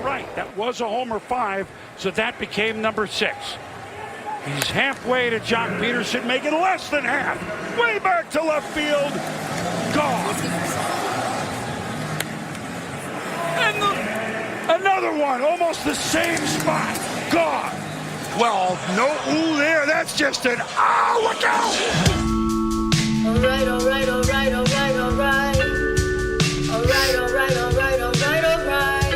right. That was a homer 5, so that became number 6. He's halfway to Jock Peterson, making less than half. Way back to left field. Gone. And another one, almost the same spot. Gone. Well, no ooh there. That's just an look out. All right, all right, all right, all right, all right. All right, all right, all right, all right, all right.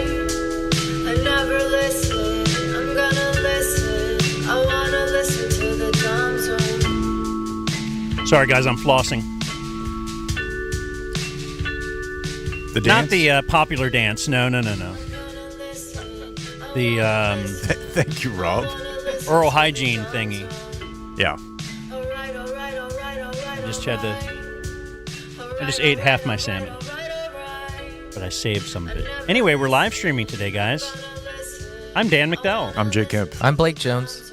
I never listen. I'm gonna listen. I wanna listen to the dumb zone. Sorry, guys, I'm flossing. The dance? Not the popular dance. No. The Thank you, Rob. oral hygiene thingy. Yeah. I just ate half my salmon, but I saved some of it. Anyway, we're live streaming today, guys. I'm Dan McDowell. I'm Jake Kemp. I'm Blake Jones.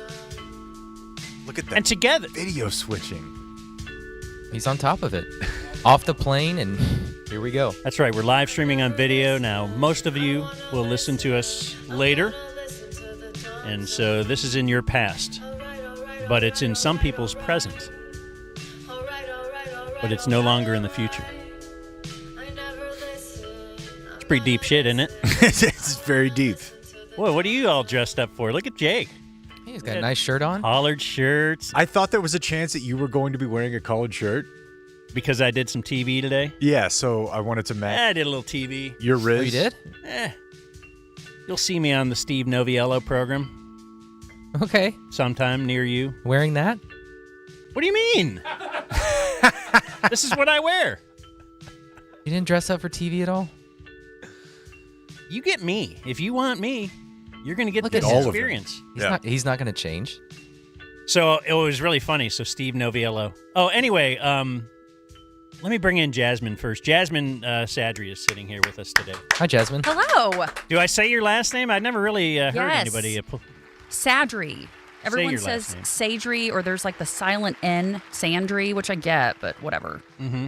Look at that. And together. Video switching. He's on top of it. Off the plane, and here we go. That's right. We're live streaming on video. Now, most of you will listen to us later, and so this is in your past, but it's in some people's present. But it's no longer in the future. It's pretty deep shit, isn't it? It's very deep. Whoa, what are you all dressed up for? Look at Jake. Hey, he's got a nice shirt on. Collared shirts. I thought there was a chance that you were going to be wearing a collared shirt. Because I did some TV today? Yeah, so I wanted to match. I did a little TV. Your Riz. Oh, you did? You'll see me on the Steve Noviello program Okay. sometime near you. Wearing that? What do you mean? This is what I wear. You didn't dress up for TV at all? You get me. If you want me, you're going to get Look this at him. experience. He's not going to change. So it was really funny. So Steve Noviello. Oh, anyway, let me bring in Jasmine first. Jasmine Sadry is sitting here with us today. Hi, Jasmine. Hello. Do I say your last name? I've never really heard anybody. Sadry. Everyone your says last Sadry, or there's like the silent N, Sandry, which I get, but whatever. Mm-hmm.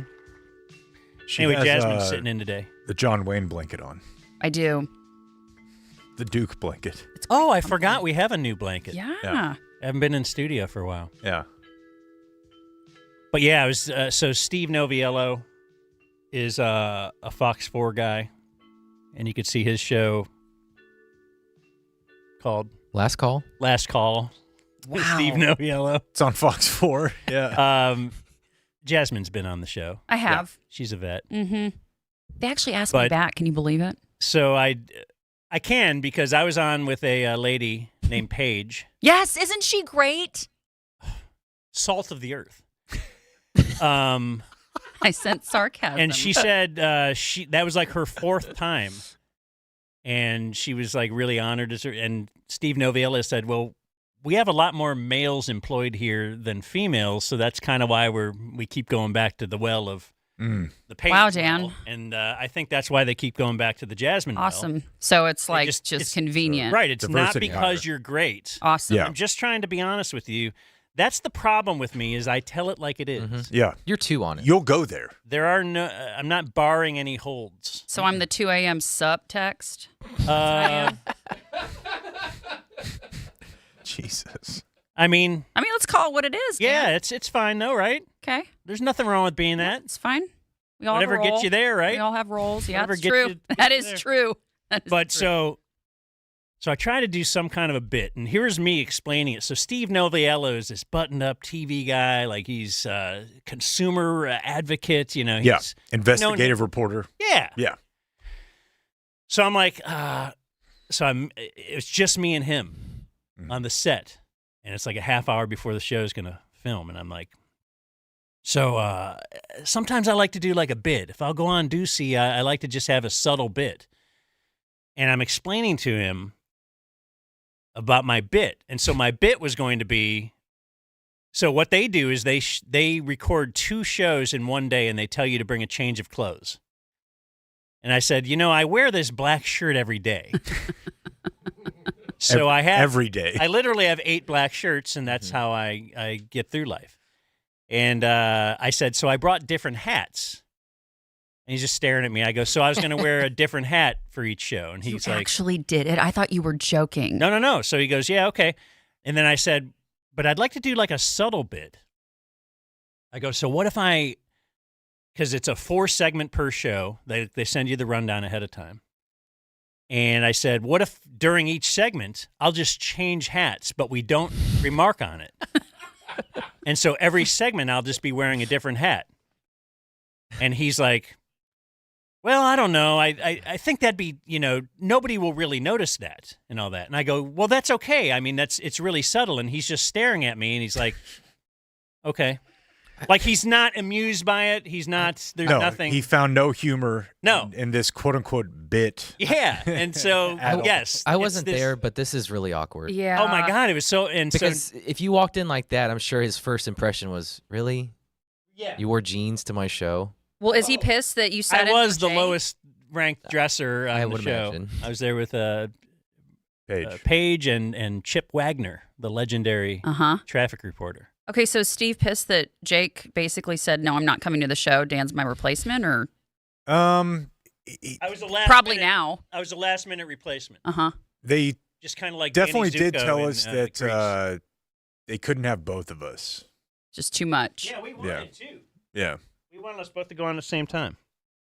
She Anyway, has, Jasmine's sitting in today. The John Wayne blanket on. I do. The Duke blanket. Oh, I forgot we have a new blanket. Yeah. I haven't been in studio for a while. Yeah. But yeah, it was so Steve Noviello is a Fox 4 guy, and you could see his show called Last Call. Last Call with Steve Noviello. It's on Fox 4. Yeah. Jasmine's been on the show. I have. Yeah, she's a vet. Mm-hmm. They actually asked me back. Can you believe it? So I can, because I was on with a lady named Paige. Yes. Isn't she great? Salt of the earth. I sense sarcasm. And she said that was like her 4th time. And she was like really honored. And Steve Noviello said, well, we have a lot more males employed here than females, so that's kind of why we keep going back to the well of the Paige. Wow, Dan. Well. And I think that's why they keep going back to the Jasmine well. Awesome. So it's like it's convenient. Right. It's Diversity not because hire. you're great. Awesome. Yeah. I'm just trying to be honest with you. That's the problem with me, is I tell it like it is. Mm-hmm. Yeah. You're 2 on it. You'll go there. There are no. I'm not barring any holds. So I'm the 2 a.m. subtext. Jesus. I mean, let's call it what it is. yeah, Dan. it's fine though, right? Okay. There's nothing wrong with being that. It's fine. We all Whatever have a role. gets you there, right? We all have roles. Yeah, Whatever that's gets true. you That is there. true. That is But true. so I try to do some kind of a bit, and here's me explaining it. So Steve Noviello is this buttoned-up TV guy, like he's a consumer advocate, you know. He's Investigative reporter. Yeah. Yeah. So I'm like, it's just me and him on the set, and it's like a half hour before the show's gonna film, and I'm like, so sometimes I like to do like a bit. If I'll go on Doocy, I like to just have a subtle bit, and I'm explaining to him about my bit, and so my bit was going to be. So what they do is they record 2 shows in one day, and they tell you to bring a change of clothes. And I said, I wear this black shirt every day. So I have every day. I literally have 8 black shirts, and that's how I get through life. And I said, so I brought different hats. And he's just staring at me. I go, so I was going to wear a different hat for each show. And he's You like, actually did it. I thought you were joking. no. So he goes, yeah, okay. And then I said, but I'd like to do like a subtle bit. I go, so what if because it's a 4-segment per show. They send you the rundown ahead of time. And I said, what if during each segment, I'll just change hats, but we don't remark on it. And so every segment, I'll just be wearing a different hat. And he's like, well, I don't know. I think that'd be, nobody will really notice that and all that. And I go, well, that's okay. I mean, it's really subtle. And he's just staring at me and he's like, okay. Like he's not amused by it. He's not, there's nothing. He found no humor No. in this quote unquote bit. Yeah. And so, yes. I wasn't there, but this is really awkward. Yeah. Oh my God. It was so, and Because if you walked in like that, I'm sure his first impression was, really? Yeah. You wore jeans to my show? Well, is he pissed that you sat I in was for the Jay? lowest ranked dresser on I the would show. imagine. I was there with Paige. Paige and Chip Wagner, the legendary traffic reporter. Okay, so Steve pissed that Jake basically said, no, I'm not coming to the show. Dan's my replacement, or I was the last probably minute, now. I was the last minute replacement. They Just kind of like definitely Danny did Zuko tell in, us Grease. that they couldn't have both of us. Just too much. Yeah, we wanted to. Yeah. We wanted us both to go on at the same time.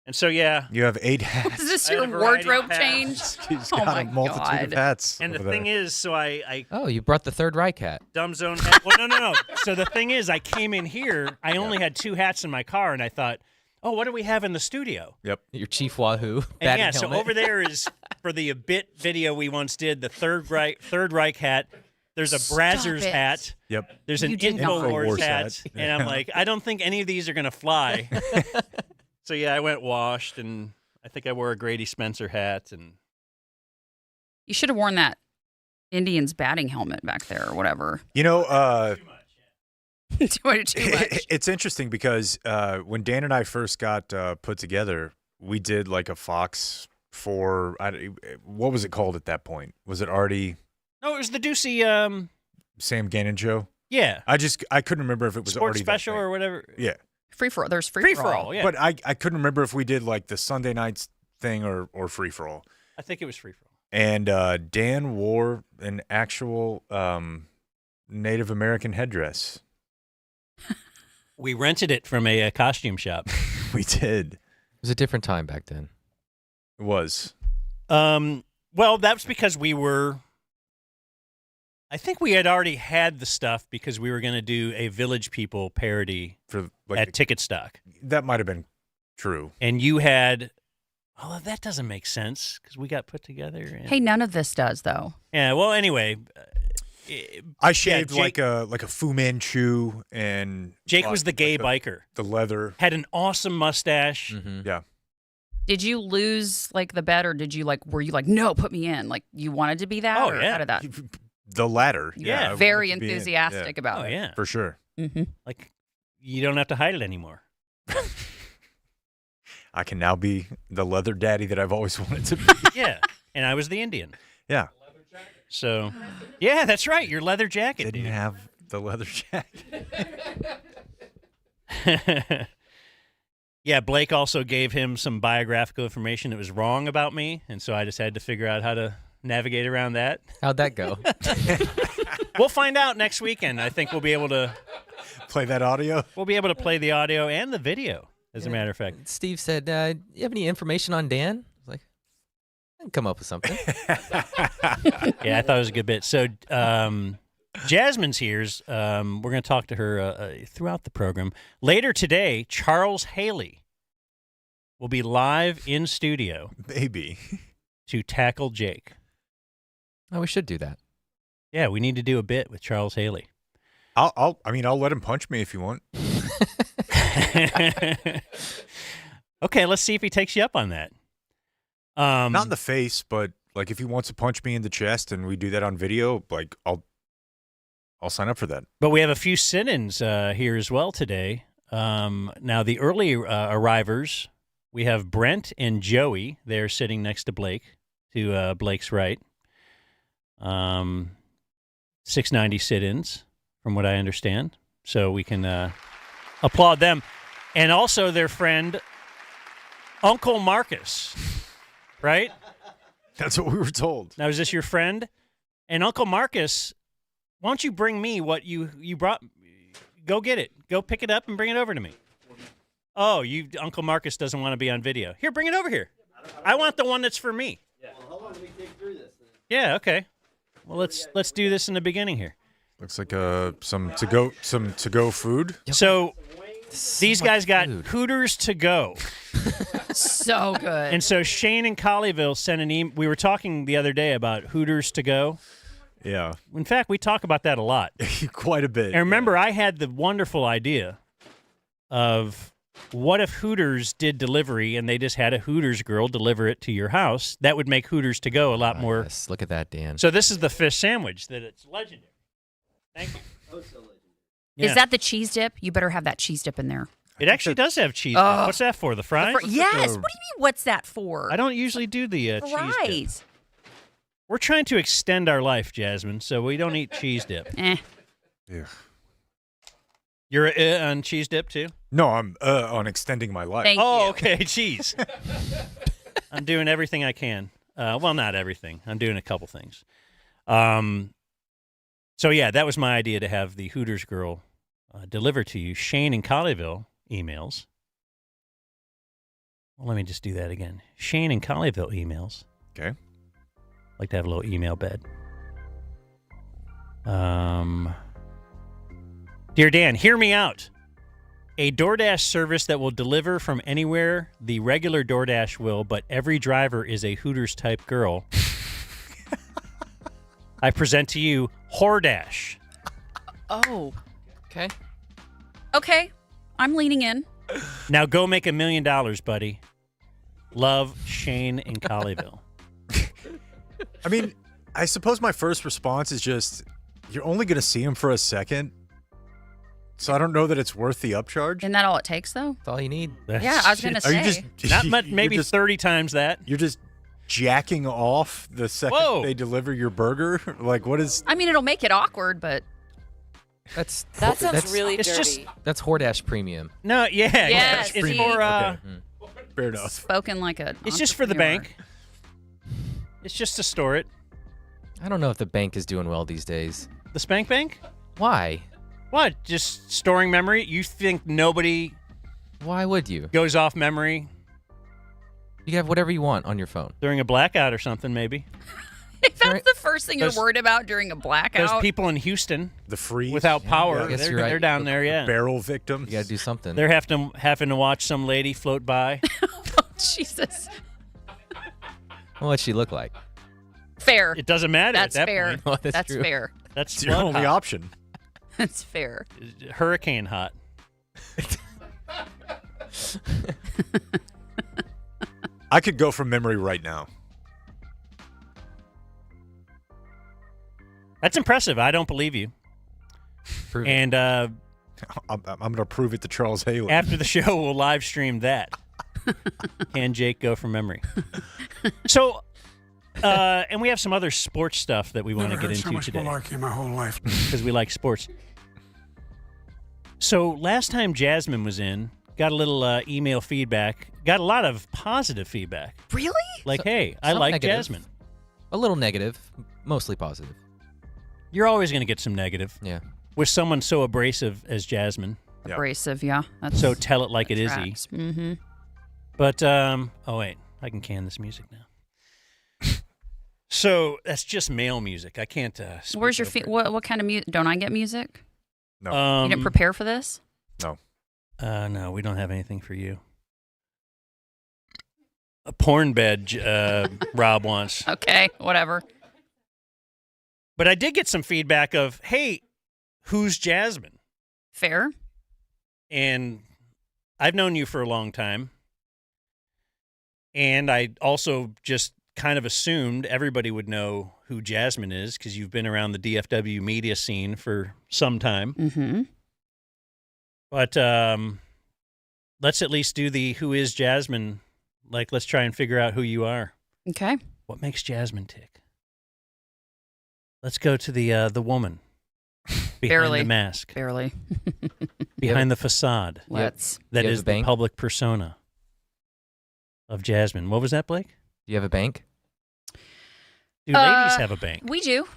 And so, yeah. You have 8 hats. Is this I had your a variety wardrobe of hats. change? He's Oh got my a multitude of God. hats. And the over thing there. is, so I Oh, you brought the Third Reich hat. dumb zone hat. Well, no. So the thing is, I came in here. I only had 2 hats in my car, and I thought, oh, what do we have in the studio? Yep. Your Chief Wahoo And batting yeah, so helmet. over there is, for the bit video we once did, the Third Reich hat. There's a Brazzers it. hat. Yep. There's an You did not. InfoWars InfoWars hat. hat. And I'm like, I don't think any of these are going to fly. So, yeah, I went washed, and I think I wore a Grady Spencer hat. And You should have worn that Indians batting helmet back there or whatever. You know, Too much. it's interesting because when Dan and I first got put together, we did like a Fox 4. What was it called at that point? Was it already no, it was the Ducey, Sam Gannon show? yeah, I couldn't remember if it was sports already that special thing. or whatever. Yeah. Free for all. There's Free free for all, yeah. But I couldn't remember if we did like the Sunday nights thing or free for all. I think it was free for all. And Dan wore an actual Native American headdress. We rented it from a costume shop. We did. It was a different time back then. It was. Well, that's because I think we had already had the stuff because we were going to do a Village People parody For like at Ticket Stock. that might have been true. And you had, oh, that doesn't make sense because we got put together. And, Hey, none of this does though. yeah, well, anyway. I shaved Jake- like a Fu Manchu and Jake was the gay like biker. the leather. Had an awesome mustache. Yeah. Did you lose like the bet, or were you like, no, put me in? Like you wanted to be that? Oh, or yeah. How did that? The latter. Yeah. I Very wanted to be in. enthusiastic about Oh, it. yeah. For sure. Mm-hmm. Like, you don't have to hide it anymore. I can now be the leather daddy that I've always wanted to be. Yeah. And I was the Indian. Yeah. So, yeah, that's right. Your leather jacket, Didn't dude. have the leather jacket. Yeah, Blake also gave him some biographical information that was wrong about me, and so I just had to figure out how to navigate around that. How'd that go? We'll find out next weekend. I think we'll be able to Play that audio. play the audio and the video, as a matter of fact. Steve said, you have any information on Dan? I was like, I can come up with something. Yeah, I thought it was a good bit. So, Jasmine's here. We're going to talk to her throughout the program. Later today, Charles Haley will be live in studio Maybe. to tackle Jake. Oh, we should do that. Yeah, we need to do a bit with Charles Haley. I'll let him punch me if you want. Okay, let's see if he takes you up on that. Not in the face, but like if he wants to punch me in the chest and we do that on video, like I'll sign up for that. But we have a few sit-ins here as well today. Now, the early arrivers, we have Brent and Joey. They're sitting next to Blake, to Blake's right. 690 sit-ins, from what I understand. So we can applaud them. And also their friend, Uncle Marcus, right? That's what we were told. Now, is this your friend? And Uncle Marcus, why don't you bring me what you brought? Go get it. Go pick it up and bring it over to me. Oh, Uncle Marcus doesn't want to be on video. Here, bring it over here. I want the one that's for me. Well, hold on, let me dig through this then. Yeah, okay. Well, let's do this in the beginning here. Looks like some to go food. So these much guys got food. Hooters to go. So good. And so Shane in Colleyville sent an email. We were talking the other day about Hooters to go. Yeah, In fact, we talk about that a lot. quite a bit. And remember, I had the wonderful idea of what if Hooters did delivery and they just had a Hooters girl deliver it to your house? That would make Hooters to go a lot more. Yes, look at that, Dan. So this is the fish sandwich that it's legendary. Thank you. Oh, so legendary. Yeah. Is that the cheese dip? You better have that cheese dip in there. It actually does have cheese. Oh. What's that for? The fries? Yes. What do you mean? What's that for? I don't usually do the cheese dip. Right. We're trying to extend our life, Jasmine, so we don't eat cheese dip. Yeah. You're on cheese dip too? No, I'm on extending my life. Thank Oh, you. okay, cheese. I'm doing everything I can. Well, not everything. I'm doing a couple things. So, yeah, that was my idea to have the Hooters girl deliver to you. Shane in Colleyville emails. Well, let me just do that again. Shane in Colleyville emails. Okay. Like to have a little email bed. Dear Dan, hear me out. A DoorDash service that will deliver from anywhere the regular DoorDash will, but every driver is a Hooters type girl. I present to you HorDash. Oh. Okay. Okay. I'm leaning in. Now go make $1 million, buddy. Love, Shane in Colleyville. I mean, I suppose my first response is just, you're only going to see him for a second, so I don't know that it's worth the upcharge. Isn't that all it takes, though? That's all you need. Yeah, I was going to Are say. you just Not much, maybe you're just, 30 times that. you're just jacking off the second Whoa. they deliver your burger? Like, what is? I mean, it'll make it awkward, but That sounds really it's dirty. just- That's HorDash Premium. No, yeah. Yes, it's see? for, Okay. Fair enough. spoken like a. it's just for the entrepreneur. bank. It's just to store it. I don't know if the bank is doing well these days. The Spank Bank? Why? What? Just storing memory? You think nobody Why would you? goes off memory You can have whatever you want on your phone. during a blackout or something, maybe? If that's the first thing you're Those- worried about during a There's blackout. people in Houston The freeze without power. I guess they're, you're right. they're down there, yeah. barrel victims. You got to do something. They're having to watch some lady float by. Oh, Jesus. What'd she look like? Fair. It doesn't matter That's at that fair. point. Well, that's That's true. fair. That's It's your flood only hot. option. That's fair. Hurricane hot. I could go from memory right now. That's impressive. I don't believe you. Prove it. And I'm going to prove it to Charles Haley. after the show, we'll live stream that. Can Jake go from memory? So, and we have some other sports stuff that we want to Never get heard so into much today malarkey in my whole life. because we like sports. So last time Jasmine was in, got a little email feedback, got a lot of positive feedback. Really? Like, hey, I Some like negative. Jasmine. A little negative, mostly positive. You're always going to get some negative Yeah. with someone so abrasive as Jasmine. Yeah. Abrasive, yeah. That's So tell it like it is. Mm-hmm. But oh wait, I can can this music now. So that's just male music. I can't. Speak Where's your over feet? it. What kind of music? Don't I get music? No. You didn't prepare for this? No, we don't have anything for you. A porn bed, Rob wants. Okay, whatever. But I did get some feedback of, hey, who's Jasmine? Fair. And I've known you for a long time. And I also just kind of assumed everybody would know who Jasmine is because you've been around the DFW media scene for some time. Mm-hmm. But let's at least do the who is Jasmine. Like, let's try and figure out who you are. Okay. What makes Jasmine tick? Let's go to the woman behind Barely. the mask, Barely. behind the facade. Let's. That You have is the the bank? public persona. of Jasmine. What was that, Blake? Do you have a bank? Do ladies have a bank? We do.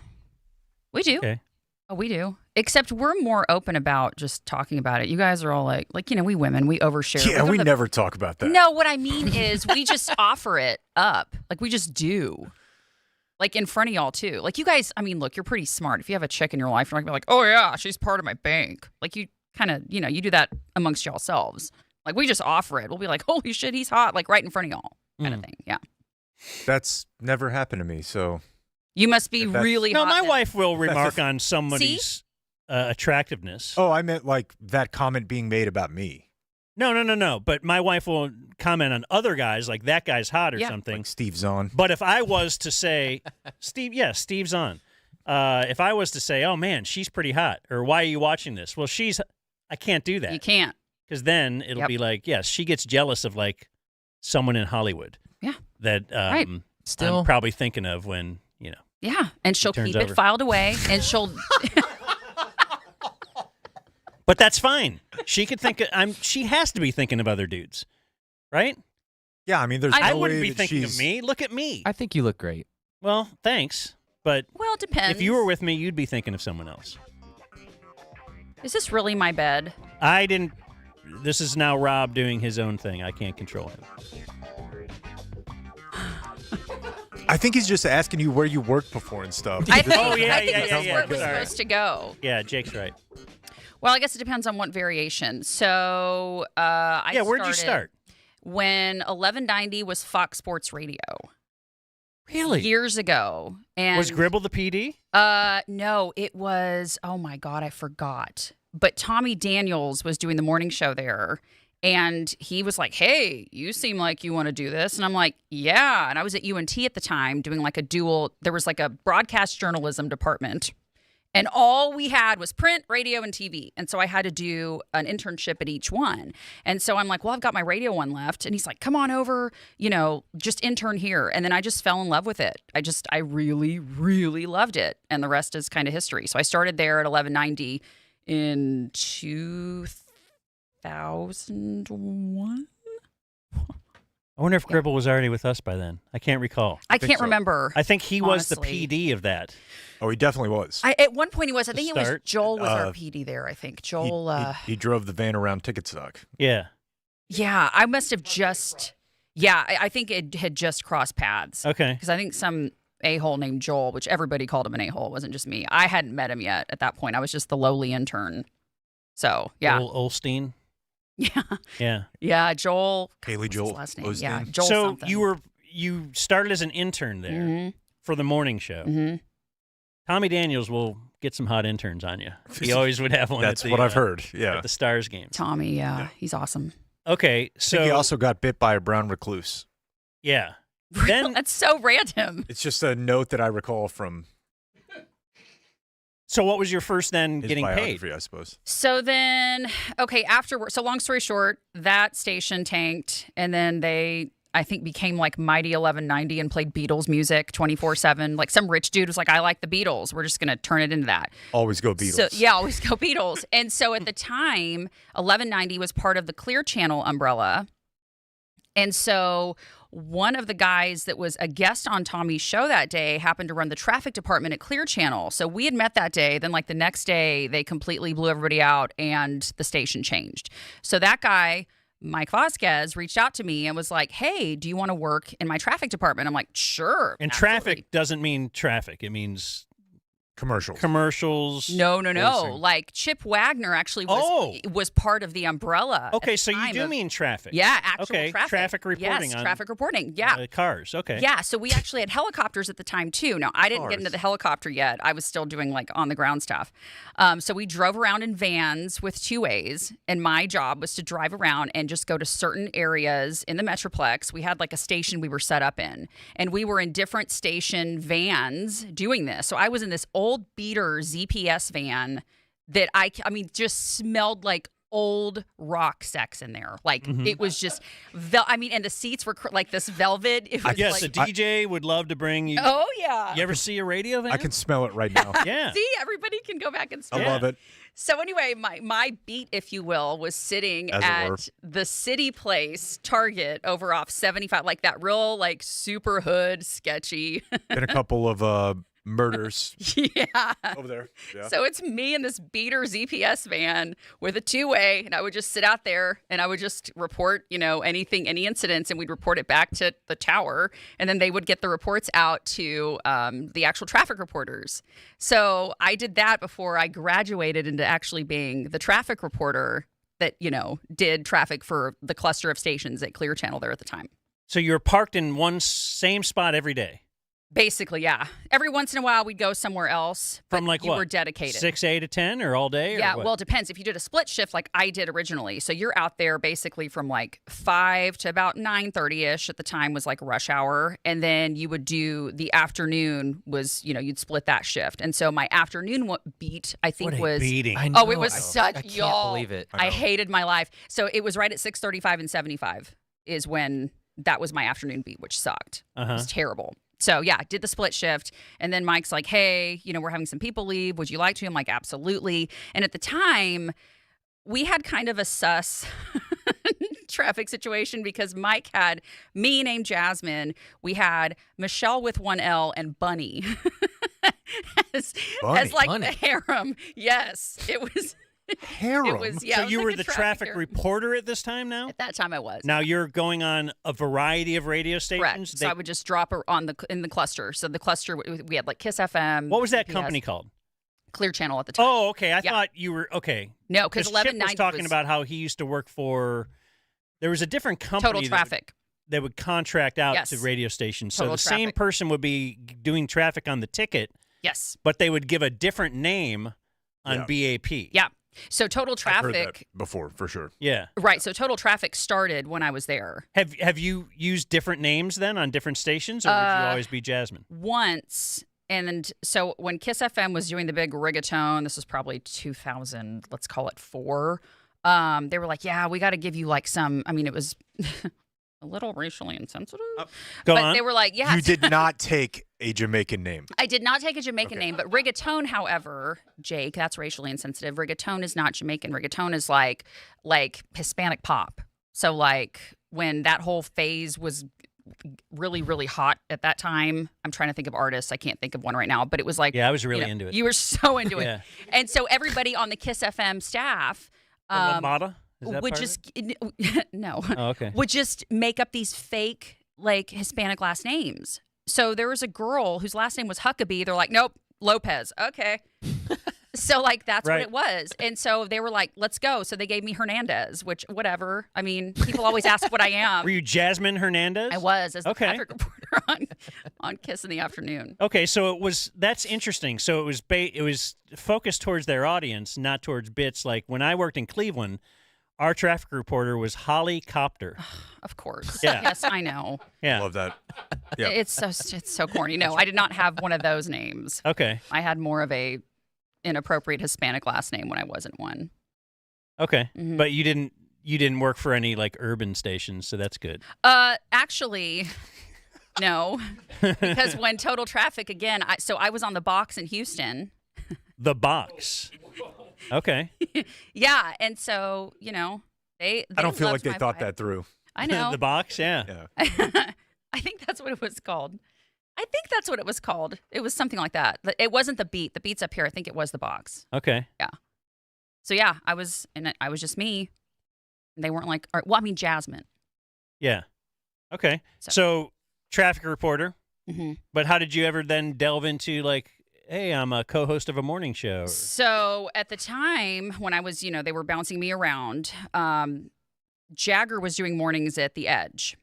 We do. Okay. Oh, we do. Except we're more open about just talking about it. You guys are all like we women, we overshare. Yeah, we never talk about that. No, what I mean is we just offer it up. Like, we just do. Like, in front of y'all, too. Like, you guys, I mean, look, you're pretty smart. If you have a chick in your life, you're not going to be like, oh, yeah, she's part of my bank. Like, you kind of, you do that amongst yourselves. Like, we just offer it. We'll be like, holy shit, he's hot. Like, right in front of y'all kind of thing. Yeah. That's never happened to me, so. You must be really No, hot. my then. wife will remark on somebody's attractiveness. Oh, I meant like that comment being made about me. No. But my wife will comment on other guys, like that guy's hot or something. Like Steve's on. But if I was to say, Steve's on. If I was to say, oh, man, she's pretty hot, or why are you watching this? Well, I can't do that. You can't. Because then it'll be like, yes, she gets jealous of like someone in Hollywood. Yeah. That I'm probably thinking of when, Yeah. And she'll keep over. it filed away, and she'll. But that's fine. She could think. She has to be thinking of other dudes, right? Yeah, I mean, there's. I no wouldn't way be that thinking of she's- me. Look at me. I think you look great. Well, thanks. But Well, it depends. if you were with me, you'd be thinking of someone else. Is this really my bed? I didn't. This is now Rob doing his own thing. I can't control him. I think he's just asking you where you worked before and stuff. I think, Oh, yeah, I think yeah, this yeah, is yeah. where it was Sorry. supposed to go. Yeah, Jake's right. Well, I guess it depends on what variation. So Where'd you start? When 1190 was Fox Sports Radio. Really? Years ago. And Was Gribble the PD? no, it was, oh my God, I forgot. But Tommy Daniels was doing the morning show there. And he was like, hey, you seem like you want to do this. And I'm like, yeah. And I was at UNT at the time doing like a dual, there was like a broadcast journalism department. And all we had was print, radio, and TV. And so I had to do an internship at each one. And so I'm like, well, I've got my radio one left. And he's like, come on over, just intern here. And then I just fell in love with it. I really, really loved it. And the rest is kind of history. So I started there at 1190 in 2001. I wonder if Gribble was already with us by then. I can't recall. I can't remember. I think he was the honestly. PD of that. Oh, he definitely was. At one point he was. I think it was start. Joel was our PD there, I think. Joel. He drove the van around Ticket Stock. Yeah. Yeah, I must have just. Yeah, I think it had just crossed paths. Okay. Because I think some a-hole named Joel, which everybody called him an a-hole, it wasn't just me. I hadn't met him yet at that point. I was just the lowly intern. So, yeah. Olstein. Yeah. Yeah. Yeah, Joel. Haley what's his Joel last name? Osteen. Yeah, Joel So something. you started as an intern there Mhm. for the morning show. Mm-hmm. Tommy Daniels will get some hot interns on you. He always would have one. That's at the, what I've heard. Yeah. At the Stars game. Tommy, yeah, he's awesome. Okay, I so think he also got bit by a brown recluse. yeah. Then That's so random. It's just a note that I recall from so what was your first then his getting paid? biography, I suppose. So then, okay, afterward, so long story short, that station tanked, and then they, I think, became like Mighty 1190 and played Beatles music 24/7. Like some rich dude was like, I like the Beatles. We're just going to turn it into that. Always go Beatles. So, yeah, always go Beatles. And so at the time, 1190 was part of the Clear Channel umbrella. And so one of the guys that was a guest on Tommy's show that day happened to run the traffic department at Clear Channel. So we had met that day. Then like the next day, they completely blew everybody out and the station changed. So that guy, Mike Vasquez, reached out to me and was like, hey, do you want to work in my traffic department? I'm like, sure. And absolutely. traffic doesn't mean traffic. It means Commercials. No. Racing. Like Chip Wagner actually was part of the umbrella. Okay, at so the you time do of- mean traffic. Yeah, actual Okay, traffic. traffic reporting Yes, on traffic reporting. Yeah. Cars. Okay. Yeah, so we actually had helicopters at the time too. Now, I didn't get Cars. into the helicopter yet. I was still doing like on the ground stuff. So we drove around in vans with 2As, and my job was to drive around and just go to certain areas in the Metroplex. We had like a station we were set up in, and we were in different station vans doing this. So I was in this old beater ZPS van that I mean, just smelled like old rock sex in there. Like it was just, and the seats were like this velvet. It was Yes, like, a DJ would love to bring you. oh yeah. You ever see a radio van? I can smell it right now. Yeah. See, everybody can go back and I smell. love it. So anyway, my beat, if you will, was sitting As it were. at the City Place Target over off 75, like that real like super hood sketchy. Been a couple of murders Yeah. over there. Yeah. So it's me in this beater ZPS van with a two-way, and I would just sit out there and I would just report, any incidents, and we'd report it back to the tower, and then they would get the reports out to the actual traffic reporters. So I did that before I graduated into actually being the traffic reporter that, did traffic for the cluster of stations at Clear Channel there at the time. So you were parked in one same spot every day? Basically, yeah. Every once in a while, we'd go somewhere else. From but like you what? were dedicated. 6A to 10 or all day? Yeah, or what? well, it depends. If you did a split shift like I did originally, so you're out there basically from like 5 to about 9:30ish at the time was like rush hour. And then you would do the afternoon was, you'd split that shift. And so my afternoon beat, I think What a was. beating. I know, Oh, it was such, I can't y'all. believe it. I hated my life. So it was right at 6:35 and 75 is when that was my afternoon beat, which sucked. It was terrible. So, yeah, did the split shift. And then Mike's like, hey, we're having some people leave. Would you like to? I'm like, absolutely. And at the time, we had kind of a sus traffic situation because Mike had me named Jasmine. We had Michelle with one L and Bunny as like Bunny. the harem. Yes, it was. Harem. It was, yeah. So it was you like were a the traffic traffic harem. reporter at this time now? At that time, I was. Now you're going on a variety of radio stations? Correct. So I would just drop her in the cluster. So the cluster, we had like Kiss FM. What was that CBS, company called? Clear Channel at the time. Oh, okay. I Yeah. thought you were, okay. No, because Chip 1190 was talking about how he used to work for, there was a different company. Total Traffic. That would contract out Yes. to radio stations. So Total the same Traffic. person would be doing traffic on the ticket, Yes. but they would give a different name on BAP. Yeah. So Total I've heard that Traffic. before, for sure. Yeah. Right. So Total Traffic started when I was there. Have you used different names then on different stations, or would you always be Jasmine? Once. And so when Kiss FM was doing the big rigatone, this was probably 2000, let's call it 4. They were like, yeah, we got to give you like some, it was a little racially insensitive. Go but on. they were like, yeah. You did not take a Jamaican name. I did not take a Jamaican name, but rigatone, however, Jake, that's racially insensitive. Rigatone is not Jamaican. Rigatone is like Hispanic pop. So like when that whole phase was really, really hot at that time, I'm trying to think of artists. I can't think of one right now, but it was like, Yeah, I was really into it. You were so into Yeah. it. And so everybody on the Kiss FM staff Lambada? Is that would part of just, it? no, Oh, okay. would just make up these fake like Hispanic last names. So there was a girl whose last name was Huckabee. They're like, nope, Lopez. Okay. So like that's Right. what it was. And so they were like, let's go. So they gave me Hernandez, which whatever. People always ask what I am. Were you Jasmine Hernandez? I was as the Okay. traffic reporter on Kiss in the afternoon. Okay, so that's interesting. So it was focused towards their audience, not towards bits. Like when I worked in Cleveland, our traffic reporter was Holly Copter. Of course. Yeah. Yes, I know. Yeah. Love that. Yeah. It's so corny. No, I did not have one of those names. Okay. I had more of a inappropriate Hispanic last name when I wasn't one. Okay. Mhm. But you didn't work for any like urban stations, so that's good. Actually, no, because when Total Traffic again, I was on the box in Houston. The box. Okay. Yeah, and so they I don't feel like loved they my thought vibe. that through. I know. The box, yeah. Yeah. I think that's what it was called. It was something like that. It wasn't the beat. The beat's up here. I think it was the box. Okay. So yeah, I was just me. And they weren't like, Jasmine. Yeah. Okay. So- So traffic reporter. Mm-hmm. But how did you ever then delve into like, hey, I'm a co-host of a morning show? So at the time when I was, they were bouncing me around, Jagger was doing mornings at The Edge.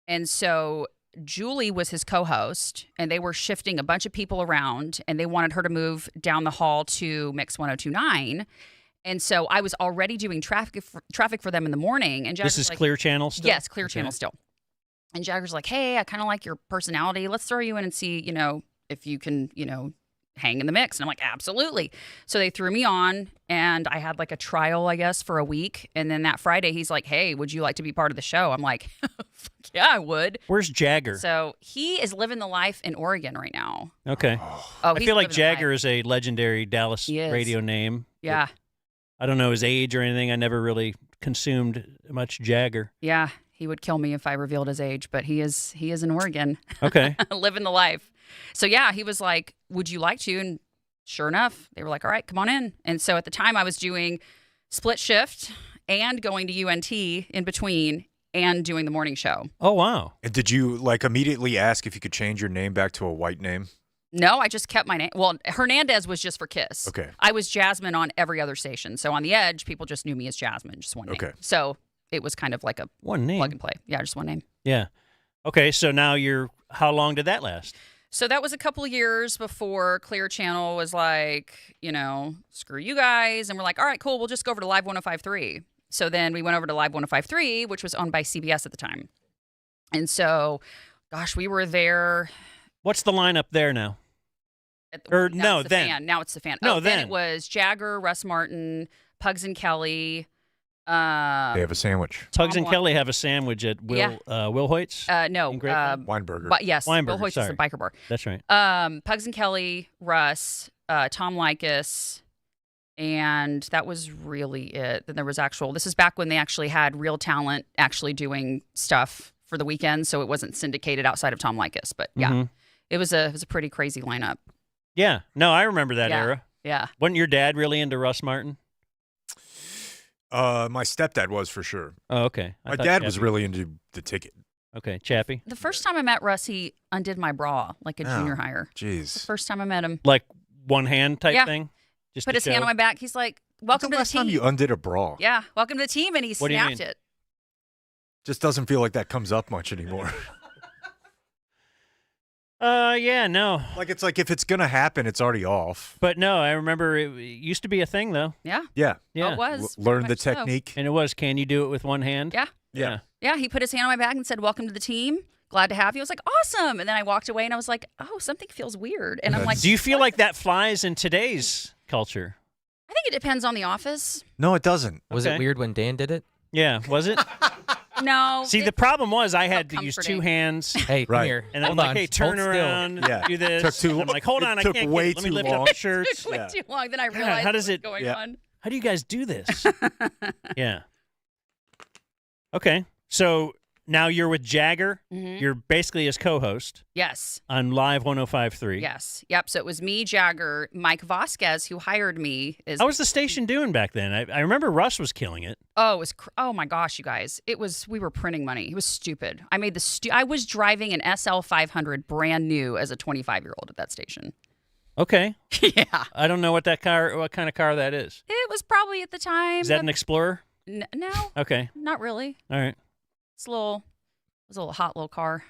And so Julie was his co-host, and they were shifting a bunch of people around, and they wanted her to move down the hall to Mix 102.9. And so I was already doing traffic for them in the morning. And Jagger's This is like, Clear Channel still? Yes, Clear Okay. Channel still. And Jagger's like, hey, I kind of like your personality. Let's throw you in and see, if you can, hang in the mix? And I'm like, absolutely. So they threw me on, and I had like a trial, I guess, for a week. And then that Friday, he's like, hey, would you like to be part of the show? I'm like, fuck yeah, I would. Where's Jagger? So he is living the life in Oregon right now. Okay. Oh, I feel like living the Jagger life. is a legendary Dallas He is. radio name. Yeah. I don't know his age or anything. I never really consumed much Jagger. Yeah. He would kill me if I revealed his age, but he is in Oregon. Okay. Living the life. So yeah, he was like, would you like to? And sure enough, they were like, all right, come on in. And so at the time I was doing split shift and going to UNT in between and doing the morning show. Oh, wow. And did you like immediately ask if you could change your name back to a white name? No, I just kept my name. Well, Hernandez was just for Kiss. Okay. I was Jasmine on every other station. So on the Edge, people just knew me as Jasmine, just one name. Okay. So it was kind of like a One name. plug and play. Yeah, just one name. Yeah. Okay, so now how long did that last? So that was a couple of years before Clear Channel was like, screw you guys. And we're like, all right, cool. We'll just go over to Live 105.3. So then we went over to Live 105.3, which was owned by CBS at the time. And so, gosh, we were there. What's the lineup there now? Or Now no, it's the then. Fan. Now it's the Fan. No, then then. it was Jagger, Russ Martin, Pugs and Kelly. They have a sandwich. Tugs and Tom Kelly have a sandwich at Will Hoyt's? No. in Grapevine? Weinberger. But yes, Weinberger, Bill Hoyt's is the sorry. biker bar. That's right. Pugs and Kelly, Russ, Tom Likas, and that was really it. Then there was this is back when they actually had real talent actually doing stuff for the weekend, so it wasn't syndicated outside of Tom Likas. But yeah, Mhm. it was a pretty crazy lineup. Yeah. No, I remember that Yeah. era. Yeah. Wasn't your dad really into Russ Martin? My stepdad was for sure. Oh, okay. I My thought dad was Chappie- really into the ticket. Okay, Chappie. The first time I met Russ, he undid my bra like a Oh. junior hire. Jeez. First time I met him. Like one hand type Yeah. thing? Just Put to his hand show? on my back. He's like, When's welcome the to the last time team. you undid a bra? Yeah, welcome to the team. And he What do you snapped mean? it. Just doesn't feel like that comes up much anymore. Yeah, no. Like it's like if it's gonna happen, it's already off. But no, I remember it used to be a thing, though. Yeah. Yeah. Yeah. Oh, it was. Learn very the much so. technique. And it was, can you do it with one hand? Yeah. Yeah. Yeah, he put his hand on my back and said, welcome to the team. Glad to have you. I was like, awesome. And then I walked away and I was like, oh, something feels weird. And I'm like, Do you feel like that flies in today's culture? I think it depends on the office. No, it doesn't. Was Okay. it weird when Dan did it? Yeah, was it? No. See, the problem was I had to use two comforting. hands. Hey, come Right. here. And I'm Hold like, on. hey, turn Hold still. around, Yeah. do this. Took too And I'm lo- like, hold it on, I took can't way get it. Let me too lift long. up the shirts. It took way Yeah. too long. Then I God, realized how what does was it- going Yeah. on. How do you guys do this? Yeah. Okay, so now you're with Jagger. Mhm. You're basically his co-host Yes. on Live 105.3. Yes. Yep. So it was me, Jagger, Mike Vasquez, who hired me. How was the station doing back then? I remember Russ was killing it. Oh, it was. Oh my gosh, you guys! It was. We were printing money. It was stupid. I made I was driving an SL 500 brand new as a 25-year-old at that station. Okay. Yeah. I don't know what kind of car that is. It was probably at the time. Is that an Explorer? No, Okay. not really. All right. It's a little. It was a little hot little car.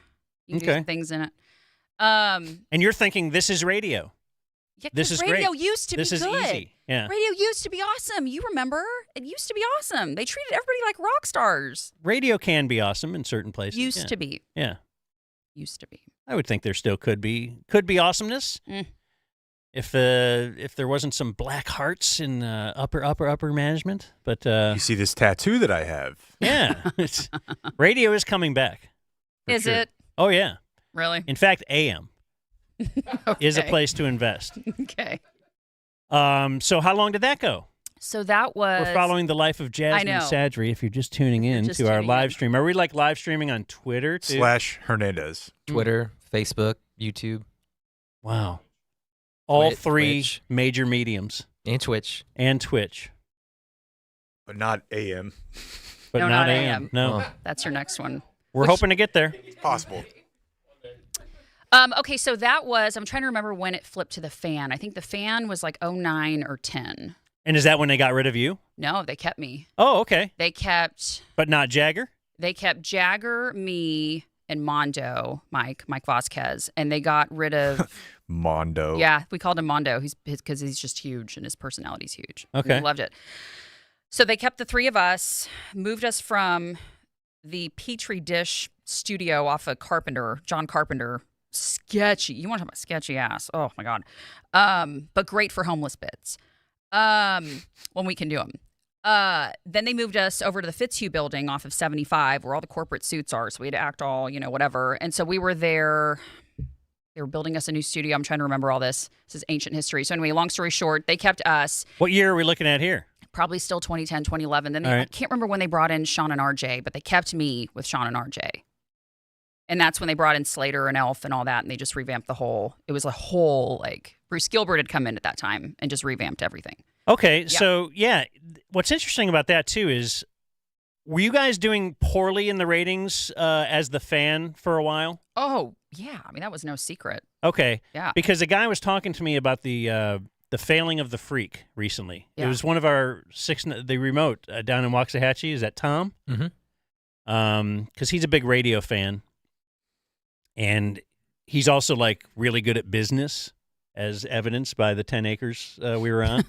You can do Okay. some things in it. And you're thinking this is radio. Yeah, This 'cause is radio great. used to This be is good. easy. Yeah. Radio used to be awesome. You remember? It used to be awesome. They treated everybody like rock stars. Radio can be awesome in certain places. Used yeah. to be. Yeah. Used to be. I would think there still could be awesomeness. Mm. If there wasn't some black hearts in upper management, but You see this tattoo that I have? yeah, radio is coming back. for Is sure. it Oh yeah. really? In fact, AM is a Okay. place to invest. Okay. So how long did that go? So that was. We're following the life of Jasmine know. Sadry. If you're just tuning in just to our tuning live in. stream, are we like live streaming on Twitter too? / Hernandez. Twitter, Facebook, YouTube, Wow. All three Twitch. major mediums and Twitch. and Twitch, But not AM. but No, not not AM. AM. No, Oh. That's your next one. we're hoping to get there. It's possible. Okay, so that was. I'm trying to remember when it flipped to the Fan. I think the Fan was like 09 or 10. And is that when they got rid of you? No, they kept me. Oh, okay. They kept But not Jagger? Jagger, me, and Mondo, Mike Vasquez, and they got rid of. Mondo. Yeah, we called him Mondo. Because he's just huge and his personality's huge. Okay. We loved it. So they kept the three of us, moved us from the Petri dish studio off of John Carpenter, sketchy. You want to talk about sketchy ass? Oh my god. But great for homeless bits. When we can do them. Then they moved us over to the Fitzhugh building off of 75, where all the corporate suits are. So we had to act all, whatever. And so we were there. They were building us a new studio. I'm trying to remember all this. This is ancient history. So anyway, long story short, they kept us. What year are we looking at here? Probably still 2010, 2011. Then I can't remember when they brought in Sean and RJ, but they kept me with Sean and RJ. And that's when they brought in Slater and Elf and all that, and they just revamped the whole. It was a whole, Bruce Gilbert had come in at that time and just revamped everything. Okay, so what's interesting about that too is, were you guys doing poorly in the ratings as the fan for a while? Oh yeah, I mean that was no secret. Okay, yeah, because a guy was talking to me about the failing of the freak recently. Yeah. It was one of our the remote down in Waxahachie. Is that Tom? Mm-hmm. Because he's a big radio fan, and he's also really good at business, as evidenced by the 10 acres we were on.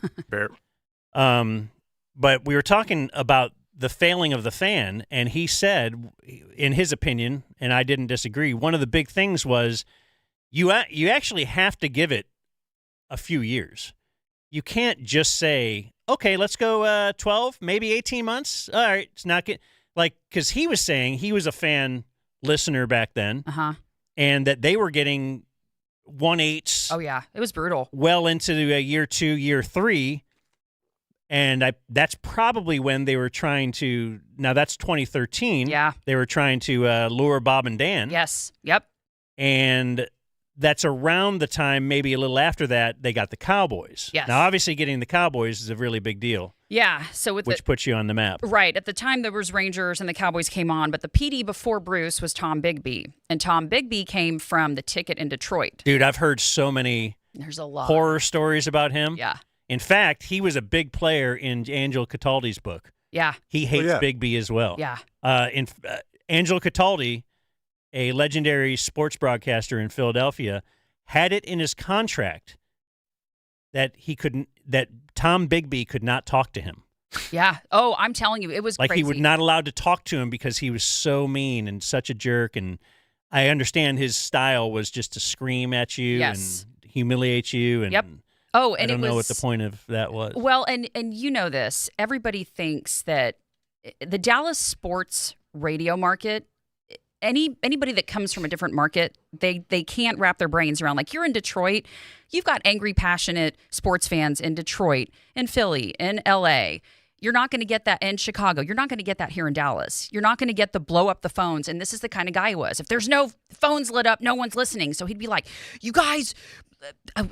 But we were talking about the failing of the fan, and he said, in his opinion, and I didn't disagree, one of the big things was you actually have to give it a few years. You can't just say, okay, let's go 12, maybe 18 months. All right, it's not good. Because he was saying he was a fan listener back then, and that they were getting 1/8. Oh yeah, it was brutal. Well into year 2, year 3, and that's probably when they were trying to. Now that's 2013. Yeah, they were trying to lure Bob and Dan. Yes. Yep. And that's around the time, maybe a little after that, they got the Cowboys. Yes. Now obviously getting the Cowboys is a really big deal. Yeah. So which puts you on the map. Right. At the time, there was Rangers and the Cowboys came on, but the PD before Bruce was Tom Bigby. And Tom Bigby came from the Ticket in Detroit. Dude, I've heard so many horror stories about him. Yeah. In fact, he was a big player in Angelo Cataldi's book. Yeah. He hates Bigby as well. Yeah. Angelo Cataldi, a legendary sports broadcaster in Philadelphia, had it in his contract that Tom Bigby could not talk to him. Yeah. Oh, I'm telling you, it was crazy. He was not allowed to talk to him because he was so mean and such a jerk. And I understand his style was just to scream at you and humiliate you. And Oh, and I don't know what the point of that was. Well, and you know this. Everybody thinks that the Dallas sports radio market, anybody that comes from a different market, they can't wrap their brains around. You're in Detroit, you've got angry, passionate sports fans in Detroit, in Philly, in L.A. You're not going to get that in Chicago. You're not going to get that here in Dallas. You're not going to get the blow up the phones. And this is the kind of guy he was. If there's no phones lit up, no one's listening. So he'd be like, you guys,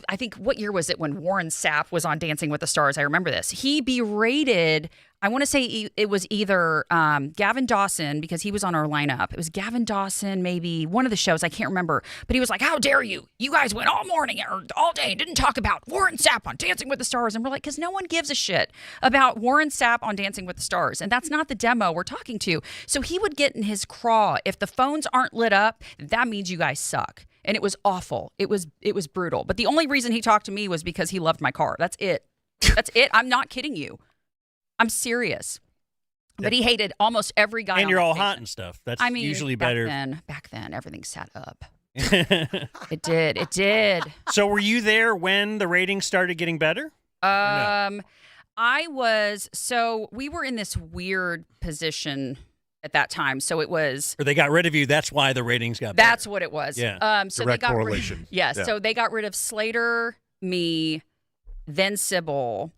I think, what year was it when Warren Sapp was on Dancing with the Stars? I remember this. He berated, I want to say it was either Gavin Dawson, because he was on our lineup. It was Gavin Dawson, maybe one of the shows. I can't remember. But he was like, how dare you? You guys went all morning or all day and didn't talk about Warren Sapp on Dancing with the Stars. And we're like, because no one gives a shit about Warren Sapp on Dancing with the Stars. And that's not the demo we're talking to. So he would get in his craw. If the phones aren't lit up, that means you guys suck. And it was awful. It was brutal. But the only reason he talked to me was because he loved my car. That's it. That's it. I'm not kidding you. I'm serious. But he hated almost every guy. And you're all hot and stuff. That's usually better. Back then, everything sat up. It did. So were you there when the ratings started getting better? No. I was. So we were in this weird position at that time. So it was. Or they got rid of you. That's why the ratings got better. That's what it was. Yeah. So direct they got correlation. So they got rid of Slater, me, then Sybil,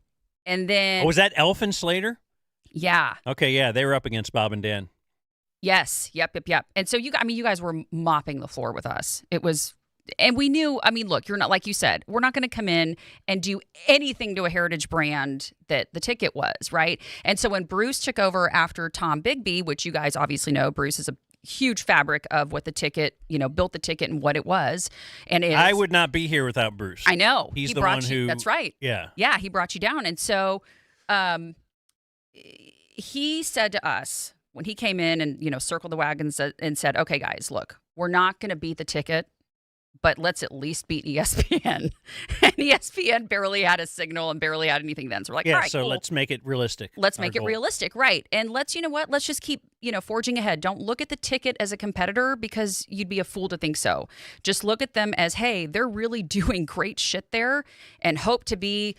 and then. Oh, was that Elf and Slater? Yeah. Okay. Yeah, they were up against Bob and Dan. Yes. Yep. And so you guys were mopping the floor with us. It was. And we knew, look, you're not, like you said, we're not going to come in and do anything to a heritage brand that the Ticket was, right? And so when Bruce took over after Tom Bigby, which you guys obviously know, Bruce is a huge fabric of what the Ticket, built the Ticket and what it was. And I would not be here without Bruce. I know. He's the one who. That's right. Yeah. Yeah, he brought you down. And so he said to us when he came in and, circled the wagons and said, okay, guys, look, we're not going to beat the Ticket. but let's at least beat ESPN. And ESPN barely had a signal and barely had anything then. So we're like, Yeah, all right, so cool. let's make it realistic. Let's Our make it goal. realistic, right? And let's, you know what? Let's just keep, forging ahead. Don't look at the ticket as a competitor because you'd be a fool to think so. Just look at them as, hey, they're really doing great shit there, and hope to be,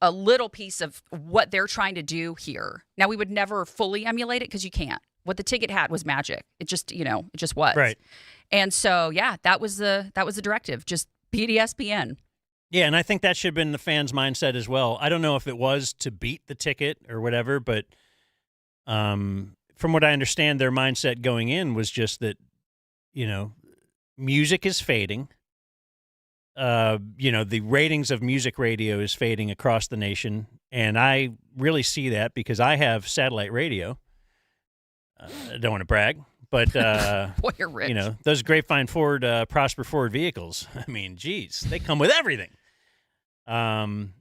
a little piece of what they're trying to do here. Now, we would never fully emulate it because you can't. What the ticket had was magic. It just, it just was. Right. And so, yeah, that was the directive. Just beat ESPN. Yeah, and I think that should have been the fans' mindset as well. I don't know if it was to beat the ticket or whatever, but from what I understand, their mindset going in was just that, music is fading. The ratings of music radio is fading across the nation, and I really see that because I have satellite radio. I don't want to brag. But, Boy, you're rich. Those Grapevine Ford, Prosper Ford vehicles, I mean, geez, they come with everything. And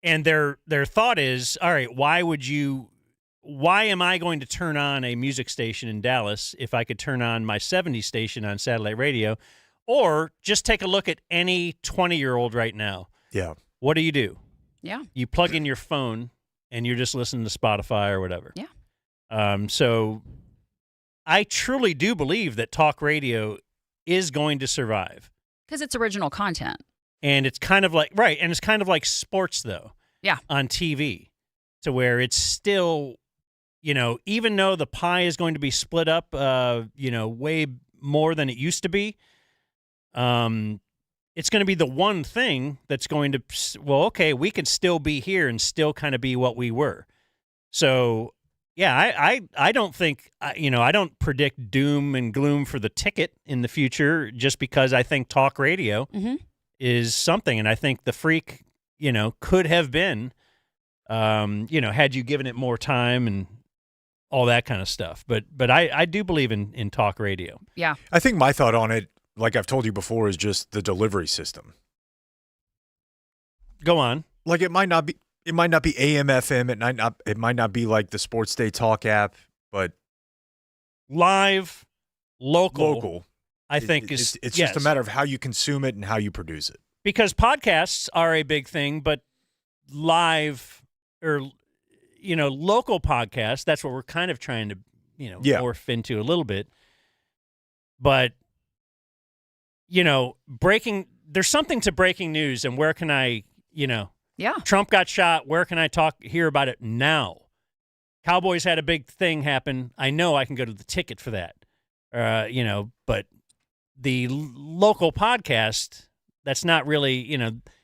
their thought is, all right, why am I going to turn on a music station in Dallas if I could turn on my 70s station on satellite radio? Or just take a look at any 20-year-old right now. Yeah. What do? Yeah. You plug in your phone and you're just listening to Spotify or whatever. Yeah. So I truly do believe that talk radio is going to survive. Because it's original content. And it's kind of like, right, and it's kind of like sports, though. Yeah. On TV, to where it's still, even though the pie is going to be split up, way more than it used to be, it's going to be the one thing that's going to, we can still be here and still kind of be what we were. So, yeah, I don't think, I don't predict doom and gloom for the ticket in the future just because I think talk radio is something. And I think the Freak, could have been, had you given it more time and all that kind of stuff. But I do believe in talk radio. Yeah. I think my thought on it, like I've told you before, is just the delivery system. Go on. Like it might not be AM, FM. It might not be like the Sports Day Talk app, but live, local. I think it's just a matter of how you consume it and how you produce it. Because podcasts are a big thing, but live or local podcasts, that's what we're kind of trying to morph into a little bit. But there's something to breaking news, and where can I Trump got shot. Where can I hear about it now? Cowboys had a big thing happen. I know I can go to the ticket for that. But the local podcast, that's not really,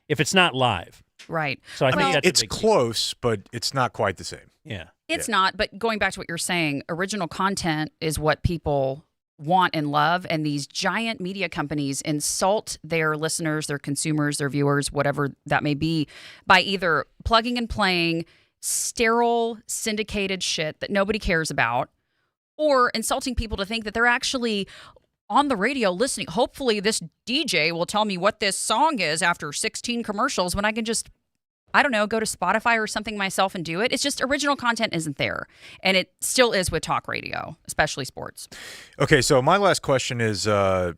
if it's not live. Right. So I think that's it's close, but it's not quite the same. Yeah. It's not, but going back to what you're saying, original content is what people want and love, and these giant media companies insult their listeners, their consumers, their viewers, whatever that may be, by either plugging and playing sterile syndicated shit that nobody cares about, or insulting people to think that they're actually on the radio listening. Hopefully this DJ will tell me what this song is after 16 commercials when I can just, I don't know, go to Spotify or something myself and do it. It's just original content isn't there. And it still is with talk radio, especially sports. Okay, so my last question is, I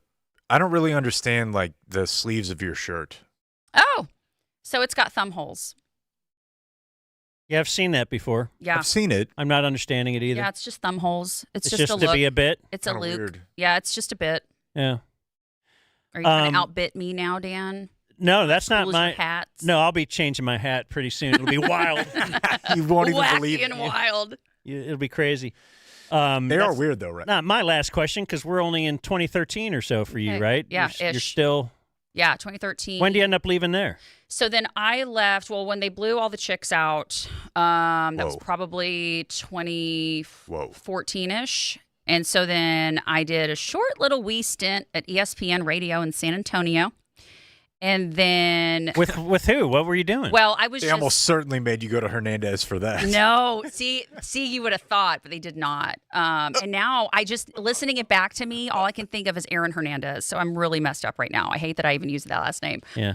don't really understand, like, the sleeves of your shirt. Oh, so it's got thumb holes. Yeah, I've seen that before. Yeah. I've seen it. I'm not understanding it either. Yeah, it's just thumb holes. It's just a to look. be a bit. It's a Kinda look. weird. Yeah, it's just a bit. Yeah. Are you going to outbit me now, Dan? No, that's not Cool as my your hats. No, I'll be changing my hat pretty soon. It'll be wild. You won't even Wacky believe and it. wild. It'll be crazy. They are That's weird, though, right? Not my last question because we're only in 2013 or so for you, Okay. right? Yeah, You're ish. still. Yeah, 2013. When do you end up leaving there? So then I left, well, when they blew all the chicks out, that was Whoa. probably 2014-ish. And so then I did a short little wee stint at ESPN Radio in San Antonio. And then... With who? What were you doing? Well, I was They just... almost certainly made you go to Hernandez for that. No, see, you would have thought, but they did not. And now listening it back to me, all I can think of is Aaron Hernandez. So I'm really messed up right now. I hate that I even used that last name. Yeah.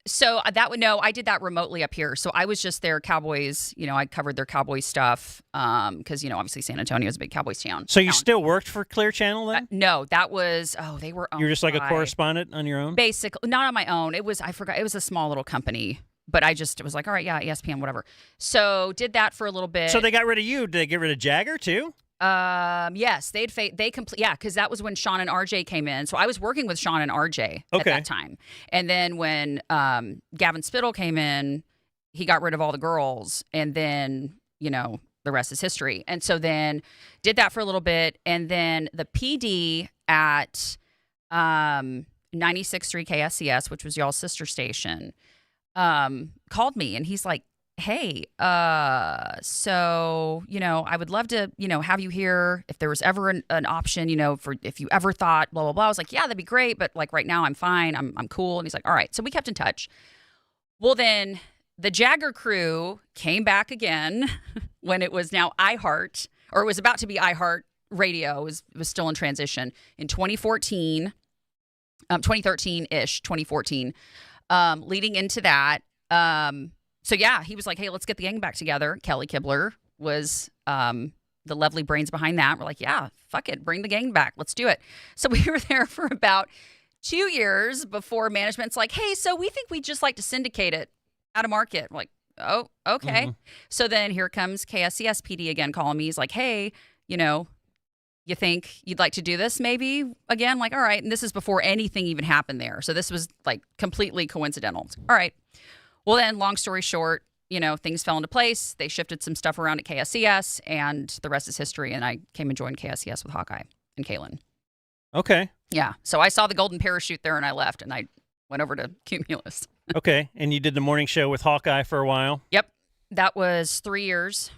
So that would no, I did that remotely up here. So I was just their Cowboys. I covered their Cowboys stuff because obviously San Antonio is a big Cowboys town. So you still worked for Clear Channel then? No, that was they were. You're just like a by- correspondent on your own. Basically, not on my own. I forgot. It was a small little company, but it was like, all right, yeah, ESPN, whatever. So did that for a little bit. So they got rid of you. Did they get rid of Jagger too? Yes, because that was when Sean and RJ came in. So I was working with Sean and RJ at that time. And then when Gavin Spittle came in, he got rid of all the girls, and then the rest is history. And so then did that for a little bit, and then the PD at 96.3 KSCS, which was y'all's sister station, called me, and he's like, hey, so, I would love to, have you here if there was ever an option, for if you ever thought, blah, blah, blah. I was like, yeah, that'd be great. But like right now I'm fine. I'm cool. And he's like, all right. So we kept in touch. Well, then the Jagger crew came back again when it was now iHeart, or it was about to be iHeart Radio. It was still in transition in 2014, 2013-ish, 2014, leading into that. So yeah, he was like, hey, let's get the gang back together. Kelly Kibler was the lovely brains behind that. We're like, yeah, fuck it. Bring the gang back. Let's do it. So we were there for about 2 years before management's like, hey, so we think we'd just like to syndicate it out of market. We're like, oh, okay. Mm-hmm. So then here comes KSCS PD again calling me. He's like, hey, you think you'd like to do this maybe again? I'm like, all right. And this is before anything even happened there. So this was like completely coincidental. All right. Well, then, long story short, things fell into place. They shifted some stuff around at KSCS, and the rest is history. And I came and joined KSCS with Hawkeye and Kaylin. Okay. Yeah. So I saw the golden parachute there, and I left, and I went over to Cumulus. Okay. And you did the morning show with Hawkeye for a while? Yep. That was 3 years.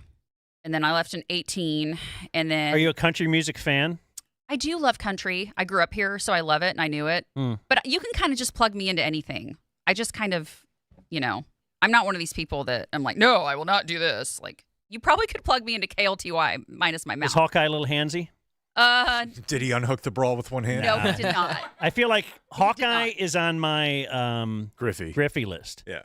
And then I left in 18. And then. Are you a country music fan? I do love country. I grew up here, so I love it, and I knew it. But you can kind of just plug me into anything. I just kind of. I'm not one of these people that I'm like, no, I will not do this. Like, you probably could plug me into KLTY minus my mouth. Is Hawkeye a little handsy? Did he unhook the bra with one hand? No, he did not. I feel like Hawkeye is on my Griffey list. Yeah.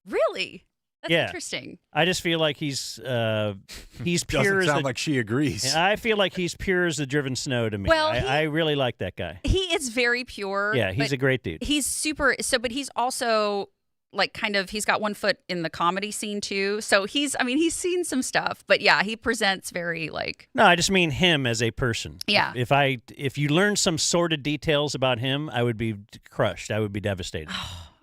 Really? That's Yeah. interesting. I just feel like he's pure. Doesn't sound like she agrees. I feel like he's pure as the driven snow to me. Well, I really like that guy. He is very pure. Yeah, he's a great dude. He's super. But he's also like he's got one foot in the comedy scene too. So he's seen some stuff, but yeah, he presents very like. No, I just mean him as a person. Yeah. If you learn some sordid details about him, I would be crushed. I would be devastated.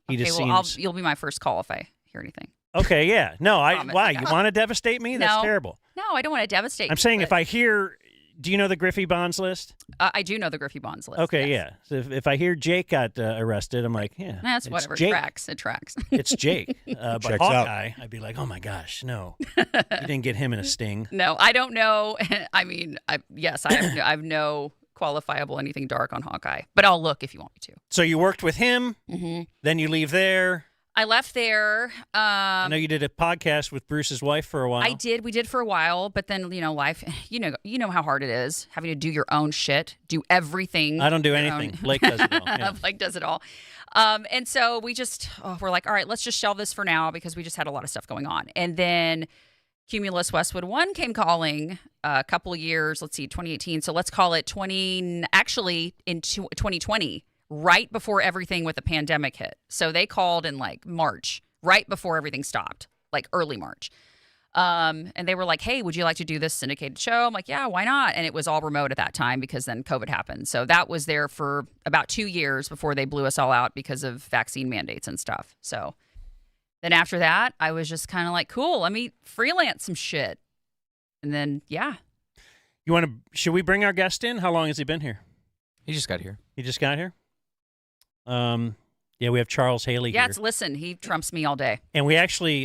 He just seems. You'll be my first call if I hear anything. Okay, yeah. No, Promise. you want to devastate me? That's No. terrible. No, I don't want to devastate. I'm saying but if I hear, do you know the Griffey Bonds list? I do know the Griffey Bonds list. Okay, yes. yeah. So if I hear Jake got arrested, I'm like, yeah. That's it's whatever. Jake. It tracks. It's Jake. But Checks Hawkeye, I'd be like, oh my gosh, no. You didn't get him in a sting. No, I don't know. I have no qualifiable anything dark on Hawkeye, but I'll look if you want me to. So you worked with him, Mm-hmm. then you leave there. I left there. I know you did a podcast with Bruce's wife for a while. I did. We did for a while, but then life. You know how hard it is having to do your own shit, do everything. I don't do your anything. own- Blake does it all. Yeah. Blake does it all. And so we just we're like, all right, let's just shelve this for now because we just had a lot of stuff going on. And then Cumulus Westwood 1 came calling a couple of years. Let's see, 2018. So let's call it 2020. Right before everything with the pandemic hit. So they called in like March, right before everything stopped, like early March. And they were like, hey, would you like to do this syndicated show? I'm like, yeah, why not? And it was all remote at that time because then COVID happened. So that was there for about 2 years before they blew us all out because of vaccine mandates and stuff. So then after that, I was just kind of like, cool, let me freelance some shit. And then, yeah. Should we bring our guest in? How long has he been here? He just got here. He just got here? Yeah, we have Charles Haley here. Yeah, listen, he trumps me all day. And we actually,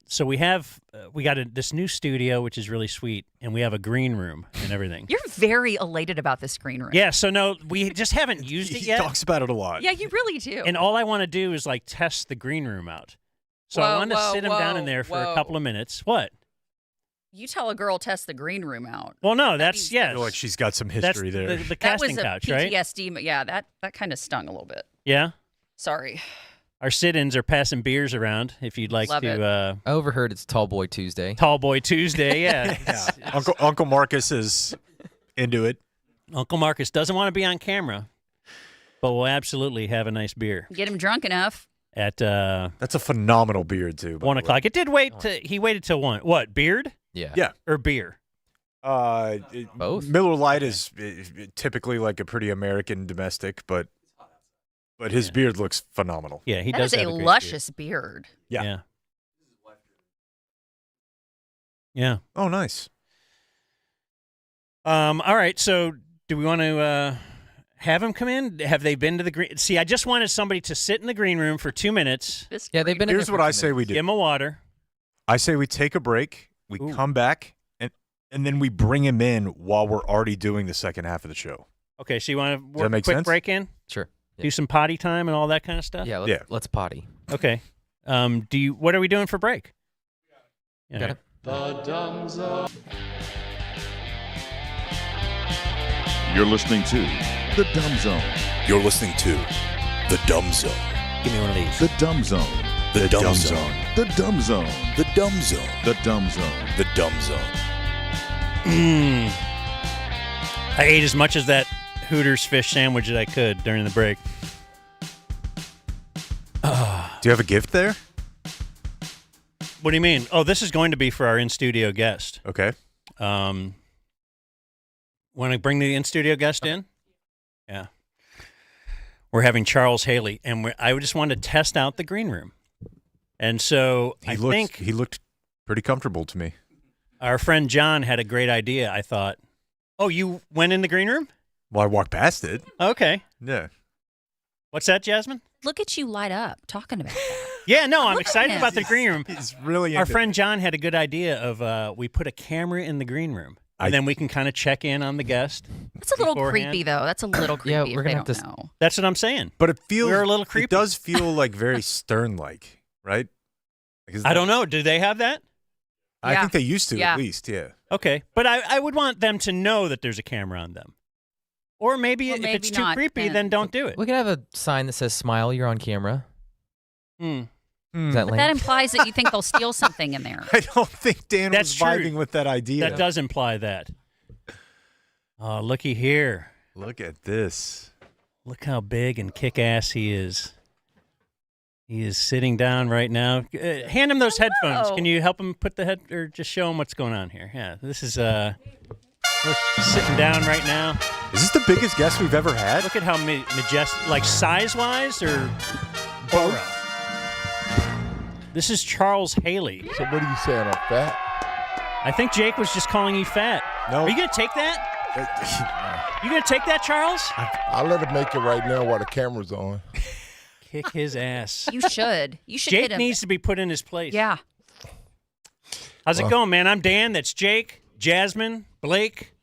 so we have, we got this new studio, which is really sweet, and we have a green room and everything. You're very elated about this green room. Yeah, so no, we just haven't used it yet. He talks about it a lot. Yeah, you really do. And all I want to do is like test the green room out. So I want to sit him down in there for a couple of minutes. What? You tell a girl test the green room out. Well, no, that's, I feel like she's got some history that's there. The That casting was a couch, right? PTSD. Yeah, that kind of stung a little bit. Yeah? Sorry. Our sit-ins are passing beers around. If you'd like Love to, I overheard it's Tall Boy Tuesday. Tall Boy Tuesday. Yeah. Uncle Marcus is into it. Uncle Marcus doesn't want to be on camera, but we'll absolutely have a nice beer Get him drunk enough. at That's a phenomenal beard too. by 1 the way. o'clock. It did wait. He waited till 1. What, beard Yeah. Yeah. or beer? Both. Miller Lite is typically like a pretty American domestic, but his beard looks phenomenal. Yeah, he That does is a have great luscious beard. Yeah. beard. Yeah. Oh, nice. All right. So, do we want to have him come in? Have they been to the green? See, I just wanted somebody to sit in the green room for 2 minutes, Yeah, they've been in Here's there what for I 2 say we minutes. give do. him a water. I say we take a break, we Ooh. come back, and then we bring him in while we're already doing the second half of the show. Okay. So you want to that work a make quick sense? break in, Sure. do some potty time and all that kind of stuff. Yeah, Yeah. let's potty. Okay. What are we doing for break? Yeah. Got it. You're listening to The Dumb Zone. You're listening to The Dumb Zone. Give me one of these. The Dumb Zone. The Dumb Zone. The Dumb Zone. The Dumb Zone. The Dumb Zone. The Dumb Zone. I ate as much as that Hooters fish sandwich that I could during the break. Do you have a gift there? What do you mean? Oh, this is going to be for our in-studio guest. Okay. Want to bring the in-studio guest in? Yeah. We're having Charles Haley, and I just wanted to test out the green room. And so I think he looked pretty comfortable to me. our friend John had a great idea, I thought. Oh, you went in the green room? Well, I walked past it. Okay. Yeah. What's that, Jasmine? Look at you light up talking about that. Yeah, no, I'm Look at excited him. about the green room. He's really Our into friend it. John had a good idea of we put a camera in the green room, and then we can kind of check in on the guest. That's a little beforehand. creepy, though. That's a little creepy. Yeah, if we're they gonna don't have to know. That's what I'm saying. But it feels We're a little creepy. It does feel like very stern-like, right? Like, is I that- don't know. Do they have that? I Yeah. think they used to Yeah. at least. Yeah. Okay, but I would want them to know that there's a camera on them. Or maybe Well, if maybe it's too not, creepy, then. then don't do it. We could have a sign that says "Smile, you're on camera." Hmm. Is that But lame? that implies that you think they'll steal something in there. I don't think Dan That's was true. vibing with that idea. That does imply that. Oh, looky here. Look at this. Look how big and kick-ass he is. He is sitting down right now. Hand him those headphones. Can you help him put the head, or just show him what's going on here? Yeah, this is look, he's sitting down right now. Is this the biggest guest we've ever had? Look at how majestic, like size-wise, or Both. This is Charles Haley. So what are you saying? I'm fat? I think Jake was just calling you fat. No. Are you gonna take that? You gonna take that, Charles? I'll let him make it right now while the camera's on. Kick his ass. You should. You should hit Jake him. needs to be put in his place. Yeah. How's it going, man? I'm Dan. That's Jake, Jasmine, Blake,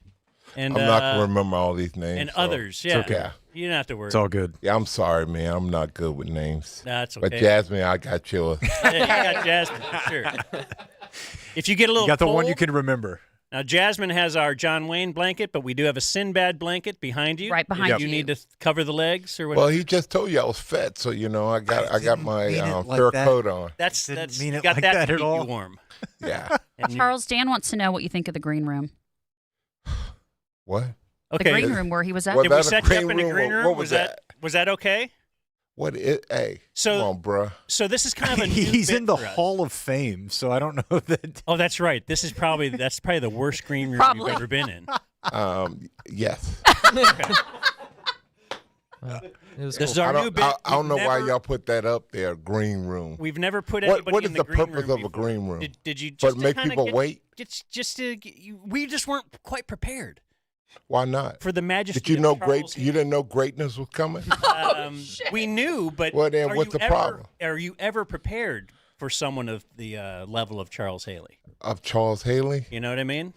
and I'm not gonna remember all these names. and so others. Yeah. It's okay. You don't have to worry. It's all good. Yeah, I'm sorry, man. I'm not good with names. That's okay. But Jasmine, I got yours. Yeah, you got Jasmine, for sure. If you get a little You got the one cold- you can remember. Now, Jasmine has our John Wayne blanket, but we do have a Sinbad blanket behind you. Right behind You you. need to cover the legs or Well, whatever. he just told you I was fat, so you know I got my mean it like fur that. coat on. That's Didn't mean you it got like that that to at keep all. you warm. Yeah. And you- Charles, Dan wants to know what you think of the green room. What? The okay. green room where he was at. Was Did we that a set you up green in a room? green room? What was that? Was that okay? What? Hey, So- come on, bruh. So this is kind of a new He's bit in the for us. Hall of Fame, so I don't know that. Oh, that's right. That's probably the worst green room Probably. you've ever been in. Yes. It was This is cool. our I new don't, bit. I don't know We've why never- y'all put that up there, green room. We've never put What anybody What in is the the green purpose room of a before. green room? Did you For just to make kinda people get- wait? Just to we just weren't quite prepared Why not? for the majesty. Did you of know Charles You didn't know greatness was coming? We knew, but Well, then are what's you the ever- problem? Are you ever prepared for someone of the level of Charles Haley? Of Charles Haley? You know what I mean?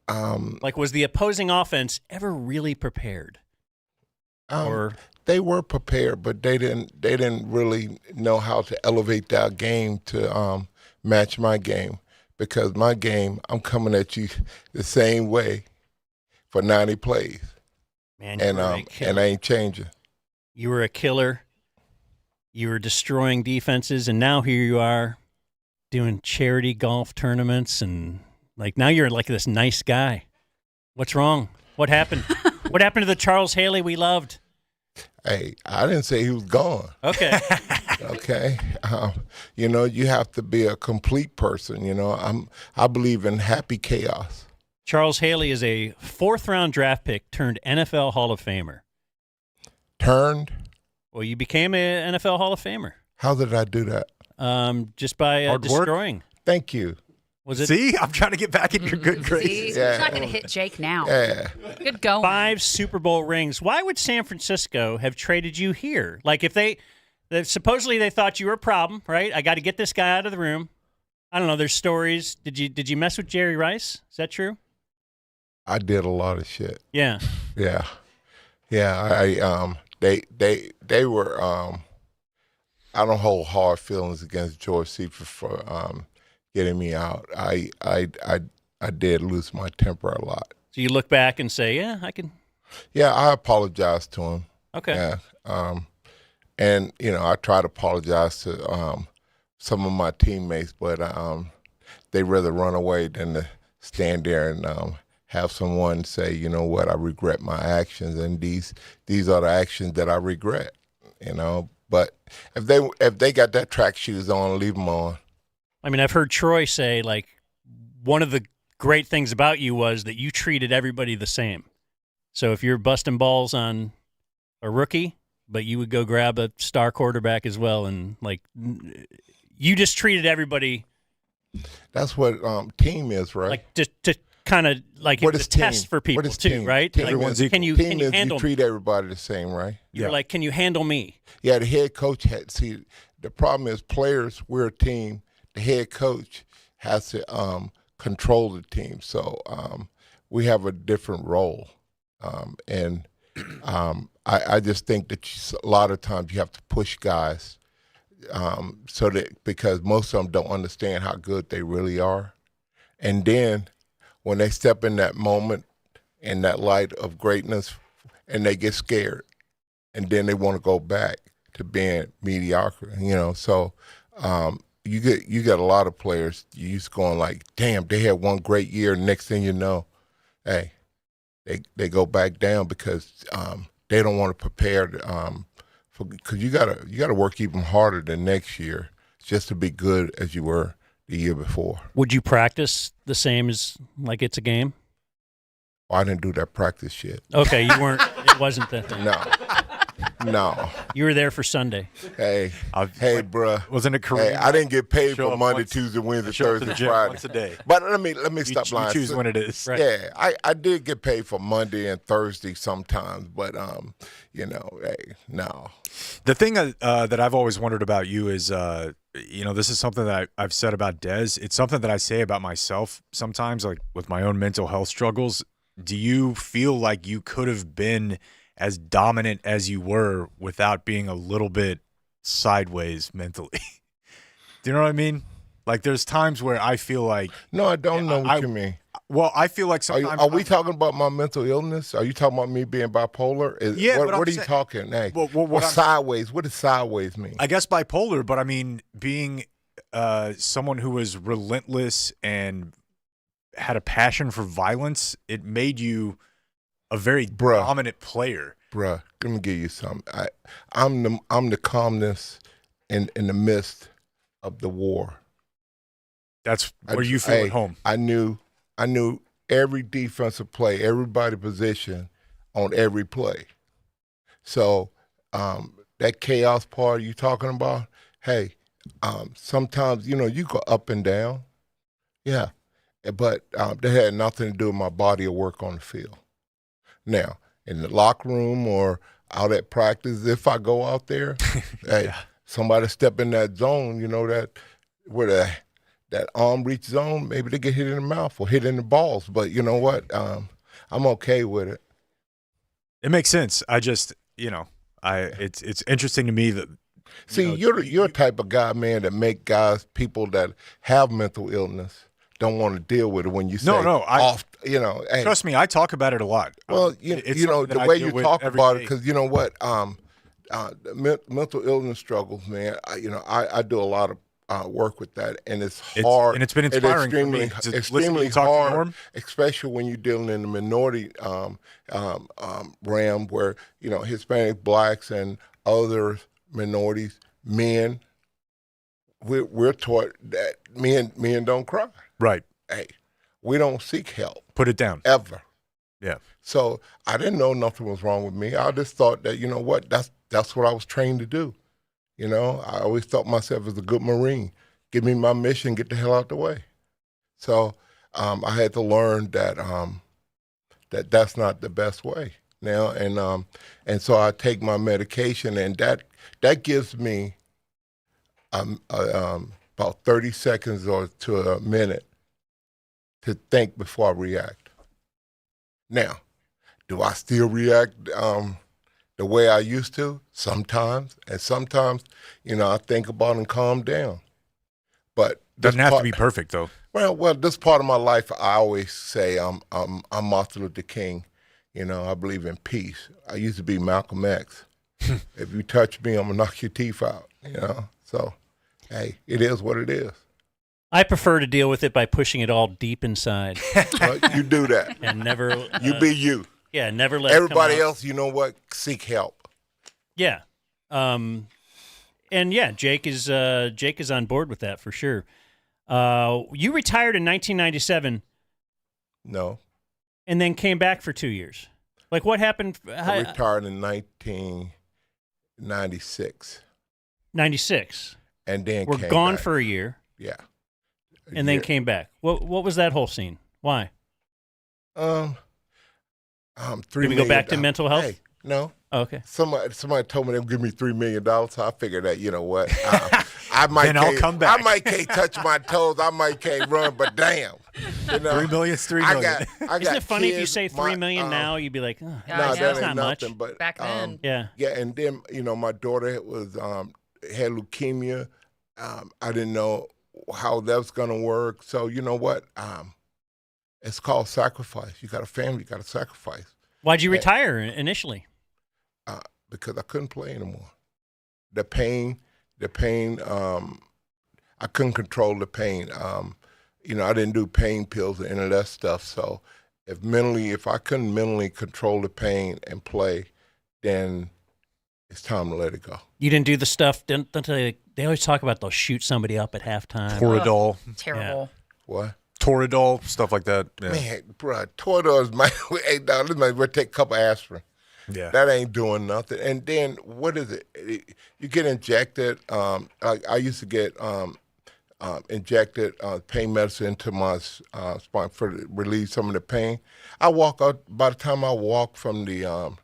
Like, was the opposing offense ever really prepared? Or They were prepared, but they didn't really know how to elevate their game to match my game. Because my game, I'm coming at you the same way for 90 plays, man, you and were a killer. and I ain't changing. You were a killer. You were destroying defenses, and now here you are doing charity golf tournaments, and like now you're like this nice guy. What's wrong? What happened? What happened to the Charles Haley we loved? Hey, I didn't say he was gone. Okay. Okay. You know, you have to be a complete person. You know, I believe in happy chaos. Charles Haley is a 4th-round draft pick turned NFL Hall of Famer. Turned? Well, you became an NFL Hall of Famer. How did I do that? Just by destroying. Thank you. Was it? See, I'm trying to get back in your good graces. See, he's not going to hit Jake now. Yeah. Good going. 5 Super Bowl rings. Why would San Francisco have traded you here? Like if they supposedly they thought you were a problem, right? I got to get this guy out of the room. I don't know. There's stories. Did you mess with Jerry Rice? Is that true? I did a lot of shit. Yeah. Yeah. Yeah. They were. I don't hold hard feelings against George Seifert for getting me out. I did lose my temper a lot. So you look back and say, yeah, I can. Yeah, I apologized to him. Okay. Yeah. And you know, I try to apologize to some of my teammates, but they rather run away than to stand there and have someone say, you know what, I regret my actions, and these are the actions that I regret. You know, but if they got that track shoes on, leave them on. I mean, I've heard Troy say, like, one of the great things about you was that you treated everybody the same. So if you're busting balls on a rookie, but you would go grab a star quarterback as well, and, like, you just treated everybody. That's what team is, right? Like, just to kind of, like, What it's is a team? test for people, What is too, team? right? Team Like, is can you team is handle you treat everybody the same, right? You're like, can you handle me? Yeah, the head coach see, the problem is players, we're a team. The head coach has to control the team. So we have a different role. And I just think that a lot of times you have to push guys so that because most of them don't understand how good they really are. And then when they step in that moment, in that light of greatness, and they get scared, and then they want to go back to being mediocre, you know. So you get a lot of players. You used going like, damn, they had one great year. Next thing you know, hey, they go back down because they don't want to prepare because you gotta work even harder than next year just to be good as you were the year before. Would you practice the same as like it's a game? Oh, I didn't do that practice shit. Okay, you weren't. It wasn't that thing. No. You were there for Sunday. Hey, bruh. Wasn't it Kareem? Hey, I didn't get paid Show for up Monday, once- Tuesday, Wednesday, show up to the Thursday, gym Friday. once a day. But let me stop lying. You choose when it is. Right. Yeah, I did get paid for Monday and Thursday sometimes, but you know, hey, no. The thing that I've always wondered about you is, you know, this is something that I've said about Dez. It's something that I say about myself sometimes, like with my own mental health struggles. Do you feel like you could have been as dominant as you were without being a little bit sideways mentally? Do you know what I mean? Like there's times where I feel like No, I don't know what you mean. Well, I feel like sometimes Are we talking about my mental illness? Are you talking about me being bipolar? Yeah, What, but what are you talking? Hey, what I'm- sideways? What does sideways mean? I guess bipolar, but I mean being someone who was relentless and had a passion for violence, it made you a very dominant player. Bruh, let me give you something. I'm the calmness in the midst of the war. That's where you feel at home. I knew every defensive play, everybody position on every play. So that chaos part you talking about, hey, sometimes, you know, you go up and down. Yeah. But that had nothing to do with my body of work on the field. Now, in the locker room or out at practice, if I go out there, hey, somebody step in that zone, you know, that where that arm reach zone, maybe they get hit in the mouth or hit in the balls. But you know what? I'm okay with it. It makes sense. I just, you know, it's interesting to me that. See, you're a type of guy, man, that make guys, people that have mental illness, don't want to deal with it when you say you know. Hey, trust me, I talk about it a lot. Well, you know the way you talk about it, because you know what, mental illness struggles, man. I do a lot of work with that, and it's hard. And it's been inspiring for me to listen extremely to you talk to hard, Norm. especially when you're dealing in the minority realm, where Hispanic, blacks, and other minorities, men. We're taught that men don't cry. Right. Hey, we don't seek help. Put it down. Ever. Yeah. So I didn't know nothing was wrong with me. I just thought that, that's what I was trained to do. I always thought myself as a good Marine. Give me my mission, get the hell out the way. So I had to learn that that's not the best way now. And so I take my medication, and that gives me about 30 seconds or to a minute to think before I react. Now, do I still react the way I used to? Sometimes. And sometimes, I think about it and calm down. But doesn't have to be perfect, though. Well, this part of my life, I always say I'm Martin Luther King. I believe in peace. I used to be Malcolm X. If you touch me, I'm going to knock your teeth out, So, hey, it is what it is. I prefer to deal with it by pushing it all deep inside. Well, you do that. And never... you be you. Yeah, never let everybody it come out. else, you know what? Seek help. Yeah. And yeah, Jake is on board with that for sure. You retired in 1997. No. And then came back for 2 years. Like, what happened? I retired in 1996. 96. And then we're came gone back. For a year. Yeah. And then came back. What was that whole scene? Why? 3 Did we go back to mental health? Hey, no. Oh, okay. Somebody told me they would give me $3 million, so I figured that, you know what, I might then I'll come back. I might can't touch my toes, I might can't run, but damn. $3 million is $3 million. Isn't it funny kids, if you say $3 million now, you'd be like, oh, no, that's that not ain't much. nothing, but Back then. Yeah. Yeah, and then, my daughter was had leukemia. I didn't know how that was going to work. So, you know what? It's called sacrifice. You got a family, you got to sacrifice. Why'd you retire initially? Because I couldn't play anymore. The pain, I couldn't control the pain. I didn't do pain pills or any of that stuff. So if I couldn't mentally control the pain and play, then it's time to let it go. You didn't do the stuff, don't they always talk about they'll shoot somebody up at halftime. Toradol. Terrible. Yeah. What? Toradol, stuff like that. Yeah. Man, bro, Toradol is hey, dog, this might take a couple aspirin. Yeah. That ain't doing nothing. And then what is it? You get injected. Like I used to get injected pain medicine into my spine to relieve some of the pain. I walk out. By the time I walk from the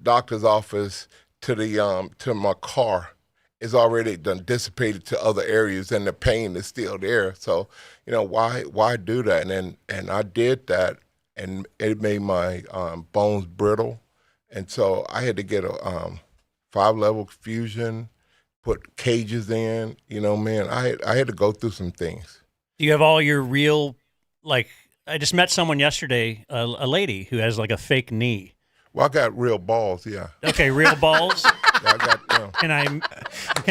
doctor's office to my car, it's already done dissipated to other areas, and the pain is still there. So, why do that? And I did that, and it made my bones brittle. And so I had to get a 5-level fusion, put cages in. Man, I had to go through some things. Do you have all your real, I just met someone yesterday, a lady who has like a fake knee. Well, I got real balls, yeah. Okay, real balls. Yeah, I got. Can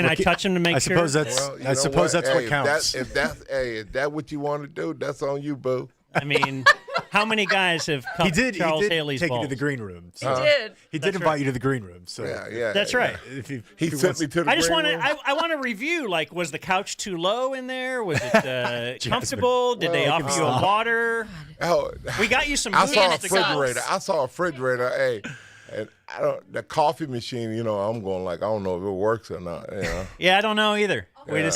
I touch them to make sure? I suppose that's what counts. If that's what you want to do, that's on you, boo. I mean, how many guys have come Charles Haley's take balls? you to the green room. So. He did. He did invite you to to the green room. So yeah. That's right. He sent me to the I just green want room. I want to review. Like, was the couch too low in there? Was it comfortable? Did they offer you a water? Oh, we got you some. I saw a refrigerator. refrigerator. Hey, and the coffee machine. I'm going like I don't know if it works or not. Yeah, I don't know either. Yeah.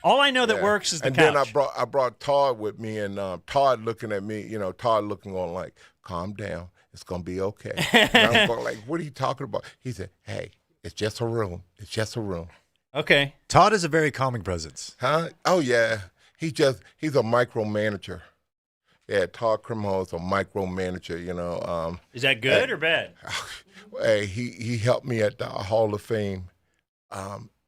All I know that works is the and couch. then I brought Todd with me, and Todd looking at me, Todd looking on like, calm down, it's gonna be okay. And I'm going like, what are you talking about? He said, hey, it's just a room. It's just a room. Okay. Todd is a very calming presence. Huh? Oh yeah, he's a micromanager. Yeah, Todd Cremo is a micromanager. Is that good or bad? Hey, he helped me at the Hall of Fame.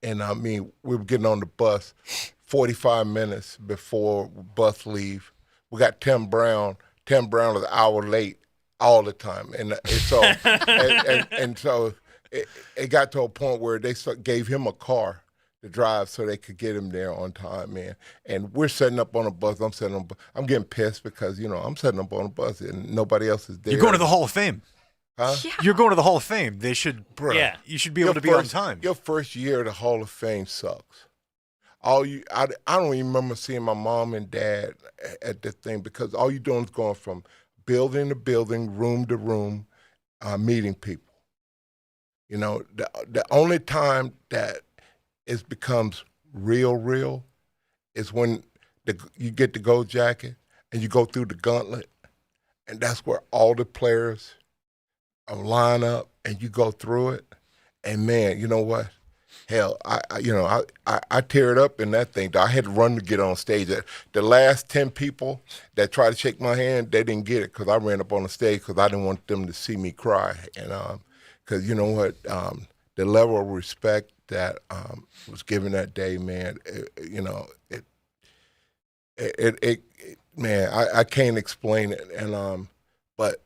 And I mean, we were getting on the bus 45 minutes before bus leave. We got Tim Brown. Tim Brown was an hour late all the time. And so it got to a point where they gave him a car to drive so they could get him there on time, man. And we're setting up on a bus. I'm getting pissed because, I'm setting up on a bus and nobody else is there. You're going to the Hall of Fame. Huh? Yeah. You're going to the Hall of Fame. They should, you should be able to be on time. Your first year at the Hall of Fame sucks. I don't even remember seeing my mom and dad at this thing because all you're doing is going from building to building, room to room, meeting people. The only time that it becomes real is when you get the gold jacket and you go through the gauntlet, and that's where all the players line up and you go through it. And man, you know what? Hell, I teared up in that thing. I had to run to get on stage. The last 10 people that tried to shake my hand, they didn't get it because I ran up on the stage because I didn't want them to see me cry. And because you know what, the level of respect that was given that day, man, man, I can't explain it. And but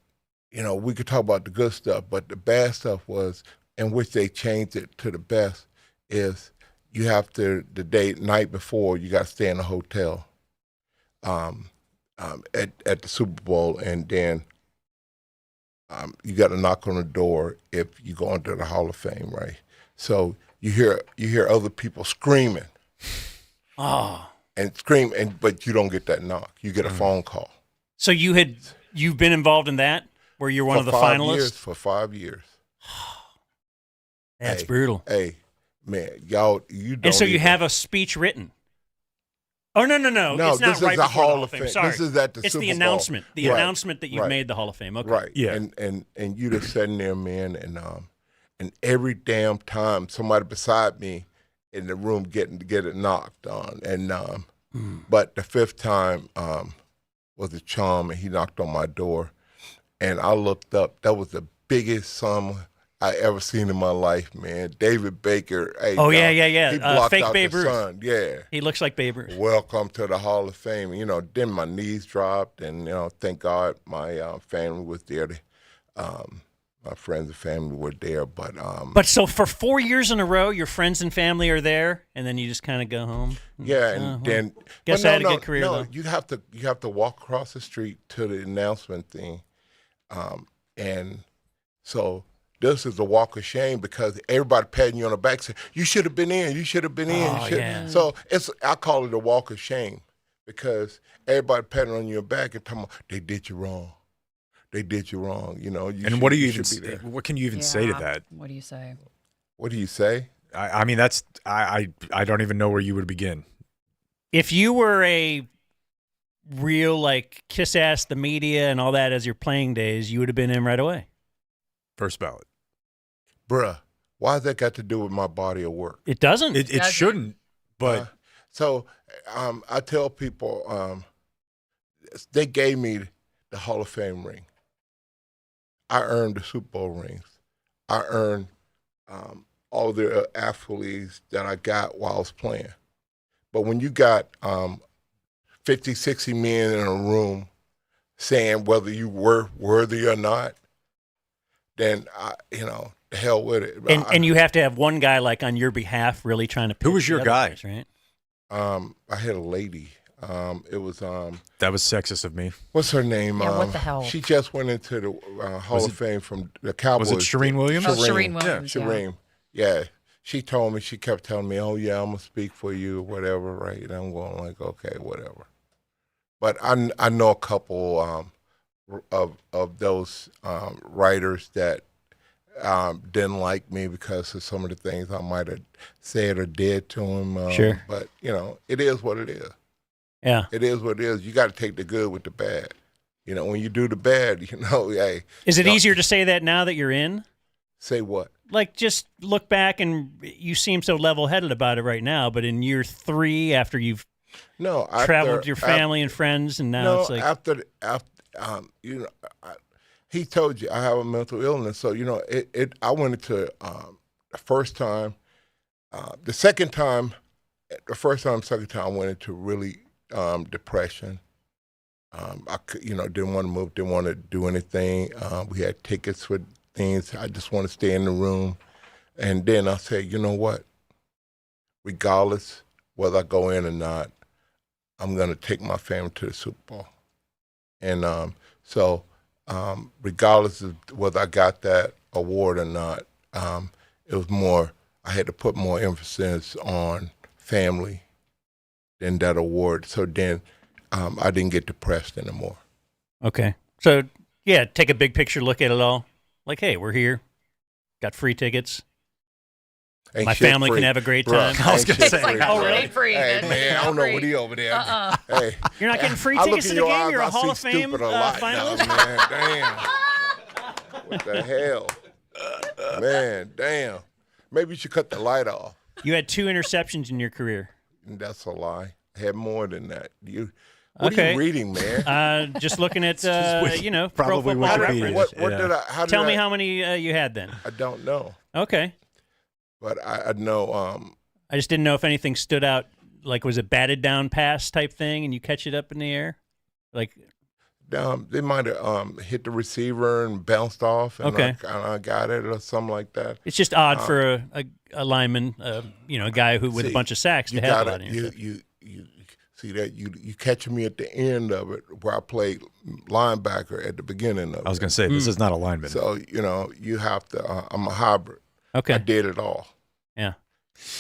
we could talk about the good stuff, but the bad stuff was, in which they changed it to the best, is you have to, night before, you got to stay in a hotel at the Super Bowl, and then you got to knock on the door if you go into the Hall of Fame, right? So you hear other people screaming, and scream, but you don't get that knock. You get a phone call. So you've been involved in that, where you're one of the finalists? For 5 years. That's brutal. Hey, man, y'all, you don't. And so you have a speech written. Oh, no. No, it's not this right is the before the Hall of Fame. Sorry. This is at the It's Super the Bowl. announcement. The Right. announcement that you've Right. made the Hall of Fame. Okay. Right. Yeah. And you just sitting there, man, and every damn time somebody beside me in the room get it knocked on. And but the fifth time was a charm, and he knocked on my door. And I looked up. That was the biggest sum I ever seen in my life, man. David Baker. Hey, yeah. He blocked Fake out Babe the Ruth. sun. Yeah. He looks like Babe Ruth. Welcome to the Hall of Fame. Then my knees dropped, and thank God my family was there. My friends and family were there, But so for 4 years in a row, your friends and family are there, and then you just kind of go home. Yeah, and then guess I had a good career no, though. you have to walk across the street to the announcement thing, and so this is a walk of shame because everybody patting you on the back saying you should have been in, you should have been in. Yeah. So I call it a walk of shame because everybody patting on your back and talking about they did you wrong. They did you wrong, And what do you even? What can you even say to that? What do you say? What do you say? I mean, that's I don't even know where you would begin. If you were a real kiss ass the media and all that as your playing days, you would have been in right away. First ballot. Bruh, why has that got to do with my body of work? It doesn't. It shouldn't. But so I tell people they gave me the Hall of Fame ring. I earned the Super Bowl rings. I earned all the accolades that I got while I was playing. But when you got 50, 60 men in a room saying whether you were worthy or not, then, the hell with it. And you have to have one guy on your behalf really trying to pick Who was your the other guy? guys, right? I had a lady. It was that was sexist of me. What's her name? Yeah, what the hell? She just went into the Hall of Fame from the Cowboys. Was it Shireen Williams? Shireen Williams. Yeah, Shireen. Yeah. She told me, she kept telling me, oh, yeah, I'm going to speak for you or whatever, right? And I'm going okay, whatever. But I know a couple of those writers that didn't like me because of some of the things I might have said or did to them. Sure. But, it is what it is. Yeah. It is what it is. You got to take the good with the bad. When you do the bad, hey. Is it easier to say that now that you're in? Say what? Just look back and you seem so level-headed about it right now, but in year 3 after you've traveled with your family and friends, and now it's like... after he told you I have a mental illness, so, I went into the first time, the second time, second time I went into really depression. I didn't want to move, didn't want to do anything. We had tickets for things. I just want to stay in the room. And then I said, you know what? Regardless whether I go in or not, I'm going to take my family to the Super Bowl. And so regardless of whether I got that award or not, it was more, I had to put more emphasis on family than that award. So then I didn't get depressed anymore. Okay. So, yeah, take a big picture look at it all. Like, hey, we're here. Got free tickets. Ain't My shit family free. can have a great time. Bruh, I was ain't going to shit say, free, oh, bro. it ain't free. Hey, It's man, I not don't know free. what he over there. Hey, You're not getting free I look tickets in to the your game? eyes, You're a I Hall see of Fame stupid a lot finalist? now, man. Damn. What the hell? Man, damn. Maybe you should cut the light off. You had 2 interceptions in your career. That's a lie. I had more than that. What are Okay. you reading, man? Just looking at, probably Pro Football Wikipedia. Reference. What did I? How did Tell me I, how many you had then. I don't know, Okay. but I know. I just didn't know if anything stood out. Like, was it batted down pass type thing, and you catch it up in the air? Like, They might have hit the receiver and bounced off, and Okay. I got it or something like that. it's just odd for a lineman, a guy who with a See, bunch of sacks to you have a gotta- lot of interceptions. you see that you catch me at the end of it where I played linebacker at the beginning of it. I was going to say, this is not a lineman. So you have to. I'm a hybrid. Okay. I did it all. Yeah.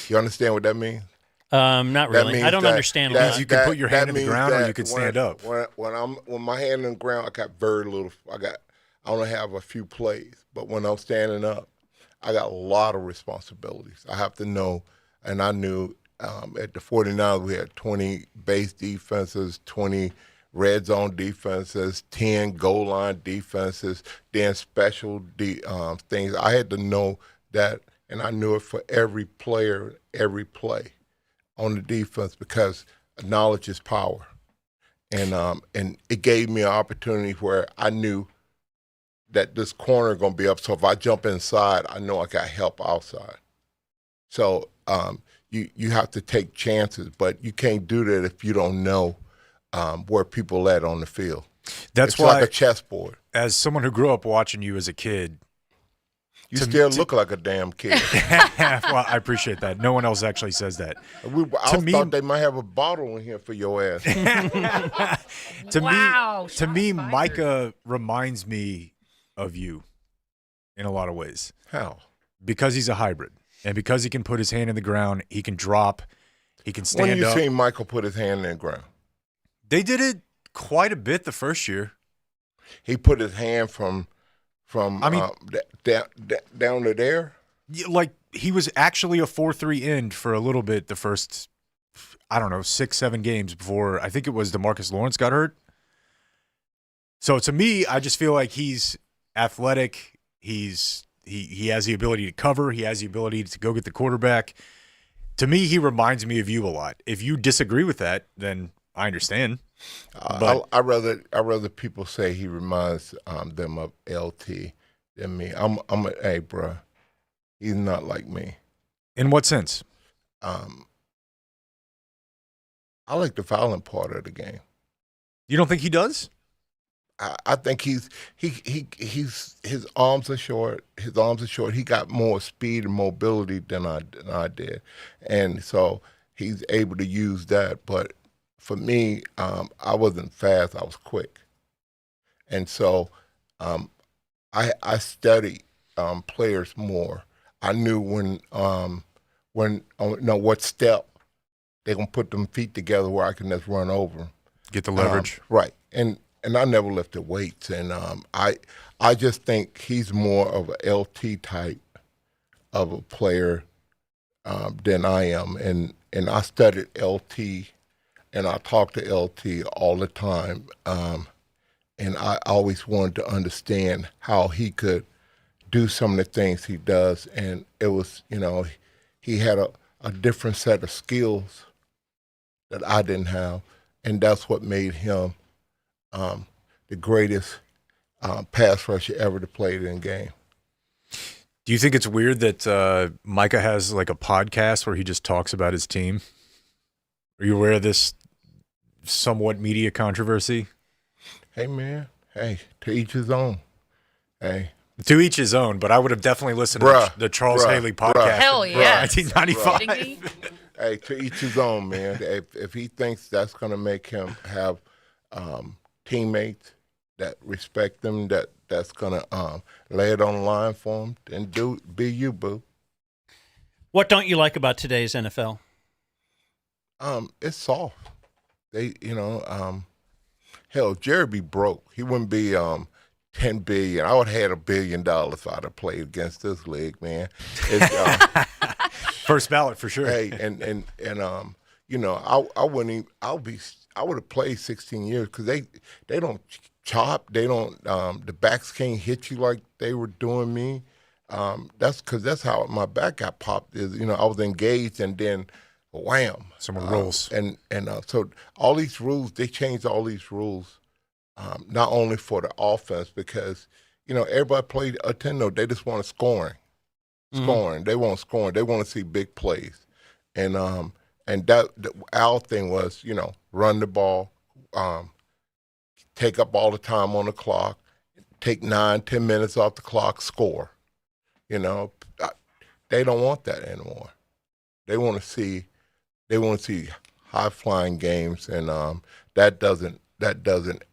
You understand what that means? Not That really. means I don't that- understand. that- a lot. You can put your hand that in the means ground or that you can when- stand up. When my hand in the ground, I got very little. I only have a few plays, but when I'm standing up, I got a lot of responsibilities. I have to know, and I knew at the 49ers we had 20 base defenses, 20 red zone defenses, 10 goal line defenses, then special things. I had to know that, and I knew it for every player, every play on the defense, because knowledge is power. And it gave me an opportunity where I knew that this corner going to be up. So if I jump inside, I know I got help outside. So you have to take chances, but you can't do that if you don't know where people at on the field. That's it's why, like a chessboard. as someone who grew up watching you as a kid, You still look like a damn kid. well, I appreciate that. No one else actually says that. I thought they might have a bottle in here for your ass. To me, Micah reminds me of you in a lot of ways. How? Because he's a hybrid, and because he can put his hand in the ground, he can drop, he can stand When you up. seen Michael put his hand in the ground? They did it quite a bit the first year. He put his hand from down to there. Like, he was actually a 4-3 end for a little bit the first, 6-7 games before, I think it was DeMarcus Lawrence got hurt. So to me, I just feel like he's athletic. He has the ability to cover. He has the ability to go get the quarterback. To me, he reminds me of you a lot. If you disagree with that, then I understand. But I rather people say he reminds them of LT than me. Hey, bro, he's not like me. In what sense? I like the violent part of the game. You don't think he does? I think his arms are short. His arms are short. He got more speed and mobility than I did, and so he's able to use that. But for me, I wasn't fast. I was quick, and so I studied players more. I knew what step they're gonna put them feet together where I can just run over them. Get the leverage, right? And I never lifted weights, and I just think he's more of a LT type of a player than I am, and I studied LT, and I talked to LT all the time, and I always wanted to understand how he could do some of the things he does, and it was, he had a different set of skills that I didn't have, and that's what made him the greatest pass rusher ever to play in the game. Do you think it's weird that Micah has like a podcast where he just talks about his team? Are you aware of this somewhat media controversy? Hey, man. Hey, to each his own. Hey, To each his own, but I would have definitely listened to the Charles Haley podcast. Hell yeah. 1995. Hey, to each his own, man. If he thinks that's going to make him have teammates that respect him, that's going to lay it on the line for him, then be you, boo. What don't you like about today's NFL? It's soft. They, hell, Jerry be broke. He wouldn't be $10 billion. I would have had $1 billion if I'd have played against this league, man. It's, first ballot for sure. Hey, and I wouldn't even. I would have played 16 years because they don't chop. They don't. The backs can't hit you like they were doing me. That's because that's how my back got popped. Is I was engaged and then wham. Some rules. And so all these rules, they changed all these rules, not only for the offense because everybody played attendo. They just want scoring. They want scoring. They want to see big plays, and that our thing was run the ball, take up all the time on the clock, take 9-10 minutes off the clock, score. They don't want that anymore. They want to see high flying games, and that doesn't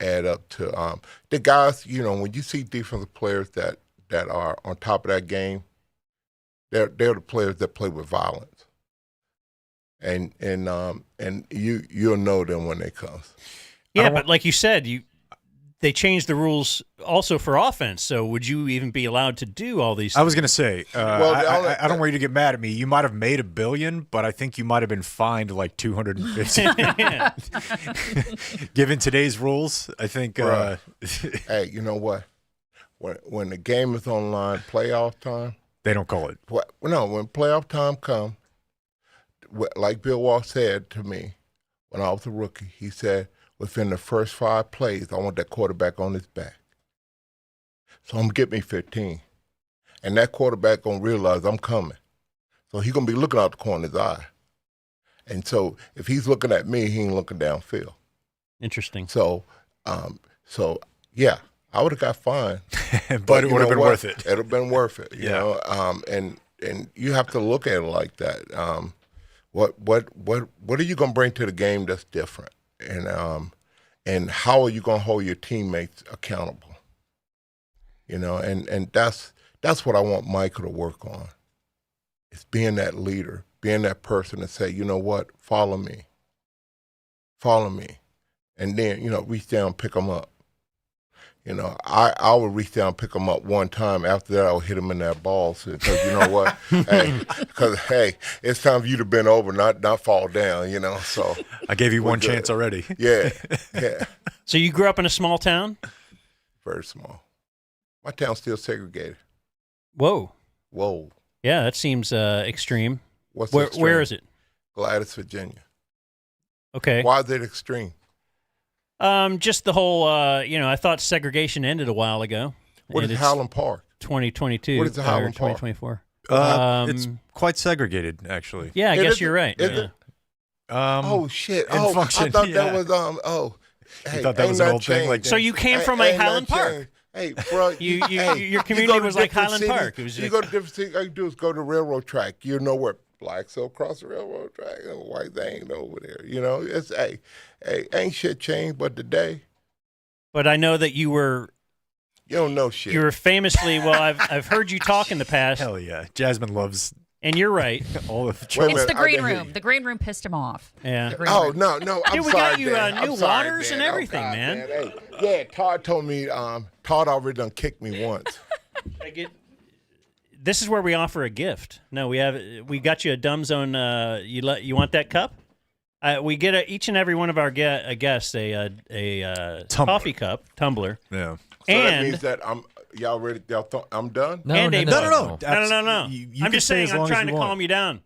add up to the guys. When you see defensive players that are on top of that game. They're the players that play with violence, and you'll know them when they come. Yeah, but like you said, they changed the rules also for offense. So would you even be allowed to do all these things? I was going to say, I don't want you to get mad at me. You might have made $1 billion, but I think you might have been fined like $250. Given today's rules, I think. Hey, you know what? When the game is on line, playoff time. They don't call it. No, when playoff time comes, like Bill Walsh said to me when I was a rookie, he said, within the first 5 plays, I want that quarterback on his back. So I'm going to get me 15. And that quarterback going to realize I'm coming. So he's going to be looking out the corner of his eye. And so if he's looking at me, he ain't looking downfield. Interesting. So yeah. I would have got fined, but it would have been worth it. It would have been worth it, you know. And you have to look at it like that. What are you going to bring to the game that's different, and how are you going to hold your teammates accountable? And that's what I want Michael to work on. It's being that leader, being that person to say, you know what, follow me, and then reach down, and pick them up. I would reach down and pick them up one time. After that, I would hit them in that balls because you know what? hey, it's time for you to bend over, not fall down. So I gave you one chance already. Yeah. So you grew up in a small town? Very small. My town's still segregated. Whoa. Yeah, that seems extreme. Where is it? Gladys, Virginia. Okay. Why is it extreme? Just the whole, I thought segregation ended a while ago. What is Highland Park? 2022. What is the Highland Park? 2024. It's quite segregated, actually. Yeah, I guess you're right. Is it? Oh, shit. Function, I thought that was, Hey, you thought that was an old thing? So you came from a Highland Park? Hey, bro. Your community was like Highland Park. It was you go to different cities, all you do is go to the railroad track. You know where blacks will cross the railroad track and white they ain't over there. It's ain't shit changed but today. But I know that you don't know shit. You were famously I've heard you talk in the past. Hell yeah. Jasmine loves and you're right. all of It's the green room. The green room pissed him off. Yeah. No. I'm we got you new waters and everything, man. Hey, yeah, Todd told me Todd already done kicked me once. This is where we offer a gift. No, we got you a Dumb Zone. You want that cup? We get each and every one of our guests a coffee cup tumbler. Yeah. So that means that y'all ready? I'm done. No. I'm just saying I'm trying to calm you down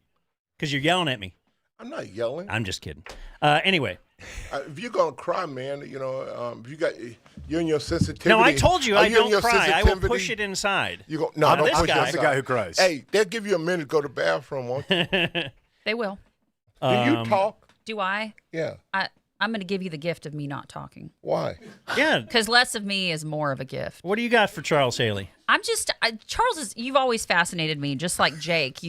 because you're yelling at me. I'm not yelling. I'm just kidding. Anyway. If you're gonna cry, man, if you got you and your sensitivity. No, I told you I don't cry. I will push it inside. You go no, don't push it. That's the guy who cries. Hey, they'll give you a minute to go to the bathroom, won't you? They will. Do you talk? Do I? Yeah. I'm going to give you the gift of me not talking. Why? Yeah. Because less of me is more of a gift. What do you got for Charles Haley? Charles you've always fascinated me, just like Jake.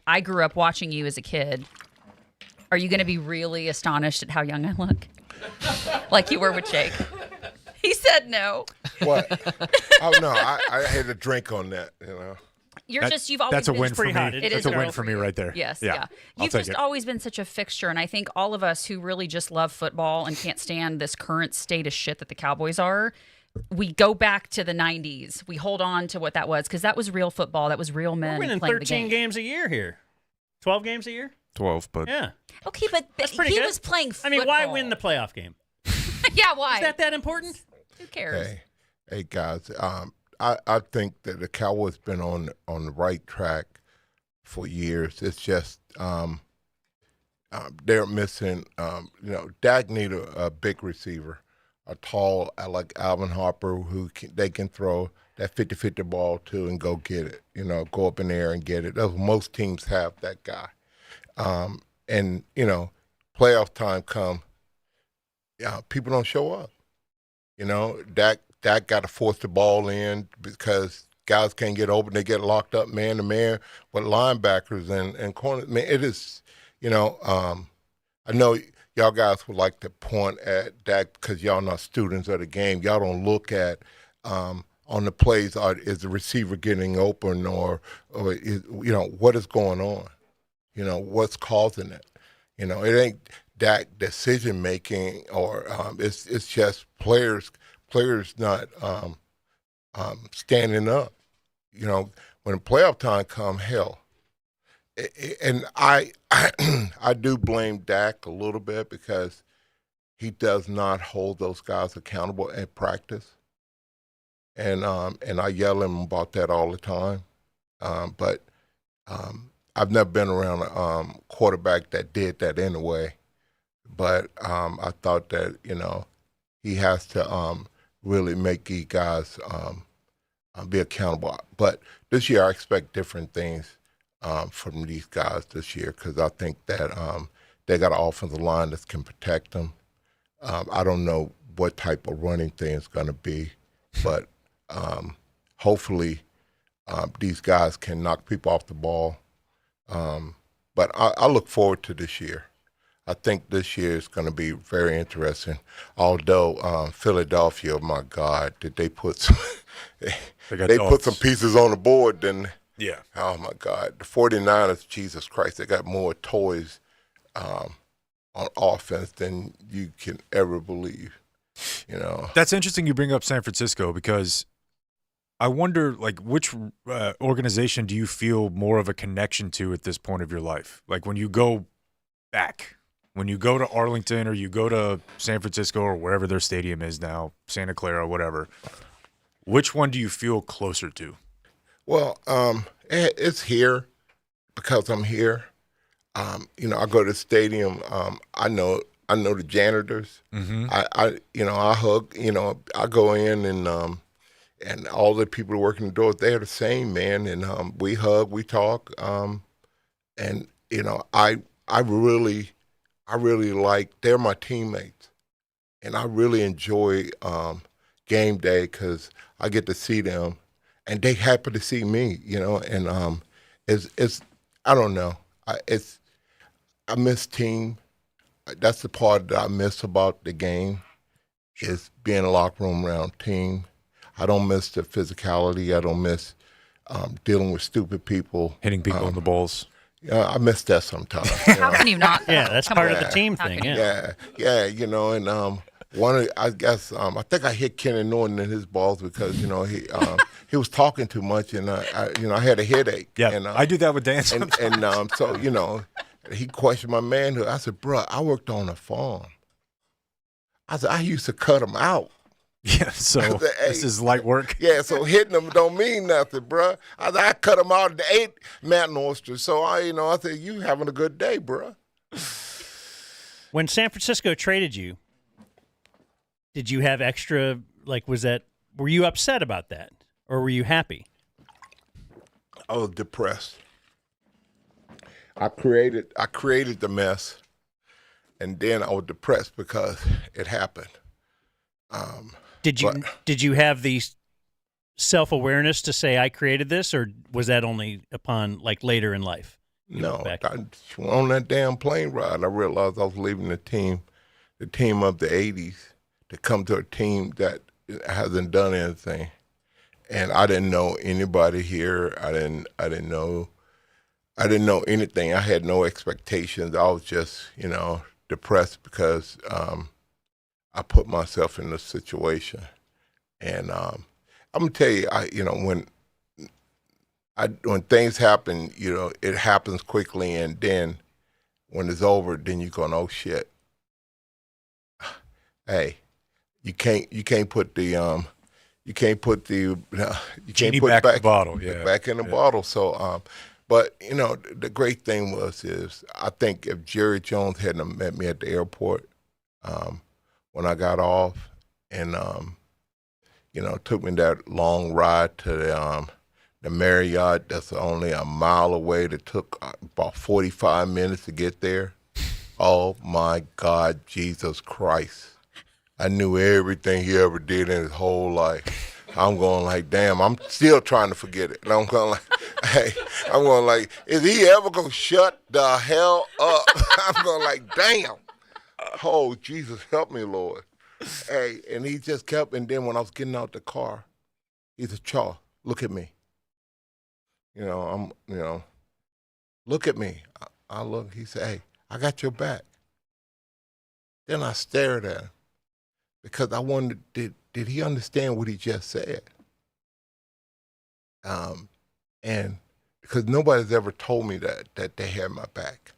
I grew up watching you as a kid. Are you going to be really astonished at how young I look? Like you were with Jake. He said no. What? Oh, no, I had a drink on that, you know. You've always that's a been win for me. That's a win for me right there. Yes, yeah. You've just always been such a fixture, and I think all of us who really just love football and can't stand this current state of shit that the Cowboys are, we go back to the 90s. We hold on to what that was, because that was real football. That was real men We're winning playing 13 the game. games a year here. 12 games a year? 12, but yeah. Okay, but he was playing football. I mean, why win the playoff game? Yeah, why? Is that important? Who cares? Hey guys, I think that the Cowboys been on the right track for years. It's just they're missing. Dak need a big receiver, a tall like Alvin Harper they can throw that 50-50 ball to and go get it. Go up in the air and get it. Most teams have that guy. And playoff time come. People don't show up. Dak got to force the ball in because guys can't get open. They get locked up man to man with linebackers and corners. Man, it is, I know y'all guys would like to point at Dak because y'all not students of the game. Y'all don't look at on the plays, is the receiver getting open or is, what is going on? What's causing it? It ain't Dak decision making or it's just players not standing up. When playoff time come, hell. And I do blame Dak a little bit because he does not hold those guys accountable at practice. And I yell at him about that all the time. But I've never been around a quarterback that did that anyway. But I thought that, he has to really make you guys be accountable. But this year I expect different things from these guys this year because I think that they got an offensive line that can protect them. I don't know what type of running thing it's going to be, but hopefully these guys can knock people off the ball. But I look forward to this year. I think this year is going to be very interesting. Although Philadelphia, my God, did they put some they put some pieces on the board? Then yeah. Oh my God, the 49ers, Jesus Christ, they got more toys on offense than you can ever believe. That's interesting. You bring up San Francisco because I wonder, like, which organization do you feel more of a connection to at this point of your life? Like when you go back. When you go to Arlington or you go to San Francisco or wherever their stadium is now, Santa Clara, whatever, which one do you feel closer to? Well, it's here because I'm here. I go to the stadium. I know the janitors. Mm-hmm. I hug. I go in and all the people working the doors, they're the same, man. And we hug, we talk. And I really like, they're my teammates. And I really enjoy game day because I get to see them and they happy to see me, and it's I don't know. I miss team. That's the part that I miss about the game is being in a locker room around team. I don't miss the physicality. I don't miss dealing with stupid people. Hitting people in the balls. I miss that sometimes. How can you not? Yeah, that's part of the team thing. Yeah. And I guess I think I hit Kenny Norton in his balls because he was talking too much and I had a headache. Yeah, and, I do that with Dan. And so he questioned my manhood. I said, "Bro, I worked on a farm." I said, "I used to cut them out." Yeah, so said, hey, this is light work. Yeah, so hitting them don't mean nothing, bro. I cut them out and ate mountain oysters. So I said, "You having a good day, bro?" When San Francisco traded you, did you have extra? Like, were you upset about that, or were you happy? I was depressed. I created the mess, and then I was depressed because it happened. Did you have the self-awareness to say I created this, or was that only upon like later in life? No, on that damn plane ride, I realized I was leaving the team of the '80s to come to a team that hasn't done anything, and I didn't know anybody here. I didn't know anything. I had no expectations. I was just, depressed because I put myself in this situation, and I'm gonna tell you, when things happen, it happens quickly, and then when it's over, then you're going, oh shit. Hey, you can't put the genie back in the bottle, back in the bottle. So, but the great thing is I think if Jerry Jones hadn't met me at the airport when I got off, and took me that long ride to the Marriott that's only a mile away, that took about 45 minutes to get there. Oh my God, Jesus Christ. I knew everything he ever did in his whole life. I'm going like, damn, I'm still trying to forget it. And I'm going like, hey, is he ever going to shut the hell up? I'm going like, damn. Oh, Jesus, help me, Lord. Hey, and he just kept, and then when I was getting out the car, he said, Chaw, look at me. Look at me. I look, he said, hey, I got your back. Then I stared at him because I wondered, did he understand what he just said? And because nobody's ever told me that they had my back.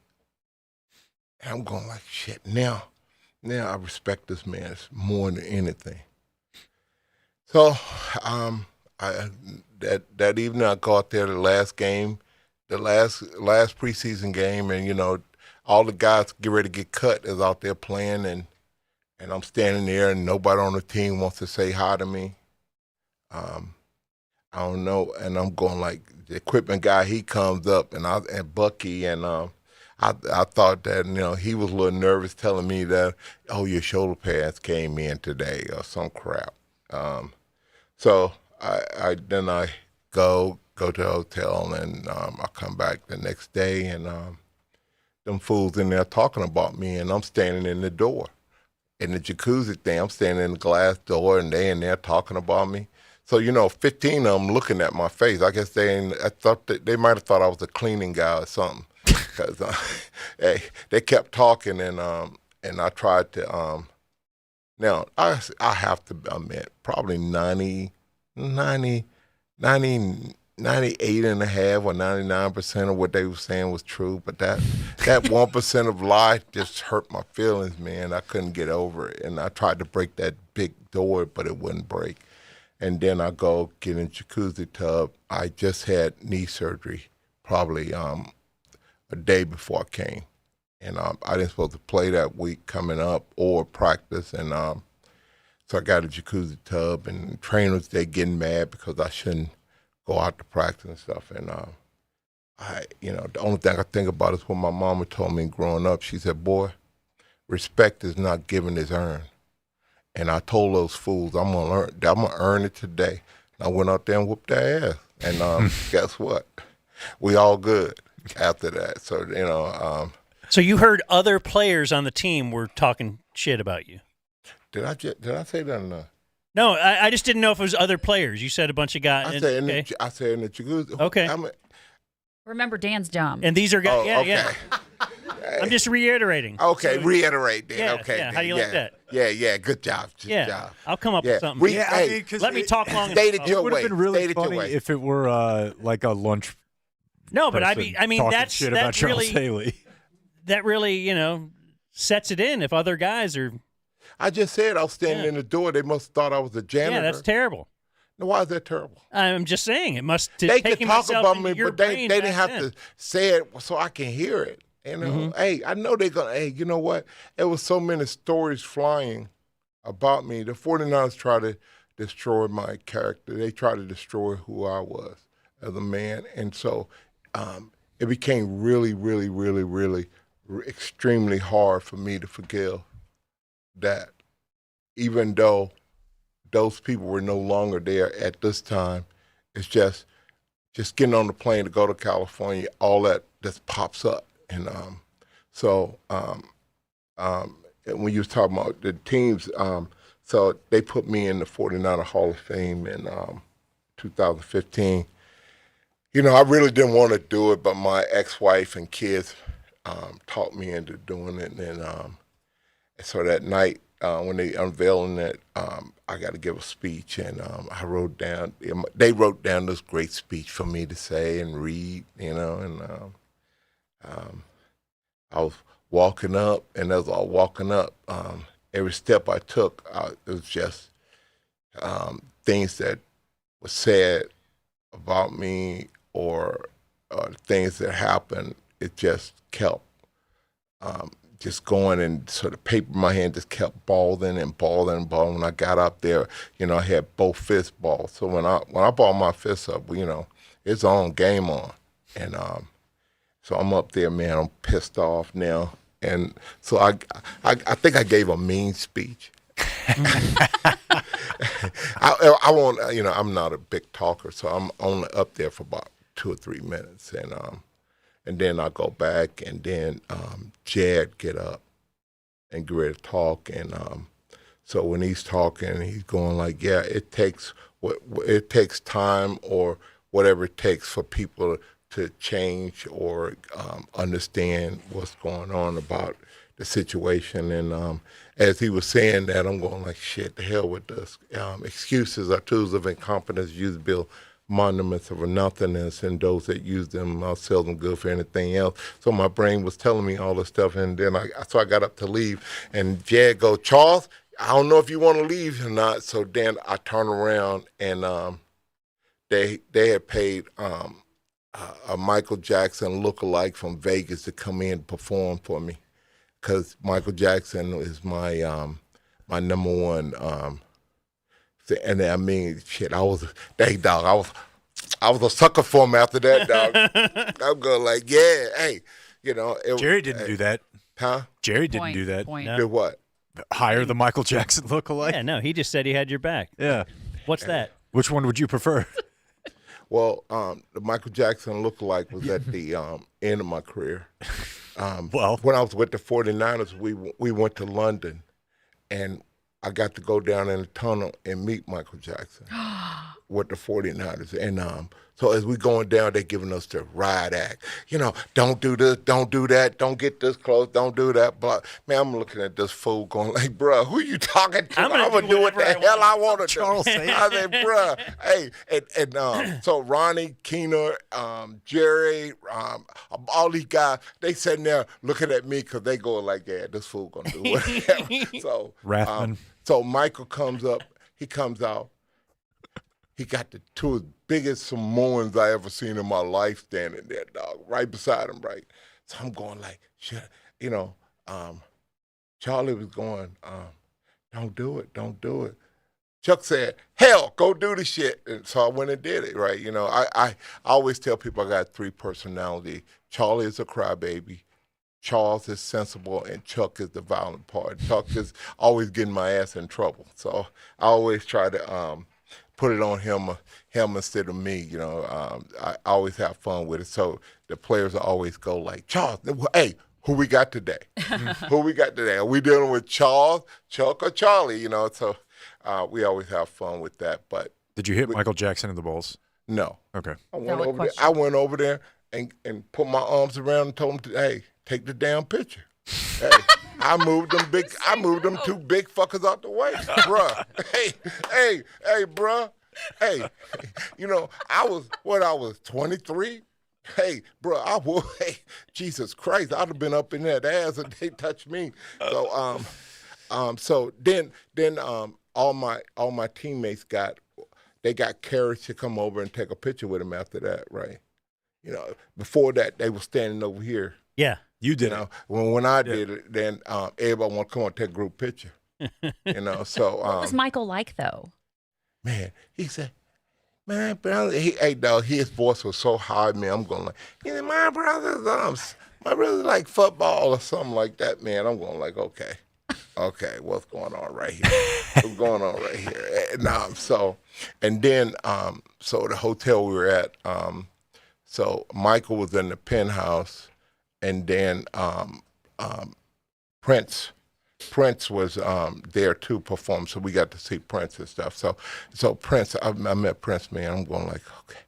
And I'm going like, shit, now I respect this man more than anything. So that evening I go out there, the last preseason game, and all the guys get ready to get cut is out there playing, and I'm standing there, and nobody on the team wants to say hi to me. I don't know, and I'm going like, the equipment guy, he comes up, and Bucky, and I thought that he was a little nervous, telling me that, oh, your shoulder pads came in today or some crap. So I go to the hotel, and I come back the next day, and them fools in there talking about me, and I'm standing in the door. In the jacuzzi thing, I'm standing in the glass door, and they in there talking about me. So 15 of them looking at my face. I guess they might have thought I was a cleaning guy or something, because they kept talking, and I tried to. Now I have to admit, probably 98.5 or 99% of what they were saying was true, but that 1% of lie just hurt my feelings, man. I couldn't get over it, and I tried to break that big door, but it wouldn't break. And then I go get in a jacuzzi tub. I just had knee surgery, probably a day before I came, and I didn't supposed to play that week coming up or practice, and so I got a jacuzzi tub, and trainers, they getting mad because I shouldn't go out to practice and stuff. And the only thing I think about is what my mama told me growing up. She said, boy, respect is not given, it's earned. And I told those fools, I'm gonna earn it today. And I went out there and whooped their ass. And guess what? We all good after that. So, So you heard other players on the team were talking shit about you. Did I say that or not? No, I just didn't know if it was other players. You said a bunch of guys. I said in the jacuzzi. Okay. Remember, Dan's dumb. And these are guys. Oh, okay. Yeah. I'm just reiterating. Okay, So, reiterate then. Yeah, okay. Yeah. How do you like that? Yeah. Good job. Good job. I'll come up with something. Let me talk long enough. It would have been really funny if it were like a lunch. No, but I mean that's shit about Charles Haley. That really, sets it in. If other guys are. I just said I was standing in the door. They must have thought I was a janitor. Yeah, that's terrible. Now, why is that terrible? I'm just saying it must. They could talk about me, but they didn't have to say it so I can hear it. Hey, I know they're gonna. Hey, you know what? There was so many stories flying about me. The 49ers try to destroy my character. They try to destroy who I was as a man, and so it became really, really, really, really, extremely hard for me to forgive that, even though those people were no longer there at this time. It's just getting on the plane to go to California, all that just pops up. And when you was talking about the teams, so they put me in the 49er Hall of Fame in 2015. You know, I really didn't want to do it, but my ex-wife and kids talked me into doing it. And so that night, when they unveiling it, I got to give a speech, and I wrote down. They wrote down this great speech for me to say and read, you know. And I was walking up, and as I was walking up, every step I took, it was just things that were said about me or things that happened. It just kept just going, and so the paper in my hand just kept balling and balling and balling. When I got up there, you know, I had both fists balled. So when I balled my fists up, you know, it's on, game on. And so I'm up there, man, I'm pissed off now. And so I think I gave a mean speech. I won't, you know, I'm not a big talker, so I'm only up there for about 2 or 3 minutes. And then I go back, and then Jed get up and get ready to talk. And so when he's talking, he's going like, yeah, it takes time or whatever it takes for people to change or understand what's going on about the situation. And as he was saying that, I'm going like, shit, the hell with this. Excuses are tools of incompetence used to build monuments of nothingness, and those that use them are seldom good for anything else. So my brain was telling me all this stuff, and then I got up to leave, and Jed go, Charles, I don't know if you want to leave or not. So then I turn around, and they had paid a Michael Jackson lookalike from Vegas to come in and perform for me, because Michael Jackson is my my number one. And I mean, shit, I was a sucker for him after that, dog. I'm going like, yeah, hey, you know. Jerry didn't do that. Huh? Jerry didn't do that. No. Did what? Hire the Michael Jackson lookalike? Yeah, no, he just said he had your back. Yeah. What's that? Which one would you prefer? Well, the Michael Jackson lookalike was at the end of my career. Well, when I was with the 49ers, we went to London, and I got to go down in the tunnel and meet Michael Jackson with the 49ers. And so as we going down, they giving us the riot act. You know, don't do this, don't do that, don't get this close, don't do that. But man, I'm looking at this fool going like, bruh, who you talking to? I'm gonna do what the hell I want to do. I said, bruh, hey, and so Ronnie, Keener, Jerry, all these guys, they sitting there looking at me because they going like, yeah, this fool gonna do whatever. So Rathman. So Michael comes up, he comes out. He got the two of the biggest Samoans I ever seen in my life standing there, dog, right beside him, right? So I'm going like, shit, you know, Charlie was going, don't do it, don't do it. Chuck said, hell, go do the shit. And so I went and did it, right? You know, I always tell people I got 3 personalities. Charlie is a crybaby. Charles is sensible, and Chuck is the violent part. Chuck is always getting my ass in trouble. So I always try to put it on him instead of me. You know, I always have fun with it. So the players always go like, Charles, hey, who we got today? Who we got today? Are we dealing with Charles, Chuck, or Charlie? You know, so we always have fun with that. But did you hit Michael Jackson in the balls? No. Okay. I went over there and put my arms around and told him, hey, take the damn picture. Hey, I moved them 2 big fuckers out the way, bruh. Hey, bruh. Hey, you know, I was 23. Hey, bruh, hey, Jesus Christ, I'd have been up in that ass if they touched me. So, so then, all my teammates got courage to come over and take a picture with him after that, right? You know, before that, they were standing over here. Yeah. You did. You know, when I did it, then everybody want to come and take a group picture. You know, so. What was Michael like, though? Man, he said, man, brother, hey, dog, his voice was so high, man. I'm going like, my I really like football or something like that, man. I'm going like, okay, what's going on right here? What's going on right here? And then so the hotel we were at, so Michael was in the penthouse, and then Prince was there to perform, so we got to see Prince and stuff. So Prince, I met Prince, man. I'm going like, okay.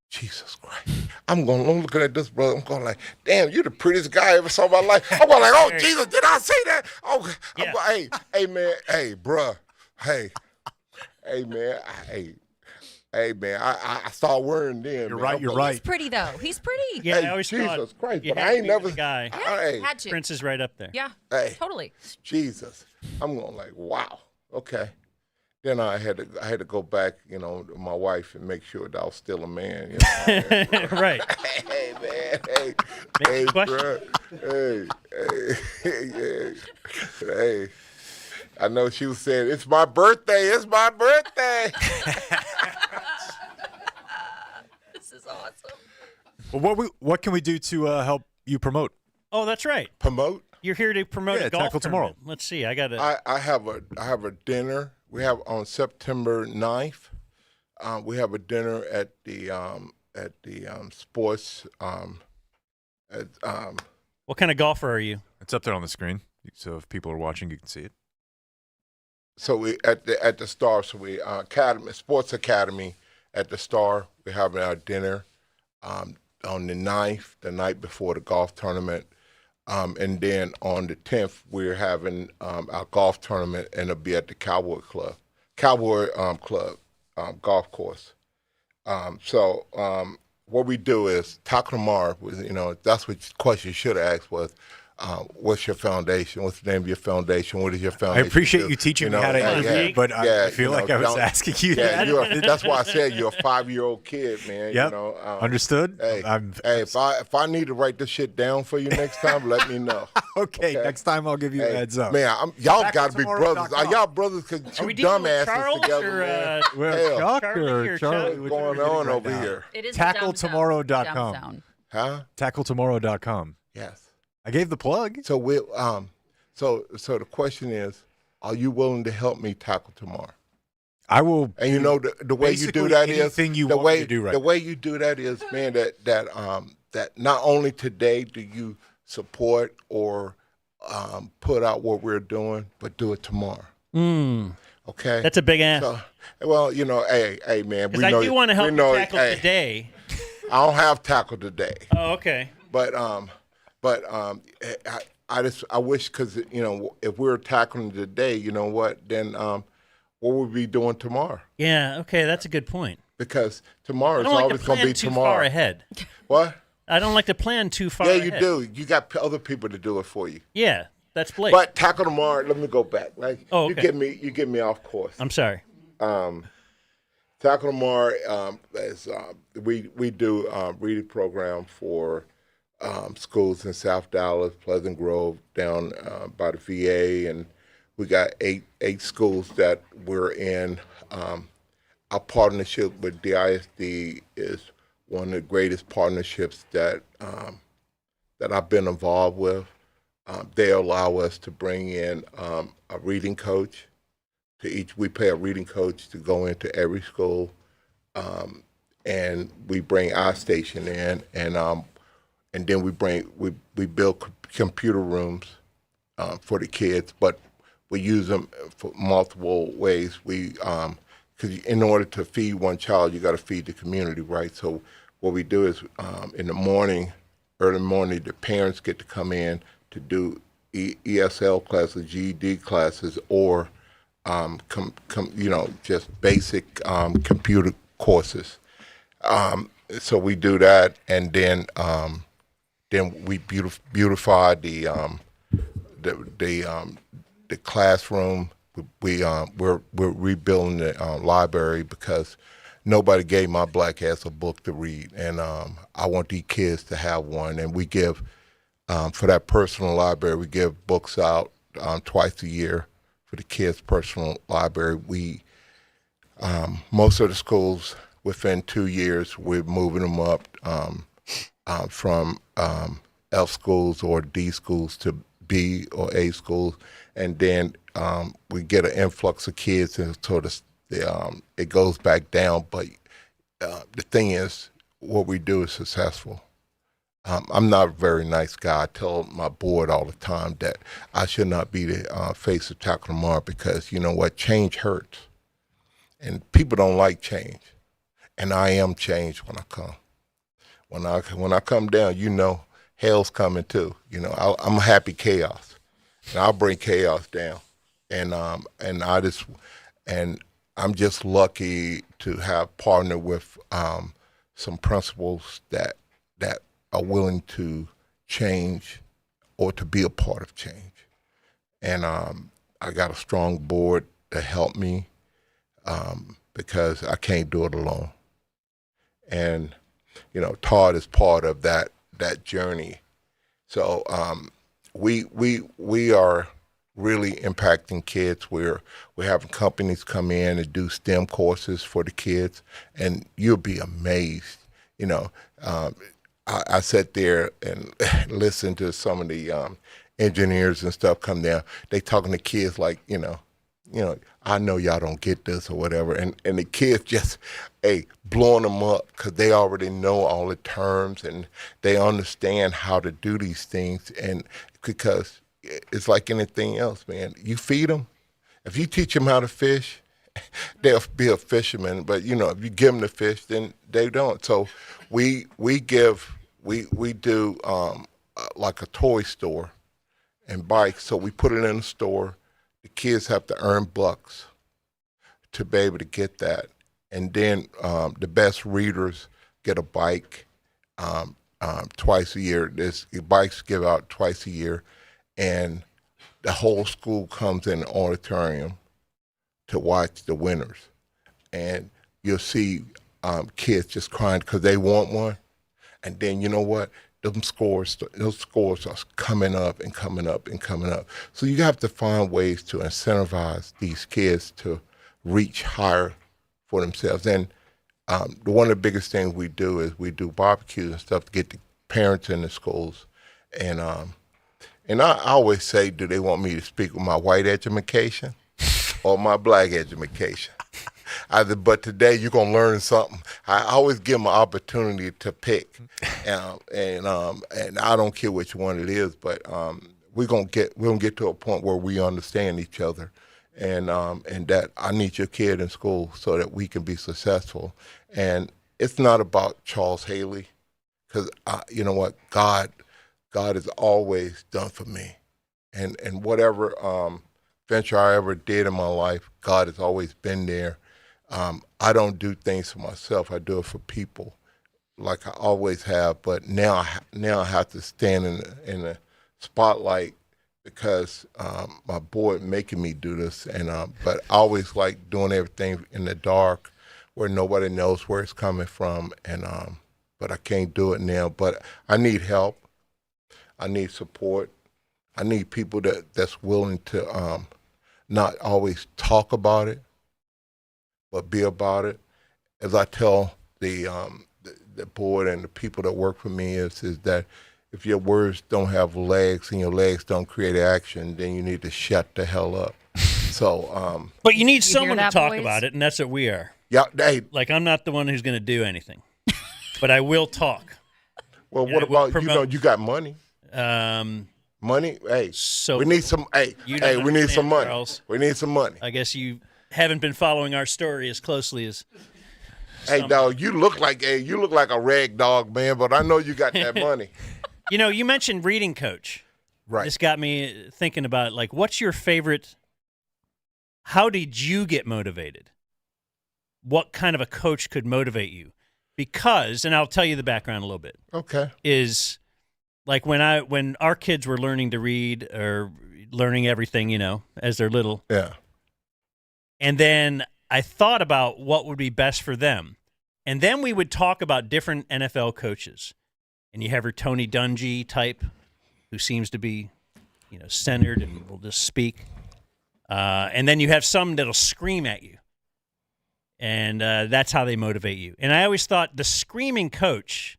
Jesus Christ. I'm looking at this brother. I'm going like, damn, you're the prettiest guy I ever saw in my life. I'm going like, oh, Jesus, did I say that? Oh, yeah. Hey, man, hey, bruh, hey, man, I saw wearing them. You're right. He's pretty, though. He's pretty. Yeah, hey, I always Jesus thought Christ, you but had I to ain't be never. with a guy. Hey, Had to. Prince is right up there. Yeah, hey, totally. Jesus. I'm going like, wow, okay. Then I had to go back, you know, to my wife and make sure that I was still a man. You know? Right. Hey, man. Hey, bro. Hey. I know she was saying, it's my birthday. It's my birthday. This is awesome. Well, what can we do to help you promote? Oh, that's right. Promote? You're here to promote a golf Tackle tomorrow. tournament. Let's see. I got to. I have a dinner. We have on September 9th. We have a dinner at the sports. What kind of golfer are you? It's up there on the screen, so if people are watching, you can see it. So we at the Star. So we Sports Academy at the Star. We're having our dinner on the 9th, the night before the golf tournament. And then on the 10th, we're having our golf tournament, and it'll be at the Cowboy Club golf course. So what we do is Tackle Tomorrow. You know, that's what question you should have asked was, what's your foundation? What's the name of your foundation? What is your foundation? I appreciate you teaching me how to answer, but I feel like I was asking you that. That's why I said you're a 5-year-old kid, man. Yep. You know, Understood. Hey, if I need to write this shit down for you next time, let me know. Okay, next time I'll give you a heads up. Man, y'all got to be brothers. Are y'all brothers? Cause two dumbasses together, man. Charlie, what's going on over here? It is TackleTomorrow.com. Huh? TackleTomorrow.com. Yes. I gave the plug. So so the question is, are you willing to help me tackle tomorrow? I will. And you know the way you do that is the way you do that is, man, that not only today do you support or put out what we're doing, but do it tomorrow. Okay, that's a big ask. So, well, you know, hey, man, because I do want to help you tackle today. I don't have tackle today. Oh, okay. But I wish, because you know, if we were tackling today, you know what, then what would we be doing tomorrow? Yeah, okay, that's a good point. Because tomorrow is always going to be too tomorrow. Far ahead. What? I don't like to plan too far ahead. ahead. Yeah, you do. You got other people to do it for you. Yeah, that's Blake. But tackle tomorrow. Let me go back. Like, oh, okay. You get me off course. I'm sorry. Tackle tomorrow is we do a reading program for schools in South Dallas, Pleasant Grove, down by the VA, and we got eight schools that we're in. Our partnership with DISD is one of the greatest partnerships that I've been involved with. They allow us to bring in a reading coach to each. We pay a reading coach to go into every school, and we bring our station in, and then we build computer rooms for the kids, but we use them for multiple ways. Because in order to feed one child, you got to feed the community, right? So what we do is in the morning, early morning, the parents get to come in to do ESL classes, GED classes, or just basic computer courses. So we do that, and then we beautify the classroom. We're rebuilding the library because nobody gave my black ass a book to read, and I want these kids to have one. And we give for that personal library, we give books out twice a year for the kids' personal library. We most of the schools within 2 years, we're moving them up from F schools or D schools to B or A schools, and then we get an influx of kids, and so it goes back down. But the thing is, what we do is successful. I'm not a very nice guy. I tell my board all the time that I should not be the face of Tackle Tomorrow, because you know what? Change hurts. And people don't like change. And I am change when I come. When I come down, you know, hell's coming too. You know, I'm happy chaos. And I'll bring chaos down. And I'm just lucky to have partnered with some principals that are willing to change or to be a part of change. And I got a strong board to help me because I can't do it alone. And, you know, Todd is part of that journey. So we are really impacting kids. We're having companies come in and do STEM courses for the kids, and you'll be amazed. You know, I sat there and listened to some of the engineers and stuff come down. They talking to kids like, you know, I know y'all don't get this or whatever, and the kids just, blowing them up because they already know all the terms and they understand how to do these things. And because it's like anything else, man. You feed them. If you teach them how to fish, they'll be a fisherman. But you know, if you give them the fish, then they don't. So we do like a toy store and bikes. So we put it in the store. The kids have to earn bucks to be able to get that. And then the best readers get a bike twice a year. This bikes give out twice a year, and the whole school comes in the auditorium to watch the winners. And you'll see kids just crying because they want one. And then you know what? Those scores are coming up and coming up and coming up. So you have to find ways to incentivize these kids to reach higher for themselves. And one of the biggest things we do is we do barbecues and stuff to get the parents in the schools. And I always say, do they want me to speak with my white education or my black education? But today you're gonna learn something. I always give them an opportunity to pick, and I don't care which one it is. But we're gonna get to a point where we understand each other, and that I need your kid in school so that we can be successful. And it's not about Charles Haley, because you know what, God has always done for me, and whatever venture I ever did in my life, God has always been there. I don't do things for myself. I do it for people, like I always have. But now I have to stand in the spotlight because my board making me do this. And but I always like doing everything in the dark, where nobody knows where it's coming from. And but I can't do it now. But I need help. I need support. I need people that's willing to not always talk about it, but be about it. As I tell the board and the people that work for me is that if your words don't have legs and your legs don't create action, then you need to shut the hell up. So, but you need someone to that, talk boys? about it, and that's what we are. Yeah, hey. Like I'm not the one who's going to do anything, but I will talk. Well, what about you got money? Money? Hey, so we need some. Hey, we need some money. Charles. We need some money. I guess you haven't been following our story as closely as. Hey, dog, you look like a rag dog, man. But I know you got that money. You know, you mentioned reading coach. Right. This got me thinking about, like, what's your favorite? How did you get motivated? What kind of a coach could motivate you? Because, and I'll tell you the background a little bit. Okay. Is like when our kids were learning to read or learning everything, you know, as they're little. Yeah. And then I thought about what would be best for them. And then we would talk about different NFL coaches. And you have your Tony Dungy type, who seems to be, you know, centered and will just speak. And then you have some that'll scream at you. And that's how they motivate you. And I always thought the screaming coach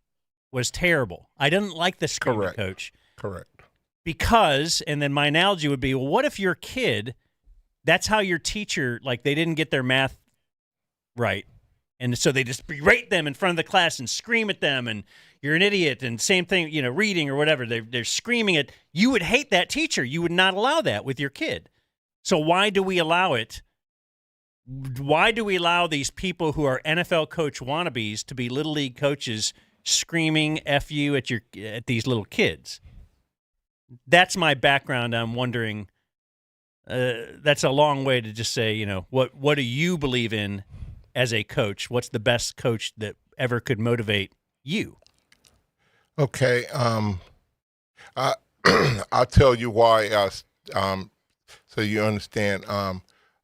was terrible. I didn't like the screaming Correct. coach. Correct. Because, and then my analogy would be, well, what if your kid, that's how your teacher, like they didn't get their math right. And so they just berate them in front of the class and scream at them and you're an idiot and same thing, reading or whatever. They're screaming at, you would hate that teacher. You would not allow that with your kid. So why do we allow it? Why do we allow these people who are NFL coach wannabes to be Little League coaches screaming F you at these little kids? That's my background. I'm wondering, that's a long way to just say, what do you believe in as a coach? What's the best coach that ever could motivate you? Okay. I'll tell you why, so you understand.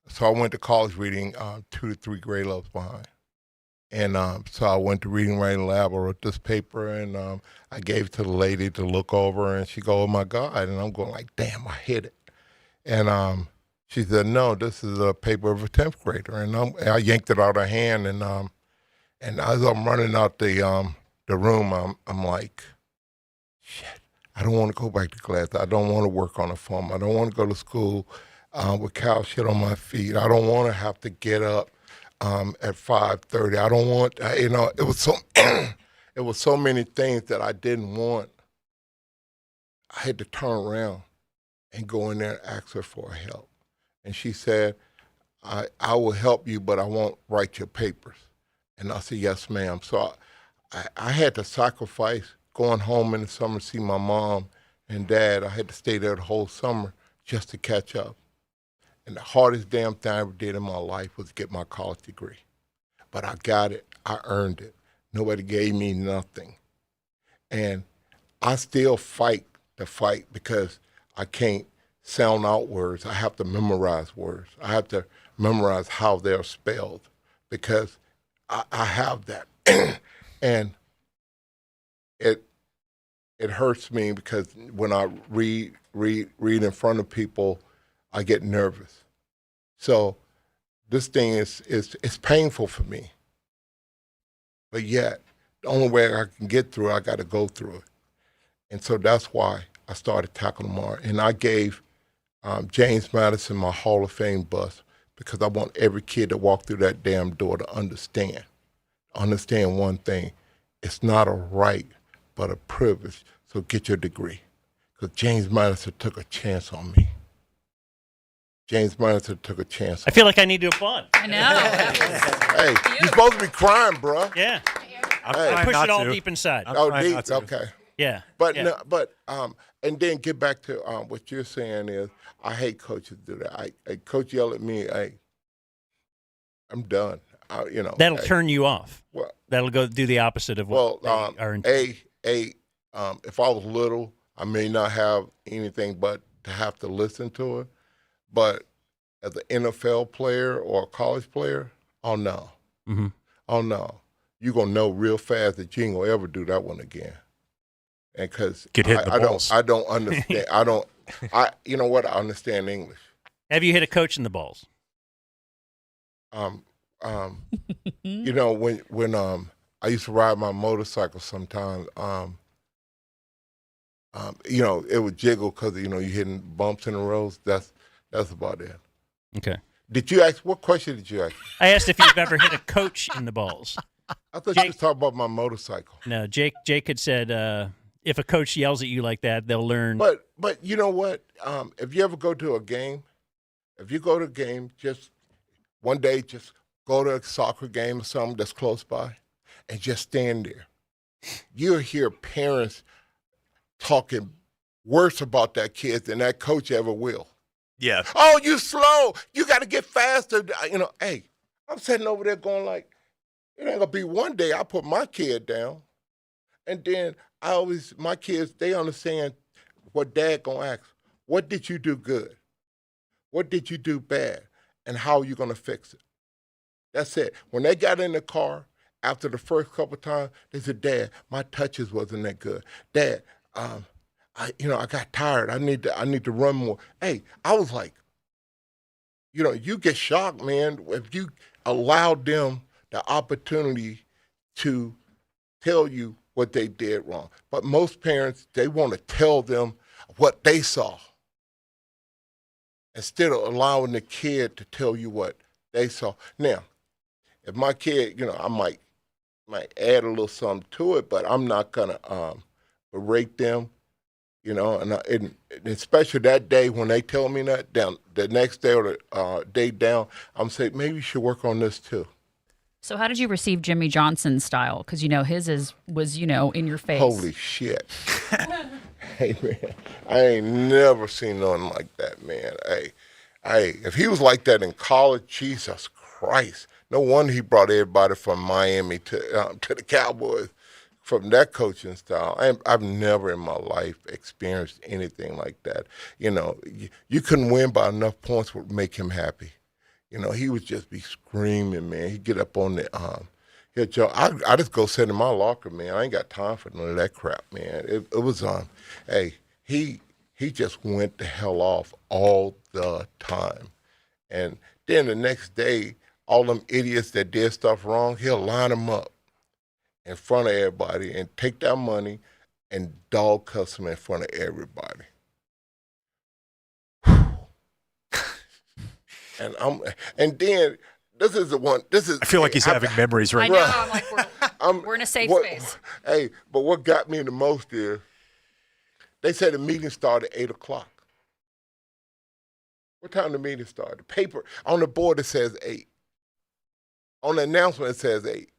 So I went to college reading 2 to 3 grade levels behind. And so I went to Reading Writing Lab. I wrote this paper, and I gave it to the lady to look over, and she go, "Oh, my God." And I'm going like, damn, I hit it. And she said, "No, this is a paper of a 10th grader." And I yanked it out of her hand, and as I'm running out the room, I'm like, shit, I don't want to go back to class. I don't want to work on a farm. I don't want to go to school with cow shit on my feet. I don't want to have to get up at 5:30. I don't want, it was so, it was so many things that I didn't want. I had to turn around and go in there and ask her for help. And she said, I will help you, but I won't write your papers. And I said, yes, ma'am. So I had to sacrifice going home in the summer to see my mom and dad. I had to stay there the whole summer just to catch up. And the hardest damn thing I ever did in my life was get my college degree. But I got it. I earned it. Nobody gave me nothing. And I still fight the fight because I can't sound out words. I have to memorize words. I have to memorize how they're spelled because I have that. And it hurts me because when I read in front of people, I get nervous. So this thing is painful for me. But yet, the only way I can get through it, I got to go through it. And so that's why I started Tackle Tomorrow. And I gave James Madison my Hall of Fame bus because I want every kid to walk through that damn door to understand one thing. It's not a right, but a privilege. So get your degree. Because James Madison took a chance on me. James Madison took a chance. I feel like I need to applaud. I know. Hey, you're supposed to be crying, bro. Yeah. Hey. I push it all deep inside. Oh, deep. Okay. Yeah. But yeah. no, and then get back to what you're saying is I hate coaches do that. A coach yell at me, hey, I'm done. That'll turn you off. Well, that'll go do the opposite of what they are. If I was little, I may not have anything but to have to listen to it. But as an NFL player or a college player, oh no. Mm-hmm. Oh no. You're going to know real fast that you ain't going to ever do that one again. And because I don't understand. You know what? I understand English. Have you hit a coach in the balls? When I used to ride my motorcycle sometimes, it would jiggle because, you hitting bumps in the roads. That's about it. Okay. What question did you ask? I asked if you've ever hit a coach in the balls. I thought you was talking about my motorcycle. No, Jake had said if a coach yells at you like that, they'll learn. But you know what? If you ever go to a game, just one day, just go to a soccer game or something that's close by and just stand there. You'll hear parents talking worse about that kid than that coach ever will. Yeah. Oh, you slow. You got to get faster. Hey, I'm sitting over there going like, it ain't going to be one day I put my kid down. And then my kids, they understand what dad going to ask. What did you do good? What did you do bad? And how are you going to fix it? That's it. When they got in the car, after the first couple of times, they said, Dad, my touches wasn't that good. Dad, I got tired. I need to run more. Hey, I was like, you get shocked, man, if you allowed them the opportunity to tell you what they did wrong. But most parents, they want to tell them what they saw instead of allowing the kid to tell you what they saw. Now, if my kid, I might add a little something to it, but I'm not gonna berate them, and especially that day when they tell me that, down the next day or the day down, I'm saying maybe you should work on this too. So how did you receive Jimmy Johnson's style? Because was in your face. Holy shit! Hey man, I ain't never seen nothing like that, man. Hey, if he was like that in college, Jesus Christ! No wonder he brought everybody from Miami to the Cowboys from that coaching style. I've never in my life experienced anything like that. You couldn't win by enough points would make him happy. He would just be screaming, man. He'd get up on the I just go sit in my locker, man. I ain't got time for none of that crap, man. It was he just went the hell off all the time. And then the next day, all them idiots that did stuff wrong, he'll line them up in front of everybody and take that money and dog cuss them in front of everybody. And then this is the one. I feel like he's having memories right now. now. I'm like we're in a safe space. Hey, but what got me the most is they said the meeting started at 8:00. What time the meeting started? The paper on the board it says 8. On the announcement it says 8.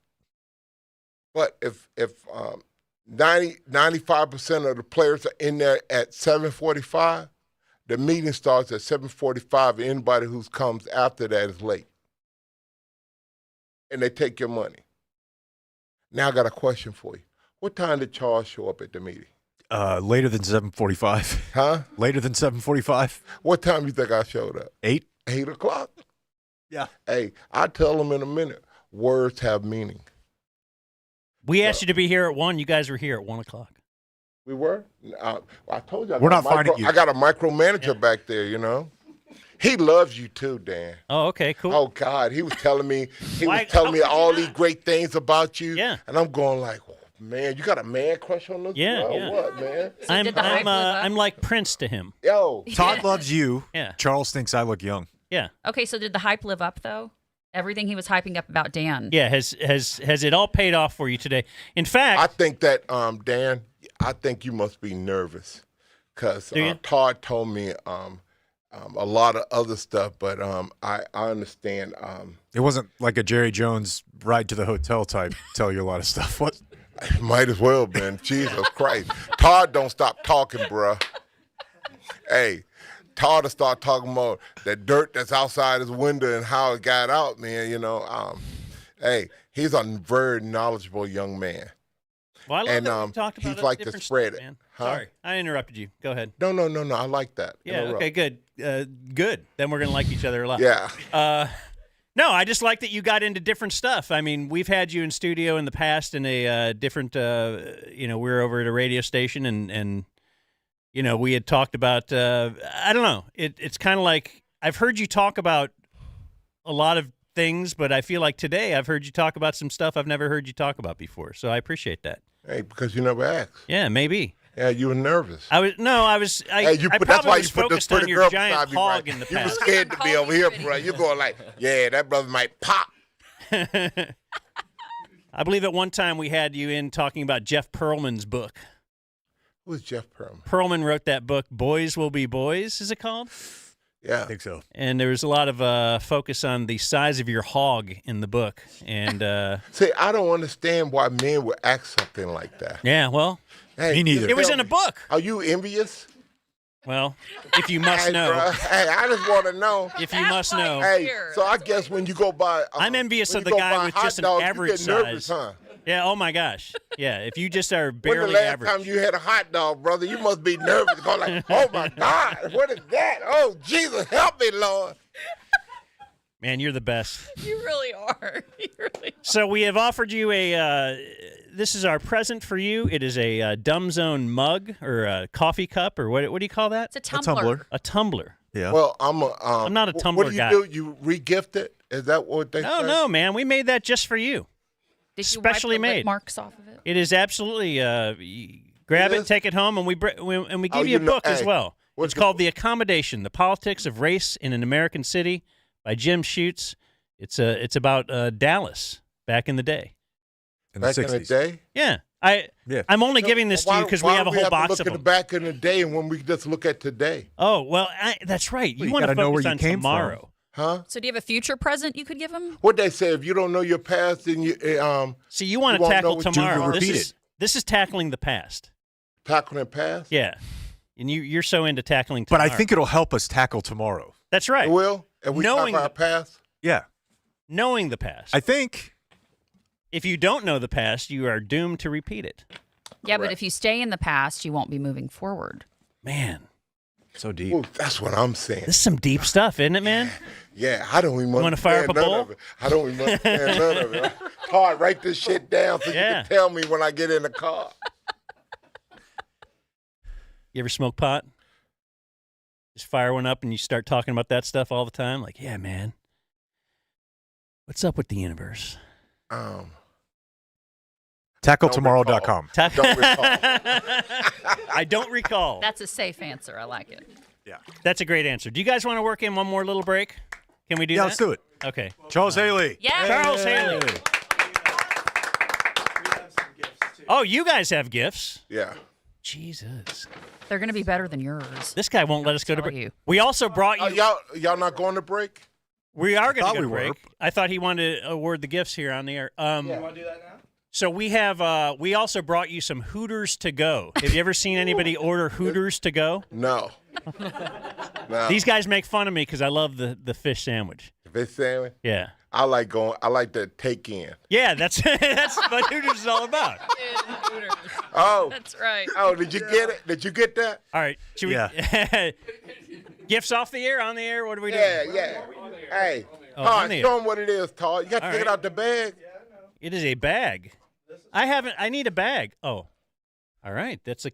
But if 95% of the players are in there at 7:45, the meeting starts at 7:45. Anybody who comes after that is late. And they take your money. Now I got a question for you. What time did Charles show up at the meeting? Later than 7:45. Huh? Later than 7:45. What time you think I showed up? 8. 8:00? Yeah. Hey, I'll tell them in a minute. Words have meaning. We asked you to be here at 1. You guys were here at 1:00. We were? I told you. We're not finding you. I got a micromanager back there, He loves you too, Dan. Oh, okay, cool. Oh, God. He was telling me all these great things about you. Yeah. And I'm going like, oh, man, you got a man crush on this Yeah, girl? yeah. What, man? I'm like Prince to him. Yo. Todd loves you. Yeah. Charles thinks I look young. Yeah. Okay, so did the hype live up though? Everything he was hyping up about Dan. Yeah. Has it all paid off for you today? In fact, I think that, Dan, I think you must be nervous because Todd told me a lot of other stuff, but I understand. It wasn't like a Jerry Jones ride to the hotel type tell you a lot of stuff. What? Might as well, man. Jesus Christ. Todd don't stop talking, bruh. Hey, Todd will start talking about the dirt that's outside his window and how it got out, man. Hey, he's a very knowledgeable young man. Well, I love that we talked about he's like to different spread stuff, it. man. Huh? Sorry, I interrupted you. Go ahead. No. I like that. Yeah. Interrupt. Okay. Good. Good. Then we're gonna like each other a lot. Yeah. No, I just like that you got into different stuff. I mean, we've had you in studio in the past in a different. We were over at a radio station, and we had talked about. I don't know. It's kind of like I've heard you talk about a lot of things, but I feel like today I've heard you talk about some stuff I've never heard you talk about before. So I appreciate that. Hey, because you never asked. Yeah, maybe. Yeah, you were nervous. I that's why you put this focused on pretty your girl giant beside me, hog right? in the You were past. scared to be over here, bro. You're going like, yeah, that brother might pop. I believe at one time we had you in talking about Jeff Pearlman's book. Who's Jeff Pearlman? Pearlman wrote that book, Boys Will Be Boys, is it called? Yeah. I think so. And there was a lot of focus on the size of your hog in the book. And See, I don't understand why men would act something like that. yeah, well, Hey, Me neither. it was in a book. Are you envious? Well, if you must Hey, know. bro. Hey, I just want to know. If you must know. Hey, so I guess when you go by, I'm envious when of you the go guy buy with hot just an dogs, average you get nervous, size. huh? Yeah, oh my gosh. Yeah, if you just are When the barely last average. time you had a hot dog, brother, you must be nervous. Go like, oh my God, what is that? Oh Jesus, help me, Lord. Man, you're the best. You really are. You really So we have offered you this is our present for you. It is a Dumb Zone mug or a coffee cup or what do you call that? It's a tumbler. A tumbler. Yeah. Well, I'm not a tumbler What do you guy. do? You re-gift it? Is that what they say? No, man. We made that just for you. Specially wipe the lip made. marks off of it? It is absolutely. Grab it, take it home, and we give you a book as well. It's called The Accommodation: The Politics of Race in an American City by Jim Schutz. It's about Dallas back in the day. Back in the day? Yeah. I'm only giving this to you because we have a whole box of look them. at the back in the day and when we just look at today. Oh, well, that's right. You want to focus on tomorrow. Huh? So do you have a future present you could give him? What they say, if you don't know your past, then you See, you want to tackle tomorrow. Repeat it. This is tackling the past. Tackling the past? Yeah. And you're so into tackling tomorrow. But I think it'll help us tackle tomorrow. That's right. It will? If we Knowing tackle our past? Yeah. Knowing the past. I think. If you don't know the past, you are doomed to repeat it. Yeah, but if you stay in the past, you won't be moving forward. Man. So deep. Ooh, that's what I'm saying. This is some deep stuff, isn't it, man? Yeah, I don't even want to fire up a none bowl? of it. I don't even understand none of it. Todd, write this shit down so you can tell me when I get in the car. You ever smoke pot? Just fire one up and you start talking about that stuff all the time? Like, yeah, man. What's up with the universe? TackleTomorrow.com. Don't recall. I don't recall. That's a safe answer. I like it. Yeah. That's a great answer. Do you guys want to work in one more little break? Can we do that? Yeah, let's do it. Okay. Charles Haley. Yeah. Charles Haley. Oh, you guys have gifts. Yeah. Jesus. They're going to be better than yours. This guy won't let us go to Tell break. you. We also brought you. Y'all not going to break? We are going to thought go to we were. break. I thought he wanted to award the gifts here on the air. You want to do that now? So we have. We also brought you some Hooters to go. Have you ever seen anybody order Hooters to go? No. No. These guys make fun of me because I love the fish sandwich. Fish sandwich? Yeah. I like to take in. Yeah, that's what Hooters is all about. Oh. That's right. Oh, did you get it? Did you get that? All right. Should we gifts off the air, on the air? What are we doing? Yeah. Hey, Oh, Todd, on the show them what it is, Todd. You got to All take it right. out the bag. It is a bag. I need a bag. Oh. All right. That's a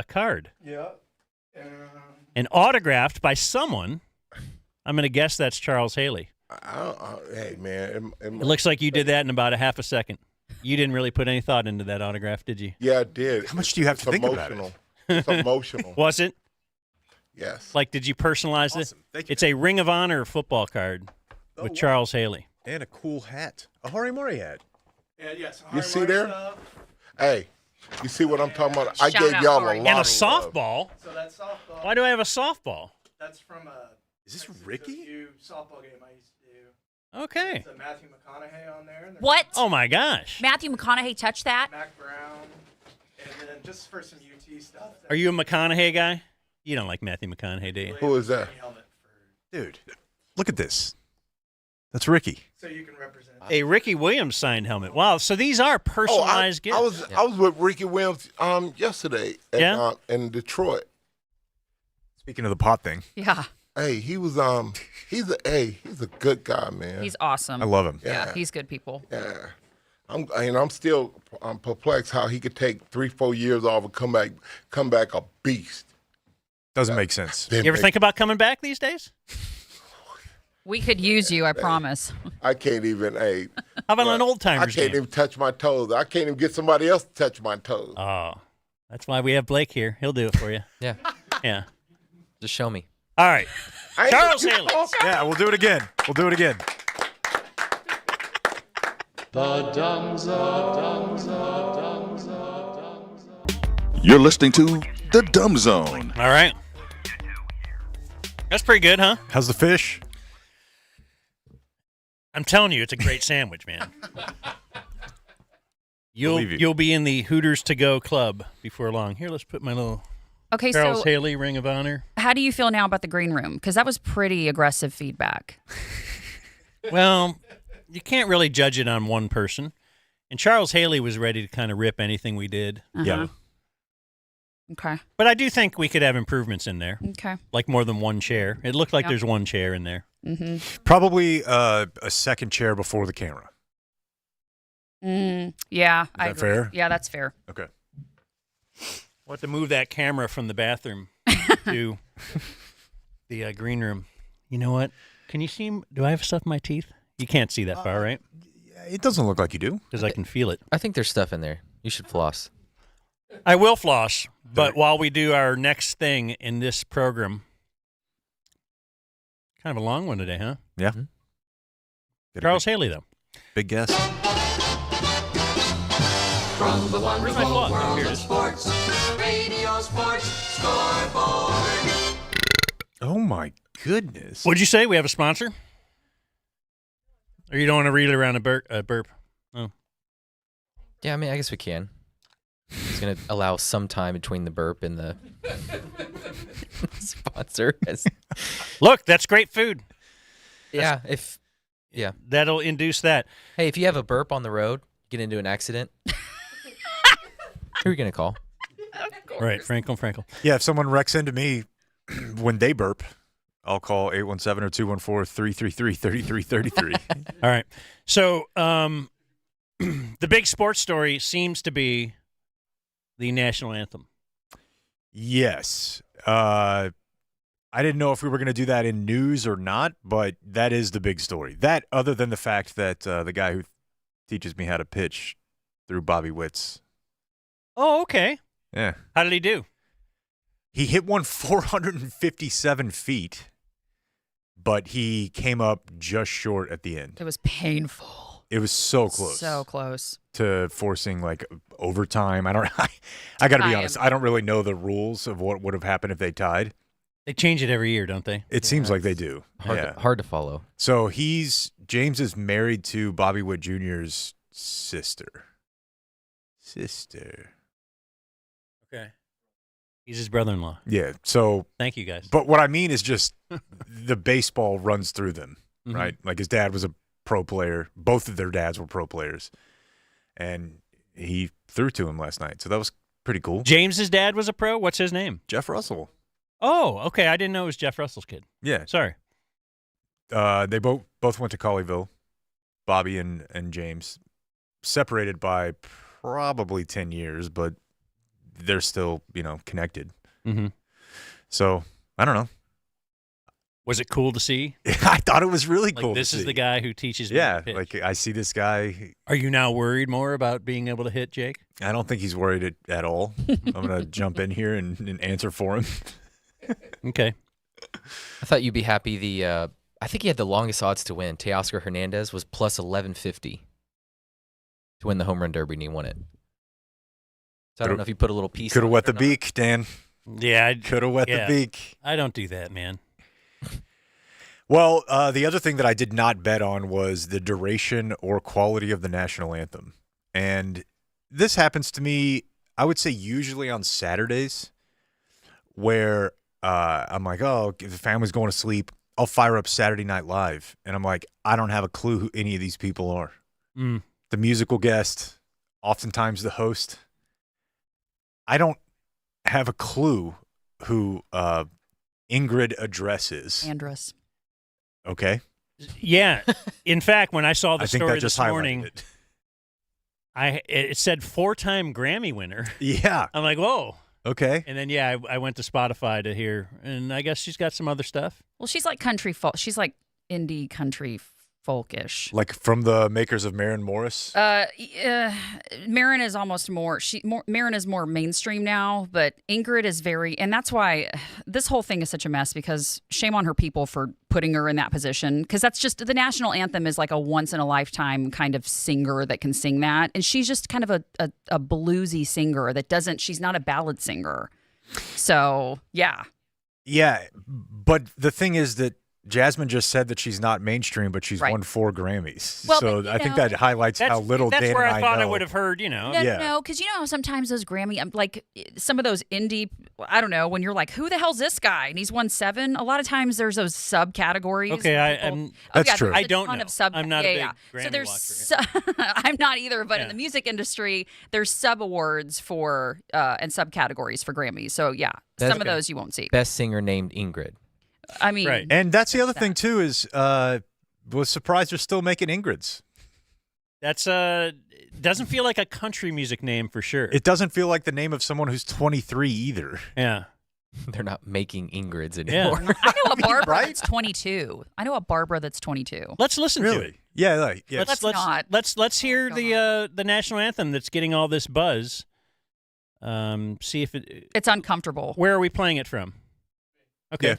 card. Yeah. And autographed by someone. I'm going to guess that's Charles Haley. Hey, man. It looks like you did that in about a half a second. You didn't really put any thought into that autograph, did you? Yeah, I did. How much do you have to think about it? It's emotional. Was it? Yes. Like, did you personalize it? Thank you. It's a Ring of Honor football card with Charles Haley. And a cool hat. A Hari Murray hat. Yeah, yes. You see there? Hey, you see what I'm talking about? I Shout gave out y'all Hari. a lot And a of softball. So that's softball. Why do I have a softball? That's from a. Is this Texas Ricky? OU softball game I used to do. Okay. It's a Matthew McConaughey on there. And there's What? Oh, my gosh. Matthew McConaughey touched that? Mac Brown. And then just for some UT stuff. Are you a McConaughey guy? You don't like Matthew McConaughey, do you? Who is that? Helmet for, Dude, look at this. That's Ricky. so you can represent. A Ricky Williams signed helmet. Wow. So these are personalized gifts. I was with Ricky Williams yesterday in Detroit. Speaking of the pot thing, Yeah. Hey, he was he's a good guy, man. He's awesome. I love him. Yeah, he's good people. Yeah. I'm still perplexed how he could take 3-4 years off and come back a beast. Doesn't make sense. You ever think about coming back these days? We could use you, I promise. I can't even. Hey, How about an old I timers can't game? even touch my toes. I can't even get somebody else to touch my toes. Oh, that's why we have Blake here. He'll do it for you. Yeah. Yeah. Just show me. All right. I ain't Charles gonna- Haley. Yeah, we'll do it again. We'll do it again. You're listening to The Dumb Zone. All right. That's pretty good, huh? How's the fish? I'm telling you, it's a great sandwich, man. Believe you. You'll be in the Hooters to Go club before long. Here, let's put my little Okay, Charles so Haley Ring of Honor. how do you feel now about the green room? Because that was pretty aggressive feedback. Well, you can't really judge it on one person. And Charles Haley was ready to kind of rip anything we did. Yeah. Okay. But I do think we could have improvements in there, Okay. like more than one chair. It looked like Yeah. there's one chair in there. Mm-hmm. Probably a second chair before the camera. Yeah. I that agree. fair? Yeah, that's fair. Okay. We'll have to move that camera from the bathroom to the green room. You know what? Can you see? Do I have stuff in my teeth? You can't see that far, right? It doesn't look like you do. Because I can feel it. I think there's stuff in there. You should floss. I will floss, but while we do our next thing in this program, kind of a long one today, huh? Yeah. Charles Haley, though. Big guess. From the Where's my floss? Oh, here it of is. sports, Radio Sports Scoreboard. Oh, my goodness. What'd you say? We have a sponsor? Or you don't want to read it around a burp? Oh. Yeah, I mean, I guess we can. It's going to allow some time between the burp and the sponsor. Look, that's great food. Yeah, That'll induce that. Hey, if you have a burp on the road, get into an accident, who are you going to call? Right, Frankel. Yeah, if someone wrecks into me when they burp, I'll call 817 or 214-333-3333. All right. So the big sports story seems to be the national anthem. Yes. I didn't know if we were going to do that in news or not, but that is the big story. That, other than the fact that the guy who teaches me how to pitch threw Bobby Witt's. Oh, okay. Yeah. How did he do? He hit one 457 feet, but he came up just short at the end. It was painful. It was so close. So close. To forcing like overtime. I got to be honest. I don't really know the rules of what would have happened if they tied. They change it every year, don't they? It seems like they do. Hard to follow. So James is married to Bobby Witt Jr.'s sister. Okay. He's his brother-in-law. Yeah. So thank you, guys. But what I mean is just the baseball runs through them, right? Like his dad was a pro player. Both of their dads were pro players. And he threw to him last night. So that was pretty cool. James's dad was a pro? What's his name? Jeff Russell. Oh, okay. I didn't know it was Jeff Russell's kid. Yeah. Sorry. They both went to Colleyville, Bobby and James. Separated by probably 10 years, but they're still, connected. Mm-hmm. So, I don't know. Was it cool to see? I thought it was really cool This to is see. the guy who teaches me to pitch. Like I see this guy. Are you now worried more about being able to hit, Jake? I don't think he's worried at all. I'm going to jump in here and answer for him. Okay. I thought you'd be happy. I think he had the longest odds to win. Teoscar Hernandez was plus 1150 to win the home run derby, and he won it. So I don't know if you put a little piece. Could have on wet it the or not. beak, Dan. Yeah, could have wet the beak. I don't do that, man. Well, the other thing that I did not bet on was the duration or quality of the national anthem. And this happens to me, I would say usually on Saturdays, where I'm like, oh, if the family's going to sleep, I'll fire up Saturday Night Live. And I'm like, I don't have a clue who any of these people are. Mm. The musical guest, oftentimes the host. I don't have a clue who Ingrid Address is. Andress. Okay. Yeah. In fact, when I saw the I think story that just this highlighted morning, it said 4-time Grammy winner. Yeah. I'm like, whoa. Okay. And then, I went to Spotify to hear, and I guess she's got some other stuff. Well, she's like country folk. She's like indie country folkish. Like from the makers of Maren Morris? Maren is almost Maren is more mainstream now, but Ingrid is and that's why this whole thing is such a mess, because shame on her people for putting her in that position, because that's just, the national anthem is like a once in a lifetime kind of singer that can sing that. And she's just kind of a bluesy singer she's not a ballad singer. So, yeah. Yeah, but the thing is that Jasmine just said that she's not mainstream, but she's won 4 Grammys. Well, so but, I think that highlights how little Dan and I know. That's where I thought I would have heard, No, because how sometimes those Grammy, like some of those indie, I don't know, when you're like, who the hell's this guy? And he's won 7. A lot of times there's those subcategories. Okay, that's true. I don't know. I'm not a big Grammy so there's I'm not either, but in the music industry, there's sub-awards for and subcategories for Grammys. So, some of those you won't see. Best singer named Ingrid. I mean, right. And that's the other thing too is was surprised they're still making Ingrids. That's doesn't feel like a country music name for sure. It doesn't feel like the name of someone who's 23 either. Yeah. They're not making Ingrids anymore. Yeah. I know a Barbara Right? that's 22. I know a Barbara that's 22. Let's listen to it. Yeah, Let's not. Let's hear Oh, the national anthem that's getting all this buzz. See if it. It's uncomfortable. Where are we playing it from? Okay. Yeah.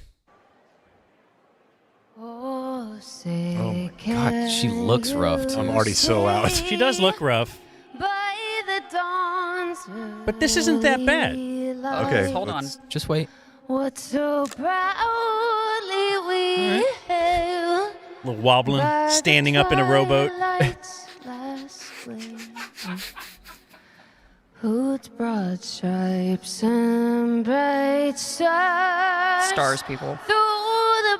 Oh, Oh my God, she looks rough. I'm already so out. She does look rough, By the dawn's but this isn't that bad. Okay, Hold on. Just wait. What so proudly we hailed A little wobbling, standing up in a rowboat. twilight's last gleam, whose broad stripes and bright stars Stars, people. through the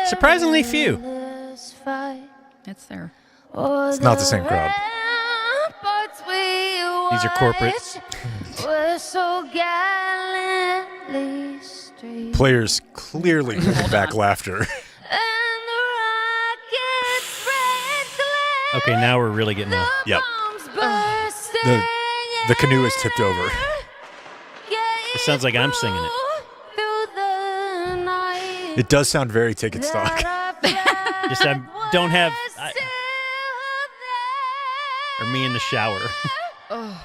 Surprisingly few. perilous fight. It's there. It's not the same crowd. These are corporate. We're so gallantly streamed, Players clearly holding back laughter. and the rocket's red glare, Okay, now we're really getting a. Yep. bombs bursting The canoe is tipped over. It sounds like I'm singing it. through the night. It does sound very ticket stock. Just I don't have. Or me in the shower. Oh.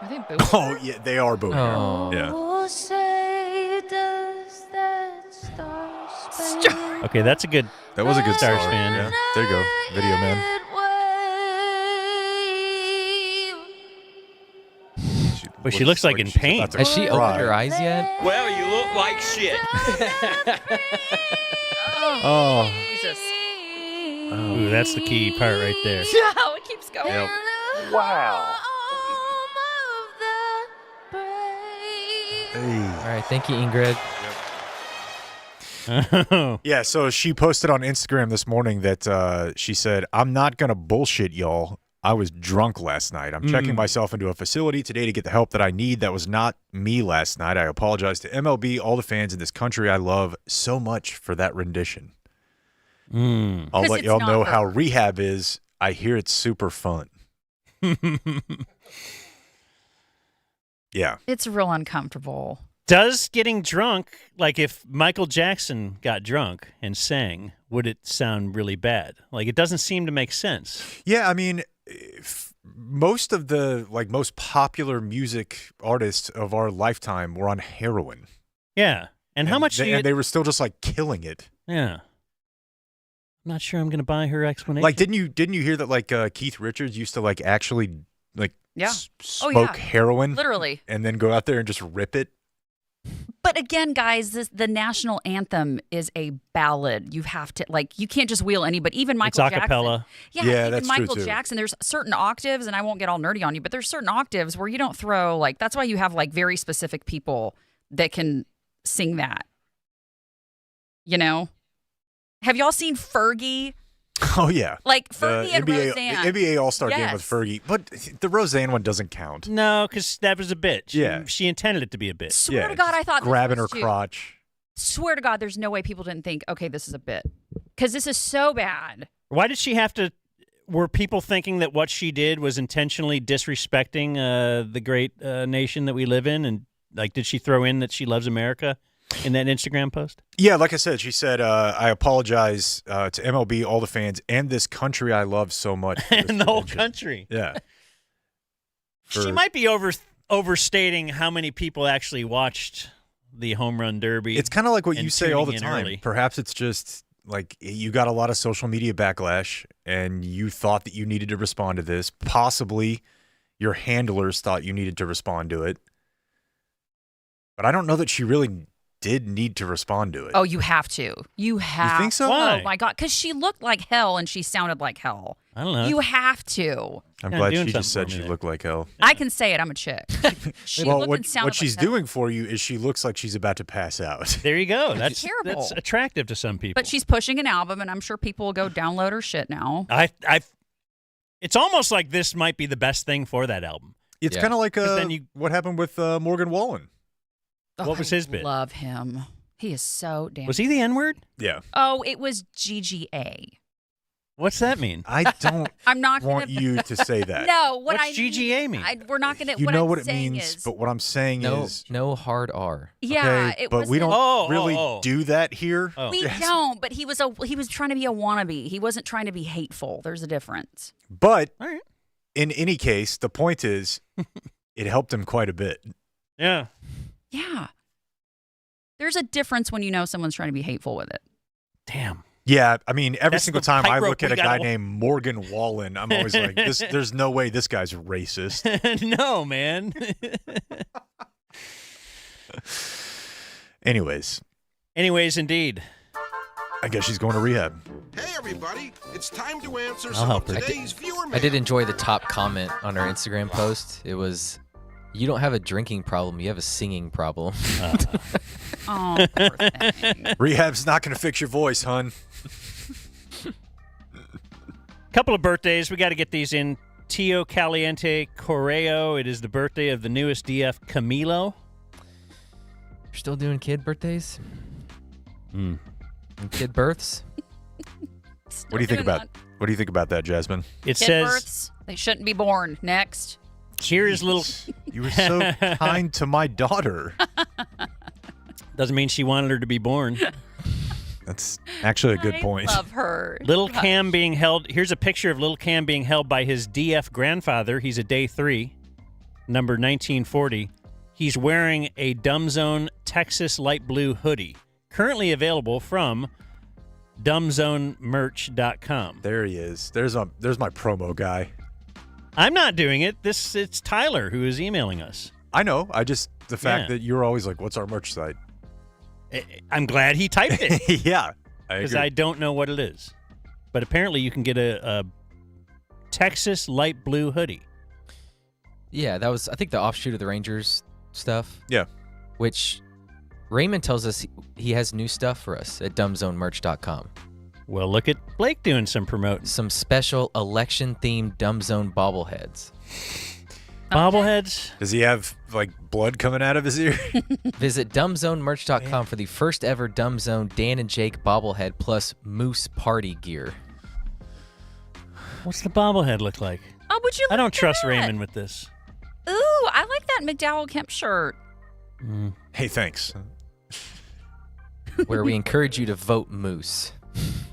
Are they booing? Oh, yeah, they are booing. Oh. Yeah. Oh, say does that star span Okay, that's a good. That was a good Stars start. fan. Yeah. There you go. Video man. wave? But she looks like in she's pain. about to Has she cry. opened her eyes yet? Well, you look like shit. Oh. Jesus. Ooh, that's the key part right there. Oh, it keeps going. Yep. Wow. All right, thank you, Ingrid. Yeah, so she posted on Instagram this morning that she said, "I'm not going to bullshit y'all. I was drunk last night. I'm checking myself into a facility today to get the help that I need. That was not me last night. I apologize to MLB, all the fans in this country I love so much for that rendition. I'll 'Cause let it's y'all not know her. how rehab is. I hear it's super fun." Yeah. It's real uncomfortable. Does getting drunk, like if Michael Jackson got drunk and sang, would it sound really bad? Like it doesn't seem to make sense. Yeah, I mean, most of the most popular music artists of our lifetime were on heroin. Yeah. And how much do you. And they were still just like killing it. Yeah. I'm not sure I'm going to buy her explanation. Like, didn't you hear that Keith Richards used to actually Yeah. smoke heroin, Literally. and then go out there and just rip it? But again, guys, the national anthem is a ballad. You have to you can't just wheel anybody. Even Michael it's Jackson. acapella. Yeah, Yeah, even that's true, Michael too. Jackson. There's certain octaves, and I won't get all nerdy on you, but there's certain octaves where you don't throw That's why you have very specific people that can sing that. You know, have y'all seen Fergie? Oh yeah, Fergie and Roseanne. The NBA All-Star game with Yes. Fergie, but the Roseanne one doesn't count. No, because that was a bit. Yeah. She intended it to be a bit. Swear to God, I thought this grabbing was her too. crotch. Swear to God, there's no way people didn't think, okay, this is a bit, because this is so bad. Why did she have to? Were people thinking that what she did was intentionally disrespecting the great nation that we live in? And did she throw in that she loves America in that Instagram post? Yeah, like I said, she said, "I apologize to MLB, all the fans, and this country I love so much." for this And the whole convention." country. Yeah. She might be overstating how many people actually watched the home run derby. It's kind of like what and you say all the tuning in time. early. Perhaps it's just you got a lot of social media backlash and you thought that you needed to respond to this. Possibly your handlers thought you needed to respond to it. But I don't know that she really did need to respond to it. Oh, you have to. You have. think so? Why? Oh my God, because she looked like hell and she sounded like hell. I don't know. You have to. I'm kinda glad doing she just something said for me she there. looked like hell. I can say it. I'm a chick. She Well, looked and sounded what she's like hell. doing for you is she looks like she's about to pass out. There you go. That's terrible. That's attractive to some people. But she's pushing an album, and I'm sure people will go download her shit now. It's almost like this might be the best thing for that album. It's Yeah. kind of like then what happened with Morgan Wallen. What was his bit? Love him. He is so damn. Was he the N-word? Yeah. Oh, it was GGA. What's that mean? I don't I'm not want gonna... you to say that. No, What's GGA mean? We're not going to. You what know I'm what it saying means, is, but what I'm saying is no hard R. yeah, okay, it but we wasn't- don't really do that here. Oh. We don't. But he was trying to be a wannabe. He wasn't trying to be hateful. There's a difference. But All right. in any case, the point is, it helped him quite a bit. Yeah. Yeah. There's a difference when you know someone's trying to be hateful with it. Damn. Yeah, I mean, every That's single the time I tightrope look at we a guy gotta- named Morgan Wallen, I'm always like, there's no way this guy's racist. No, man. Anyways, Indeed. I guess she's going to rehab. Hey, everybody. It's time to answer I'll some help of her. today's viewer mail. I did enjoy the top comment on our Instagram post. It was, "You don't have a drinking problem, you have a singing problem." Oh, poor thing. Rehab's not going to fix your voice, hun. Couple of birthdays. We got to get these in. Tio Caliente Correo. It is the birthday of the newest DF, Camilo. You're still doing kid birthdays? Mm. And kid births? What do you think about? What do you think about that, Jasmine? It Kid says births, they shouldn't be born. Next. here is little. You were so kind to my daughter. Doesn't mean she wanted her to be born. That's actually a good I point. love her. Little Cam being held. Here's a picture of Little Cam being held by his DF grandfather. He's a day 3, number 1940. He's wearing a DumbZone Texas light blue hoodie, currently available from dumbzonemerch.com. There he is. There's my promo guy. I'm not doing it. It's Tyler who is emailing us. I know. The fact Yeah. that you're always like, "What's our merch site?" I'm glad he typed it Yeah, because agree. I don't know what it is. But apparently you can get a Texas light blue hoodie. Yeah, that was, I think, the offshoot of the Rangers stuff. Yeah. Which Raymond tells us he has new stuff for us at dumbzonemerch.com. Well, look at Blake doing some promoting. Some special election-themed DumbZone bobbleheads. Bobbleheads? Does he have like blood coming out of his ear? Visit dumbzonemerch.com for the first ever DumbZone Dan and Jake bobblehead plus Moose party gear. What's the bobblehead look like? Oh, would you? I don't look at trust that? Raymond with this. Ooh, I like that McDowell Kemp shirt. Hey, thanks. Where we encourage you to vote Moose.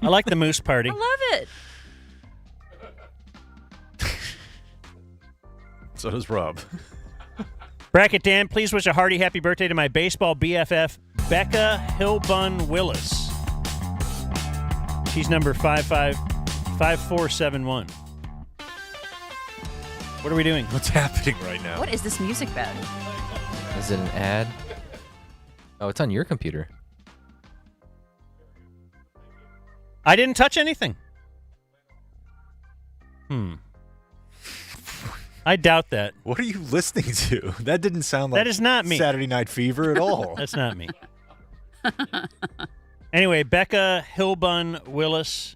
I like the Moose party. I love it. So does Rob. Bracket Dan, please wish a hearty happy birthday to my baseball BFF, Becca Hilbun Willis. She's number 5471. What are we doing? What's happening right now? What is this music bed? Is it an ad? Oh, it's on your computer. I didn't touch anything. I doubt that. What are you listening to? That didn't sound like That is not me. Saturday Night Fever at all. That's not me. Anyway, Becca Hilbun Willis.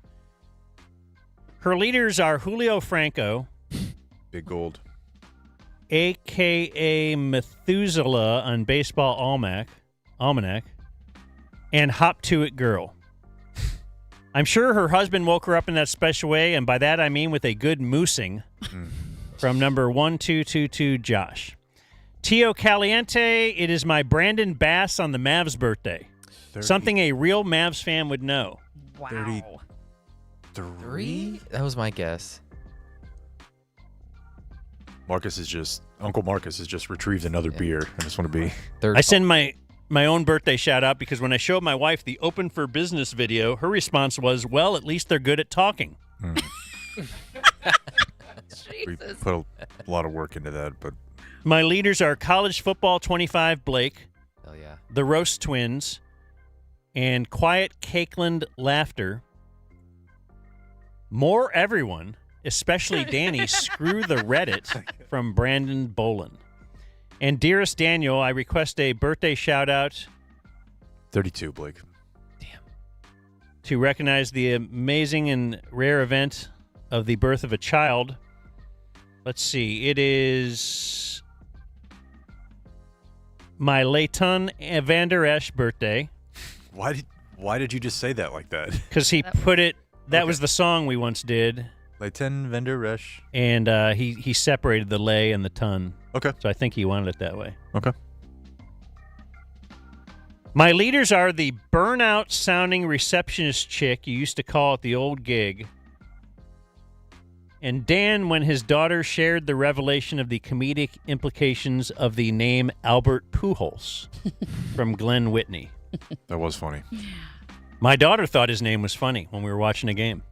Her leaders are Julio Franco, Big Gold, a.k.a. Methuselah on Baseball Almanac, and Hop To It Girl. I'm sure her husband woke her up in that special way, and by that I mean with a good moosing from number 1222 Josh. Tio Caliente, it is my Brandon Bass on the Mavs birthday. 30. Something a real Mavs fan would know. Wow. 33? That was my guess. Uncle Marcus has just retrieved another beer. I just want to be. Third. I send my own birthday shout out because when I showed my wife the Open for Business video, her response was, well, at least they're good at talking. We put a lot of work into that, but My leaders are College Football 25 Blake, Hell yeah. the Roast Twins, and Quiet Cakeland Laughter. More everyone, especially Danny, screw the Reddit from Brandon Bolin. And dearest Daniel, I request a birthday shout out 32, Blake. to recognize the amazing and rare event of the birth of a child. Let's see. It is my Leighton Vander Esch birthday. Why did you just say that like that? Because he put it That was the song we once did. Le ten vendor resh. And he separated the lay and the ton. Okay. So I think he wanted it that way. Okay. My leaders are the burnout-sounding receptionist chick you used to call at the old gig, and Dan when his daughter shared the revelation of the comedic implications of the name Albert Pujols from Glenn Whitney. That was funny. My daughter thought his name was funny when we were watching a game.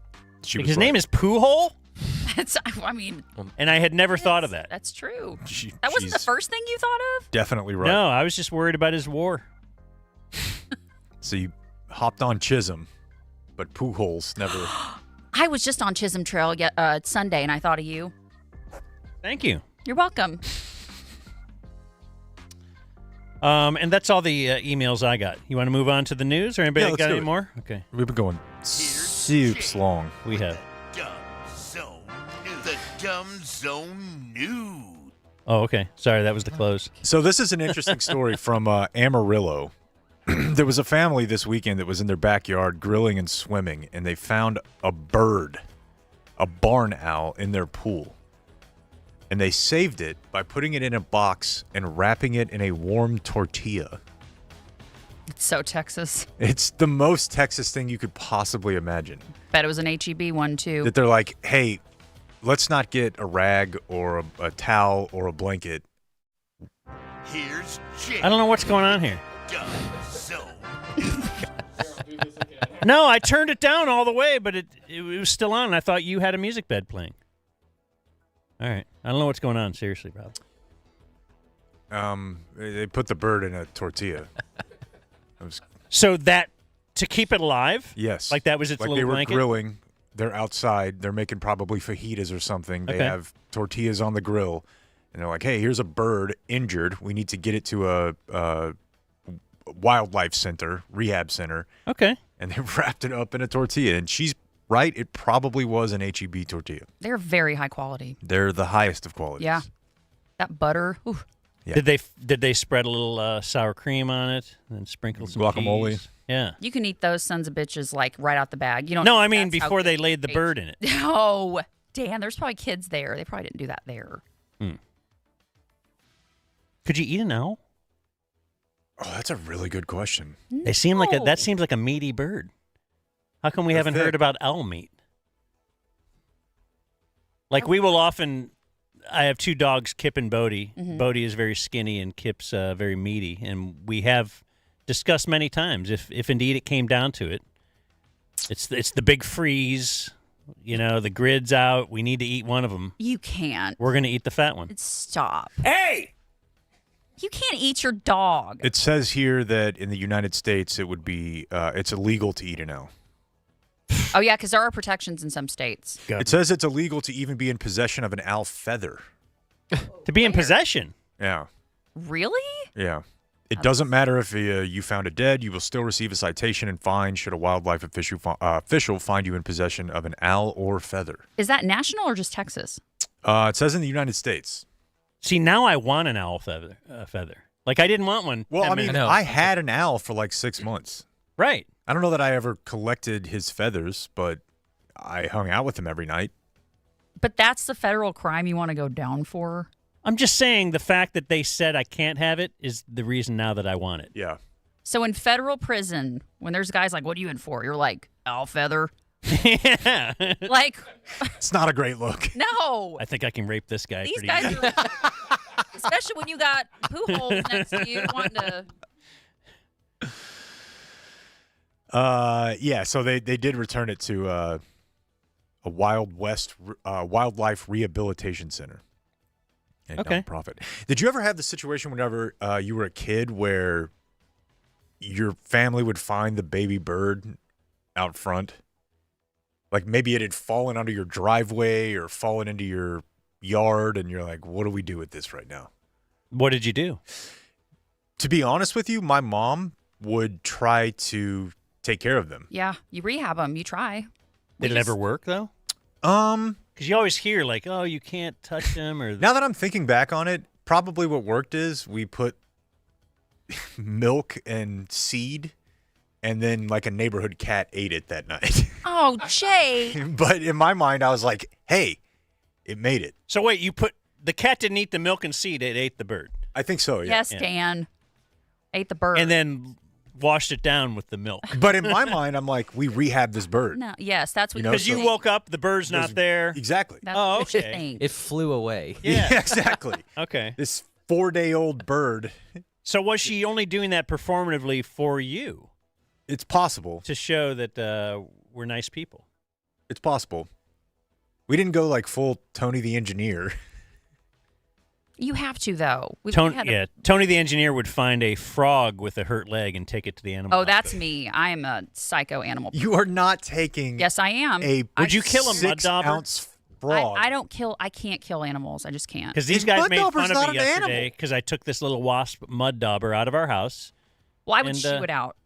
His name is Pujol? And I had never thought of that. That's true. That wasn't the first thing you thought of? Definitely right. No, I was just worried about his war. So you hopped on Chisholm, but Pujols never. I was just on Chisholm Trail Sunday, and I thought of you. Thank you. You're welcome. And that's all the emails I got. You want to move on to the news, or anybody Yeah, let's got do any it. more? Okay. We've been going soups long. We have. The Dumb Zone News. Oh, okay. Sorry, that was the close. So this is an interesting story from Amarillo. There was a family this weekend that was in their backyard grilling and swimming, and they found a bird, a barn owl, in their pool. And they saved it by putting it in a box and wrapping it in a warm tortilla. It's so Texas. It's the most Texas thing you could possibly imagine. Bet it was an HEB one, too. That they're like, hey, let's not get a rag or a towel or a blanket. Here's Jake. I don't know what's going on here. Dumb Zone. No, I turned it down all the way, but it was still on, and I thought you had a music bed playing. All right. I don't know what's going on, seriously, Rob. They put the bird in a tortilla. So that, to keep it alive? Yes. Like that was its little they were blanket? grilling. They're outside. They're making probably fajitas or something. They Okay. have tortillas on the grill. And they're like, hey, here's a bird injured. We need to get it to a wildlife center, rehab center. Okay. And they wrapped it up in a tortilla. And she's right. It probably was an HEB tortilla. They're very high quality. They're the highest of quality. Yeah. That butter. Ooh. Yeah. Did they spread a little sour cream on it and then sprinkle some guacamole? cheese? Yeah. You can eat those sons of bitches like right out the bag. You don't. No, I mean that's how before they good laid the bird in it. Oh, Dan, there's probably kids there. They probably didn't do that there. Could you eat an owl? Oh, that's a really good question. They seem like that seems like a meaty bird. How come we haven't heard about owl meat? Like we will often. I have two dogs, Kip and Bodie. Mhm. Bodie is very skinny and Kip's very meaty, and we have discussed many times if indeed it came down to it, it's the big freeze. You know, the grid's out. We need to eat one of them. You can't. We're going to eat the fat one. Stop. Hey! You can't eat your dog. It says here that in the United States it would be it's illegal to eat an owl. Oh, yeah, because there are protections in some states. It says it's illegal to even be in possession of an owl feather. To be in possession? Yeah. Really? Yeah. It doesn't matter if you found it dead. You will still receive a citation and fine should a wildlife official find you in possession of an owl or feather. Is that national or just Texas? It says in the United States. See, now I want an owl feather. Like I didn't want one. Well, 10 I mean, minutes. I had an owl for like 6 months. Right. I don't know that I ever collected his feathers, but I hung out with him every night. But that's the federal crime you want to go down for? I'm just saying the fact that they said I can't have it is the reason now that I want it. Yeah. So in federal prison, when there's guys like, what are you in for? You're like, owl feather. Yeah. Like, it's not a great look. No. I think I can rape this guy. These pretty guys easy. are, especially when you got poo holes next to you wanting to. Yeah, so they did return it to a Wild West Wildlife Rehabilitation Center. A nonprofit. Did you ever have the situation whenever you were a kid where your family would find the baby bird out front? Like maybe it had fallen under your driveway or fallen into your yard, and you're like, what do we do with this right now? What did you do? To be honest with you, my mom would try to take care of them. Yeah, you rehab them. You try. Did it ever work though? Because you always hear like, oh, you can't touch them. Or now that I'm thinking back on it, probably what worked is we put milk and seed and then like a neighborhood cat ate it that night. Oh, Jay. But in my mind, I was like, hey, it made it. So wait, the cat didn't eat the milk and seed; it ate the bird. I think so. Yeah. Yes, Dan. Ate the bird. And then washed it down with the milk. But in my mind, I'm like, we rehabbed this bird. No, yes, that's what You know, Because you so- woke up, the bird's not there. Exactly. That's Oh, what you okay. think. It flew away. Yeah. exactly. Okay. This 4-day-old bird. So was she only doing that performatively for you It's possible. to show that we're nice people? It's possible. We didn't go like full Tony the Engineer. You have to, though. We've Tony, had a- yeah, Tony the engineer would find a frog with a hurt leg and take it to the animal. Oh, that's me. I am a psycho animal. You are not taking Yes, I am. Would you kill a mud dauber? 6-ounce frog. I can't kill animals. I just can't. Because these And guys mud made dauber's fun of not me an yesterday animal. because I took this little wasp mud dauber out of our house. Well, I would and, shoo it out.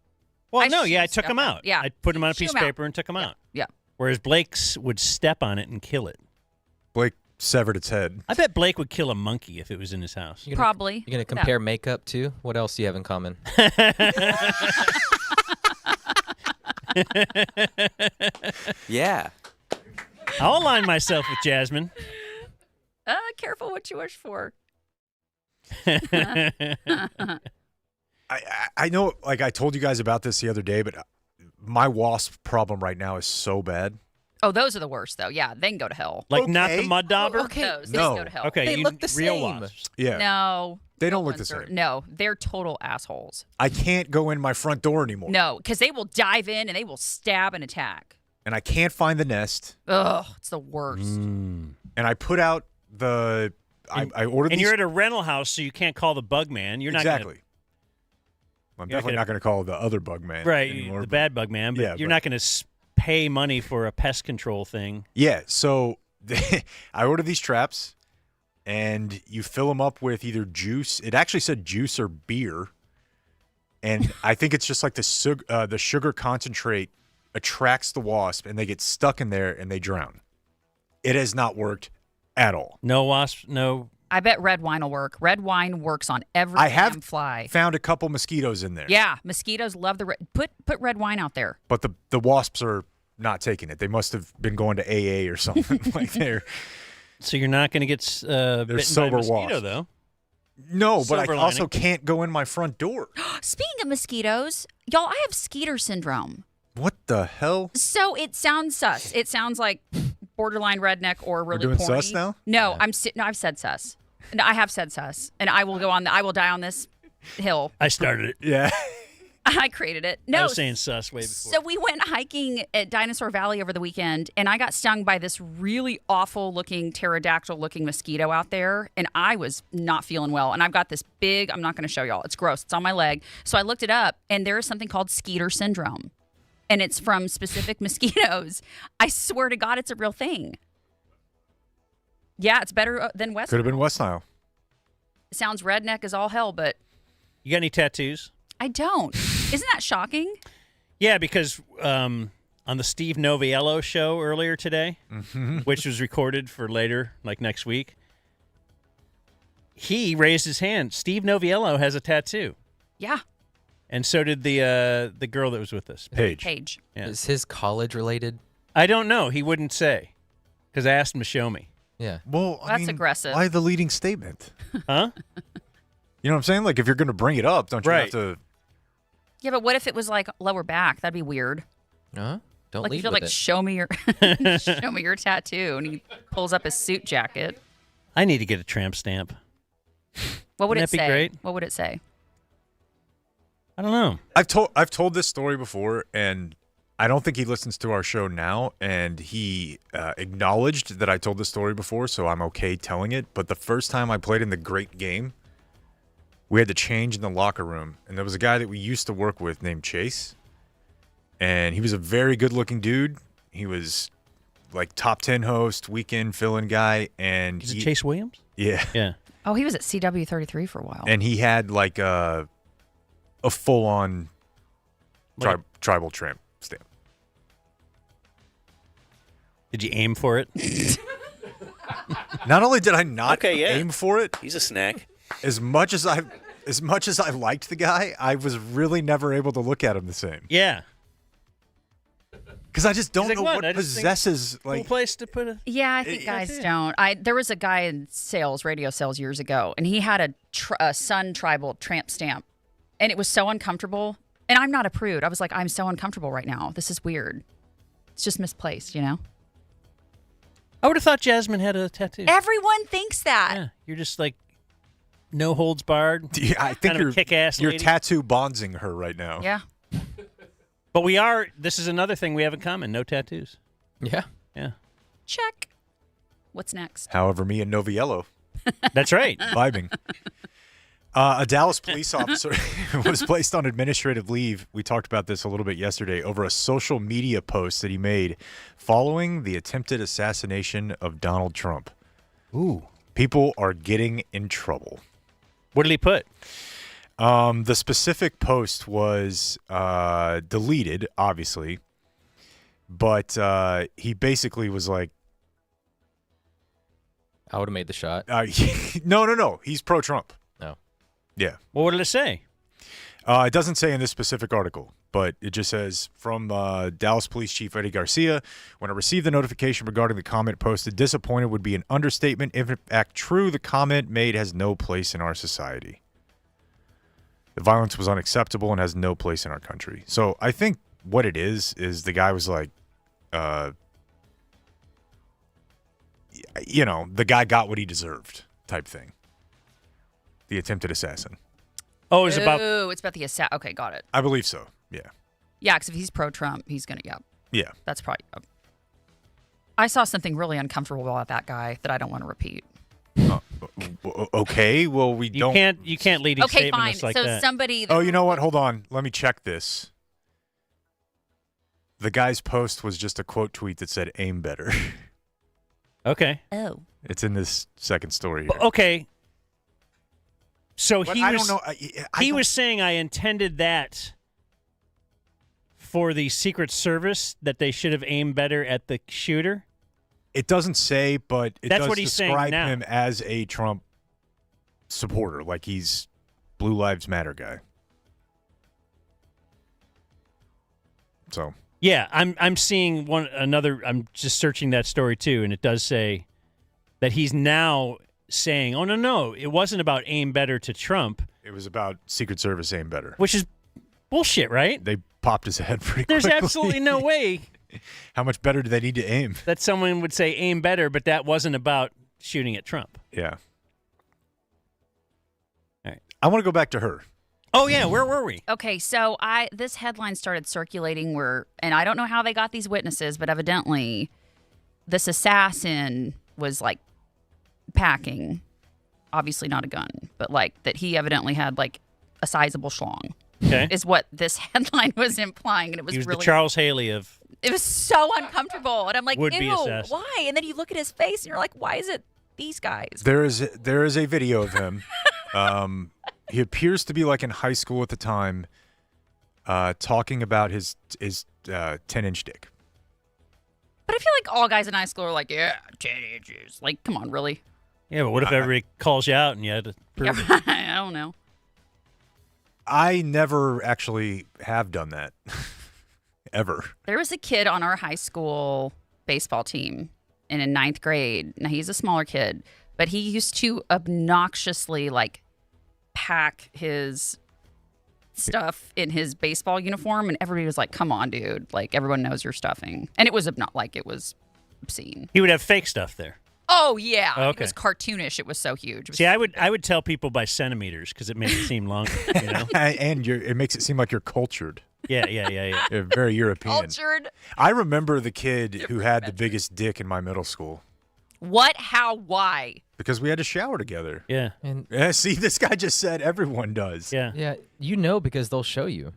Well, I no, yeah, I shoot took stuff them out. Yeah. I put them on a Shoo piece of 'em out. paper and took them out. Yeah. Whereas Blake's would step on it and kill it. Blake severed its head. I bet Blake would kill a monkey if it was in his house. Probably. You're going to compare makeup too? What else do you have in common? Yeah. I'll align myself with Jasmine. Careful what you wish for. I know, like I told you guys about this the other day, but my wasp problem right now is so bad. Oh, those are the worst, though. Yeah, they can go to hell. Like not the Okay. mud dauber? Okay. Those, they No. can go to hell. Okay, They you look the real same. wasps. Yeah. No. They don't look the ones are- same. No, they're total assholes. I can't go in my front door anymore. No, because they will dive in and they will stab and attack. And I can't find the nest. Ugh, it's the worst. Mm. And I put out the I ordered And these. you're at a rental house, so you can't call the bug man. You're not exactly. I'm you're not definitely gonna- not going to call the other bug man. right, anymore, the but- bad bug man, but Yeah, you're but- not going to pay money for a pest control thing. Yeah, so I ordered these traps, and you fill them up with either juice. It actually said juice or beer, and I think it's just like the sugar concentrate attracts the wasp, and they get stuck in there and they drown. It has not worked at all. No wasps, no. I bet red wine will work. Red wine works on every I have damn fly. found a couple mosquitoes in there. Yeah, mosquitoes love the put red wine out there. But the wasps are not taking it. They must have been going to AA or something like they're. So you're not going to get bitten by sober a mosquito, wasps. though. No, but I Silver also lining. can't go in my front door. Speaking of mosquitoes, y'all, I have skeeter syndrome. What the hell? So it sounds sus. It sounds like borderline redneck or really doing porny. sus now? No, no, I've said sus. No, I have said sus, and I will I will die on this hill. I started it. Yeah. I created it. No, I was saying sus way before. so we went hiking at Dinosaur Valley over the weekend, and I got stung by this really awful-looking pterodactyl-looking mosquito out there, and I was not feeling well. And I've got this big, I'm not going to show y'all. It's gross. It's on my leg. So I looked it up, and there is something called skeeter syndrome, and it's from specific mosquitoes. I swear to God, it's a real thing. Yeah, it's better than West. Could have been West Nile. It sounds redneck as all hell, but You got any tattoos? I don't. Isn't that shocking? Yeah, because on the Steve Noviello show earlier today, which was recorded for later, like next week, he raised his hand. Steve Noviello has a tattoo, Yeah, and so did the girl that was with us, Paige. Paige. Yeah. Is his college related? I don't know. He wouldn't say because I asked him to show me. Yeah. Well, I That's mean, aggressive. Why the leading statement? Huh? You know what I'm saying? Like, if you're going to bring it up, don't you Right. have to? Yeah, but what if it was like lower back? That'd be weird. Huh? Don't Like lead if you're with like, it. show me your show me your tattoo, and he pulls up his suit jacket. I need to get a tramp stamp. What would Wouldn't it that be say? great? What would it say? I don't know. I've told this story before, and I don't think he listens to our show now. And he acknowledged that I told this story before, so I'm okay telling it. But the first time I played in the Great Game, we had to change in the locker room, and there was a guy that we used to work with named Chase, and he was a very good-looking dude. He was like top 10 host, weekend fill-in guy, and Is it Chase Williams? Yeah, Oh, he was at CW33 for a while. and he had like a full-on Like tribal tramp stamp. Did you aim for it? Not only did I not Okay, yeah. aim for it, He's a snack. as much as I as much as I liked the guy, I was really never able to look at him the same. Yeah. Because I just don't He's know like, what I just think possesses cool like. place to put a. Yeah, I think guys don't. There was a guy in sales, radio sales years ago, and he had a Sun Tribal tramp stamp, and it was so uncomfortable. And I'm not a prude. I was like, I'm so uncomfortable right now. This is weird. It's just misplaced, you know? I would have thought Jasmine had a tattoo. Everyone thinks that. Yeah, you're just like no holds barred. Yeah, I think kind of kick-ass you're lady. tattoo bonzing her right now. Yeah. But we are. This is another thing we have in common. No tattoos. Yeah. Yeah. Check. What's next? However, me and Noviello That's right. vibing. A Dallas police officer was placed on administrative leave. We talked about this a little bit yesterday over a social media post that he made following the attempted assassination of Donald Trump. Ooh. People are getting in trouble. What did he put? The specific post was deleted, obviously, but he basically was like, I would have made the shot. no. He's pro-Trump. No. Yeah. Well, what did it say? It doesn't say in this specific article, but it just says from Dallas Police Chief Eddie Garcia, when I received the notification regarding the comment posted, disappointed would be an understatement. If in fact true, the comment made has no place in our society. The violence was unacceptable and has no place in our country. So I think what it is the guy was like, the guy got what he deserved type thing. The attempted assassin. Oh, it's about. Oh, it's about the assassin. Okay, got it. I believe so. Yeah. Yeah, because if he's pro-Trump, he's going to, Yeah. That's probably. I saw something really uncomfortable about that guy that I don't want to repeat. Okay, well, we don't. You can't lead a statement fine. that's like so that. somebody. Oh, you know what? Hold on. Let me check this. The guy's post was just a quote tweet that said "aim better." Okay. Oh. It's in this second story here. Okay. So But he I was. don't know. He was saying I intended that for the Secret Service, that they should have aimed better at the shooter. It doesn't say, but it That's does what he's saying describe now. him as a Trump supporter, like he's Blue Lives Matter guy. So Yeah, I'm seeing another. I'm just searching that story too, and it does say that he's now saying, "Oh no, it wasn't about aim better to Trump. it was about Secret Service aim better. Which is bullshit, right? They popped his head pretty There's quickly. absolutely no way How much better do they need to aim? that someone would say aim better, but that wasn't about shooting at Trump. Yeah. All right. I want to go back to her. Oh yeah, where were we? Okay, so this headline started circulating and I don't know how they got these witnesses, but evidently this assassin was like packing, obviously not a gun, but like that he evidently had like a sizable schlong. Okay. Is what this headline was implying, and it was He was really the Charles Haley of. It was so uncomfortable, and I'm like, Would-be ew, assassin. why? And then you look at his face, and you're like, why is it these guys? There is a video of him. He appears to be like in high school at the time, talking about his 10-inch dick. But I feel like all guys in high school are like, yeah, 10 inches. Like, come on, really? Yeah, but what if everybody calls you out and you had to prove it? I don't know. I never actually have done that. Ever. There was a kid on our high school baseball team and in 9th grade. Now, he's a smaller kid, but he used to obnoxiously, like, pack his stuff in his baseball uniform, and everybody was like, come on, dude. Like, everyone knows you're stuffing. And it was not like it was obscene. He would have fake stuff there. Oh, yeah. Okay. It was cartoonish. It was so huge. It was See, I would tell people by centimeters because it makes it seem longer. You know? And it makes it seem like you're cultured. Yeah. You're very European. cultured. I remember the kid who had the biggest dick in my middle school. What? How? Why? Because we had to shower together. Yeah. And Yeah, see, this guy just said everyone does. Yeah. yeah, because they'll show you.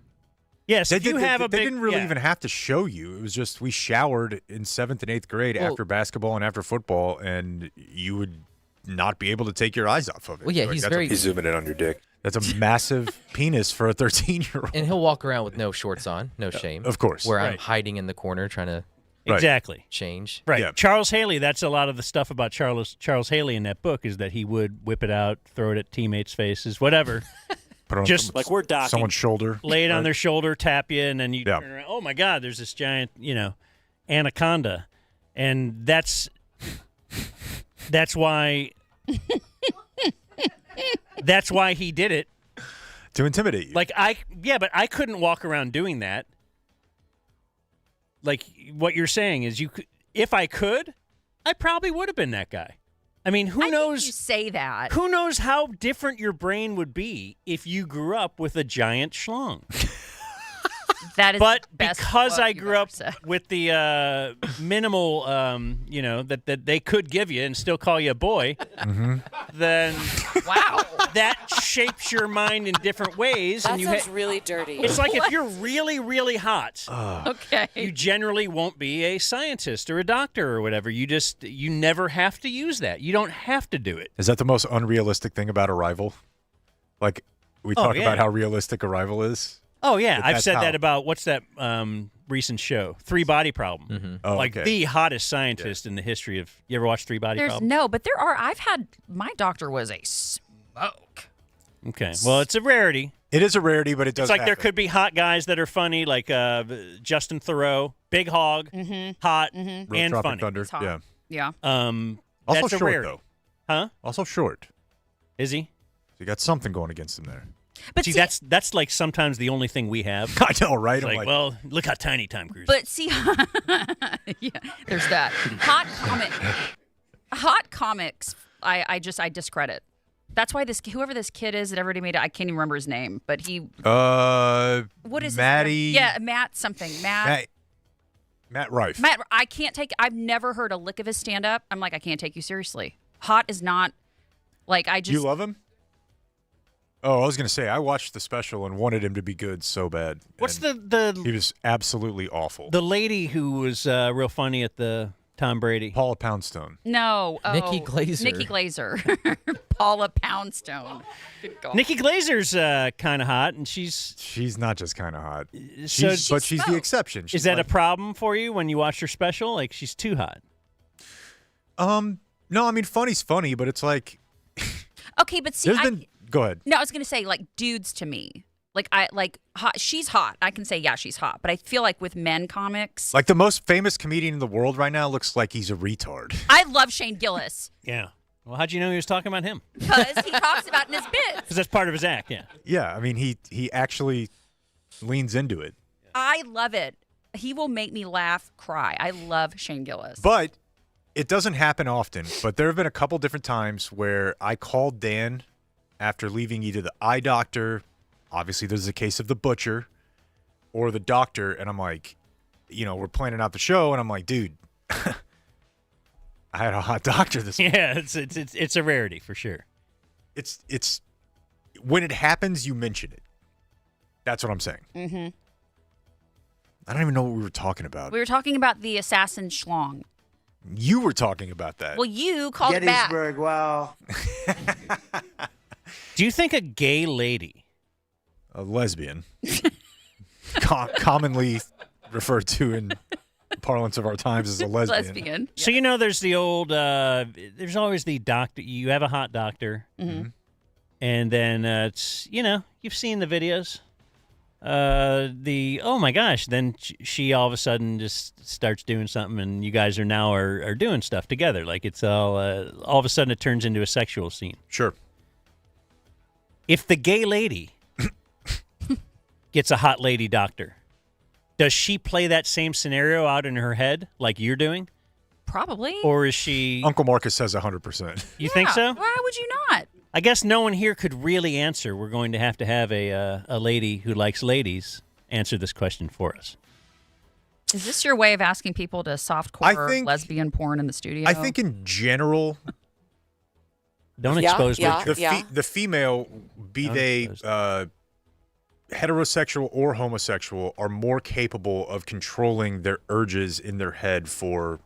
Yes, if you have a they big, didn't really yeah. even have to show you. It was just we showered in 7th and 8th grade Well- after basketball and after football, and you would not be able to take your eyes off of it. Well, yeah, Like, he's that's very- A, He's zooming in on your dick. That's a massive penis for a 13-year-old. And he'll walk around with no shorts on, no shame. Of course. Where I'm Right. hiding in the corner trying to Exactly. change. Right. Yeah. Charles Haley, that's a lot of the stuff about Charles Haley in that book is that he would whip it out, throw it at teammates' faces, whatever. Put it on Just like we're docking. someone's shoulder. lay it on right? their shoulder, tap you, and then you Yeah. turn around. Oh my God, there's this giant, anaconda, and that's why that's why he did it. To intimidate you. But I couldn't walk around doing that. Like what you're saying is, if I could, I probably would have been that guy. I mean, who I knows? think you say that. Who knows how different your brain would be if you grew up with a giant schlong? That is But the best because quote I you've grew ever up said. with the minimal, that they could give you and still call you a boy, then Wow. that shapes your mind in different ways. That and you sounds really dirty. It's like if you're really, really hot, Okay. you generally won't be a scientist or a doctor or whatever. You never have to use that. You don't have to do it. Is that the most unrealistic thing about Arrival? Like, we talk yeah. about how realistic Arrival is. Oh yeah, But I've that's said how- that about what's that recent show, Three Body Problem. Oh, Like okay. the hottest scientist in the history of. You ever watch Three Body There's Problem? no, but there are. I've had my doctor was a smoke. Okay, well it's a rarity. It is a rarity, but it does It's like there happen. could be hot guys that are funny, like Justin Theroux, big hog, hot Real and Tropic funny. Thunder. It's hot. Yeah. Yeah. Also that's a short, rarity. though. Huh? Also short. Is he? So you got something going against him there. But See, that's like sometimes the only thing we have. I know, right? It's I'm like, well, look how tiny Tom Cruise is. But see, yeah, there's that hot comics. I discredit. That's why whoever this kid is that everybody made it. I can't even remember his name, but he. What is Maddie? His name? Yeah, Matt something. Matt. Matt Rife. Matt. I can't take. I've never heard a lick of his stand up. I'm like, I can't take you seriously. Hot is not. Like I just. You love him? Oh, I was gonna say I watched the special and wanted him to be good so bad. What's And the He was absolutely awful. the lady who was real funny at the Tom Brady? Paula Poundstone. No. Oh, Nikki Glaser. Nikki Glaser. Paula Poundstone. Good God. Nikki Glazer's kind of hot, and she's not just kind of hot. So But she's the exception. Is She's that like, a problem for you when you watch her special? Like she's too hot. No, I mean funny's funny, but it's like Okay, but see, Go ahead. No, I was gonna say like dudes to me. Like hot. She's hot. I can say yeah, she's hot. But I feel like with men comics, Like the most famous comedian in the world right now looks like he's a retard. I love Shane Gillis Yeah. Well, how'd you know he was talking about him? because he talks about in his bits. Because that's part of his act. Yeah. Yeah, I mean he actually leans into it. I love it. He will make me laugh, cry. I love Shane Gillis. But it doesn't happen often. But there have been a couple different times where I called Dan after leaving either the eye doctor, obviously there's a case of the butcher, or the doctor, and I'm like, we're planning out the show, and I'm like, dude, I had a hot doctor this morning. Yeah, it's a rarity for sure. It's when it happens, you mention it. That's what I'm saying. Mm-hmm. I don't even know what we were talking about. We were talking about the assassin schlong. You were talking about that. Well, you called it back. wow. Do you think a gay lady, A lesbian, commonly referred to in parlance of our times as a lesbian. So there's the old, there's always the doctor. You have a hot doctor, and then it's you've seen the videos. Oh my gosh! Then she all of a sudden just starts doing something, and you guys are doing stuff together. Like it's all of a sudden it turns into a sexual scene. Sure. If the gay lady gets a hot lady doctor, does she play that same scenario out in her head like you're doing? Probably. Or is she... Uncle Marcus says 100%. You think so? Why would you not? I guess no one here could really answer. We're going to have a lady who likes ladies answer this question for us. Is this your way of asking people to softcore lesbian porn in the studio? I think in general... Don't expose me. The female, be they heterosexual or homosexual, are more capable of controlling their urges in their head for,